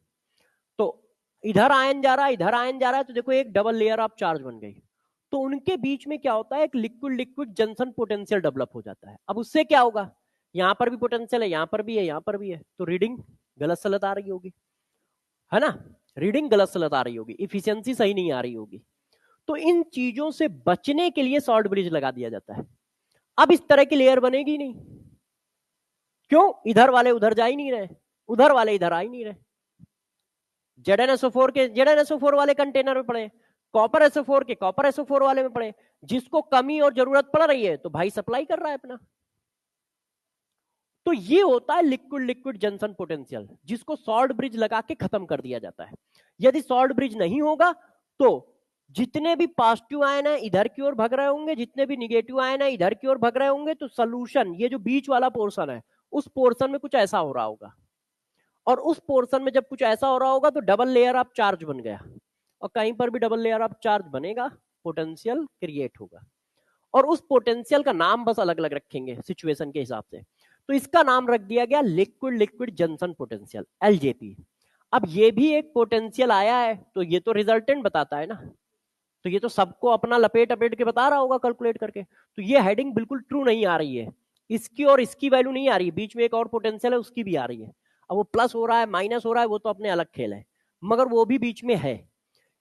तो इधर आयन जा रहा है, इधर आयन जा रहा है, तो देखो एक डबल लेयर ऑफ चार्ज बन गई। तो उनके बीच में क्या होता है, एक liquid liquid junction potential develop हो जाता है। अब उससे क्या होगा, यहाँ पर भी पोटेंशियल है, यहाँ पर भी है, यहाँ पर भी है, तो रीडिंग गलत सलत आ रही होगी, है ना, रीडिंग गलत सलत आ रही होगी, इफिशियंसी सही नहीं आ रही होगी। तो इन चीजों से बचने के लिए सॉल्ट ब्रिज लगा दिया जाता है। अब इस तरह की लेयर बनेगी नहीं, क्यों, इधर वाले उधर जा ही नहीं रहे, उधर वाले इधर आ ही नहीं रहे। ZnSO4 के ZnSO4 वाले कंटेनर में पड़े, कॉपर SO4 के कॉपर SO4 वाले में पड़े, जिसको कमी और जरूरत पड़ रही है तो भाई सप्लाई कर रहा है अपना। तो ये होता है लिक्विड लिक्विड जंक्शन पोटेंशियल, जिसको सॉल्ट ब्रिज लगा के खत्म कर दिया जाता है। यदि सॉल्ट ब्रिज नहीं होगा तो जितने भी पॉजिटिव आयन है इधर की ओर भग रहे होंगे, जितने भी निगेटिव आयन है इधर की ओर भग रहे होंगे। तो सोल्यूशन, ये जो बीच वाला पोर्शन है, उस पोर्शन में कुछ ऐसा हो रहा होगा, और उस पोर्शन में जब कुछ ऐसा हो रहा होगा तो डबल लेयर ऑफ चार्ज बन गया, और कहीं पर भी डबल लेयर ऑफ चार्ज बनेगा, पोटेंशियल क्रिएट होगा। और उस पोटेंशियल का नाम बस अलग अलग रखेंगे सिचुएशन के हिसाब से। तो इसका नाम रख दिया गया liquid liquid junction potential, LJP. अब ये भी एक पोटेंशियल आया है, तो ये तो रिजल्टेंट बताता है ना, तो ये तो सबको अपना लपेट लपेट के बता रहा होगा कैलकुलेट करके। तो ये हेडिंग बिल्कुल ट्रू नहीं आ रही है, इसकी और इसकी वैल्यू नहीं आ रही है, बीच में एक और पोटेंशियल है उसकी भी आ रही है। अब वो प्लस हो रहा है माइनस हो रहा है वो तो अपने अलग खेल है, मगर वो भी बीच में है।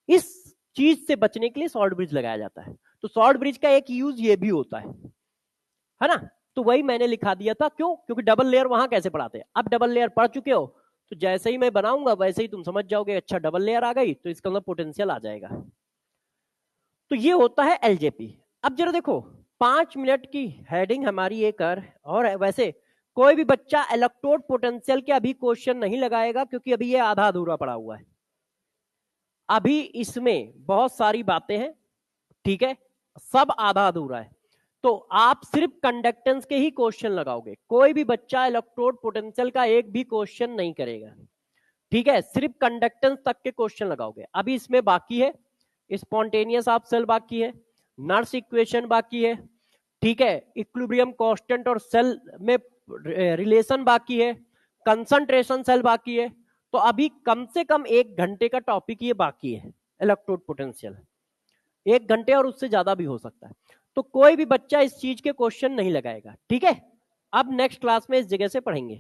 इस चीज से बचने के लिए सॉल्ट ब्रिज लगाया जाता है। तो सॉल्ट ब्रिज का एक यूज ये भी होता है ना। तो वही मैंने लिखा दिया था, क्यों? क्योंकि डबल लेयर वहां कैसे पढ़ाते हैं, अब डबल लेयर पढ़ चुके हो, तो जैसे ही मैं बनाऊंगा वैसे ही तुम समझ जाओगे, अच्छा डबल लेयर आ गई तो इसका मतलब पोटेंशियल आ जाएगा। तो ये होता है एलजेपी। अब जरा देखो, 5 मिनट की हेडिंग हमारी ये कर, और वैसे कोई भी बच्चा इलेक्ट्रोड पोटेंशियल के अभी क्वेश्चन नहीं लगाएगा, क्योंकि अभी ये आधा अधूरा पड़ा हुआ है, अभी इसमें बहुत सारी बातें हैं, ठीक है, सब आधा अधूरा है। तो आप सिर्फ कंडक्टेंस के ही क्वेश्चन लगाओगे, कोई भी बच्चा इलेक्ट्रोड पोटेंशियल का एक भी क्वेश्चन नहीं करेगा, ठीक है, सिर्फ कंडक्टेंस तक के क्वेश्चन लगाओगे। अभी इसमें बाकी है स्पॉन्टेनियस ऑफ सेल बाकी है, नर्स इक्वेशन बाकी है, ठीक है, इक्विलिब्रियम कांस्टेंट और सेल में रिलेशन बाकी है, कंसंट्रेशन सेल बाकी है। तो अभी कम से कम 1 घंटे का टॉपिक ये बाकी है, इलेक्ट्रोड पोटेंशियल 1 घंटे और उससे ज्यादा भी हो सकता है। तो कोई भी बच्चा इस चीज के क्वेश्चन नहीं लगाएगा, ठीक है। अब नेक्स्ट क्लास में इस जगह से पढ़ेंगे।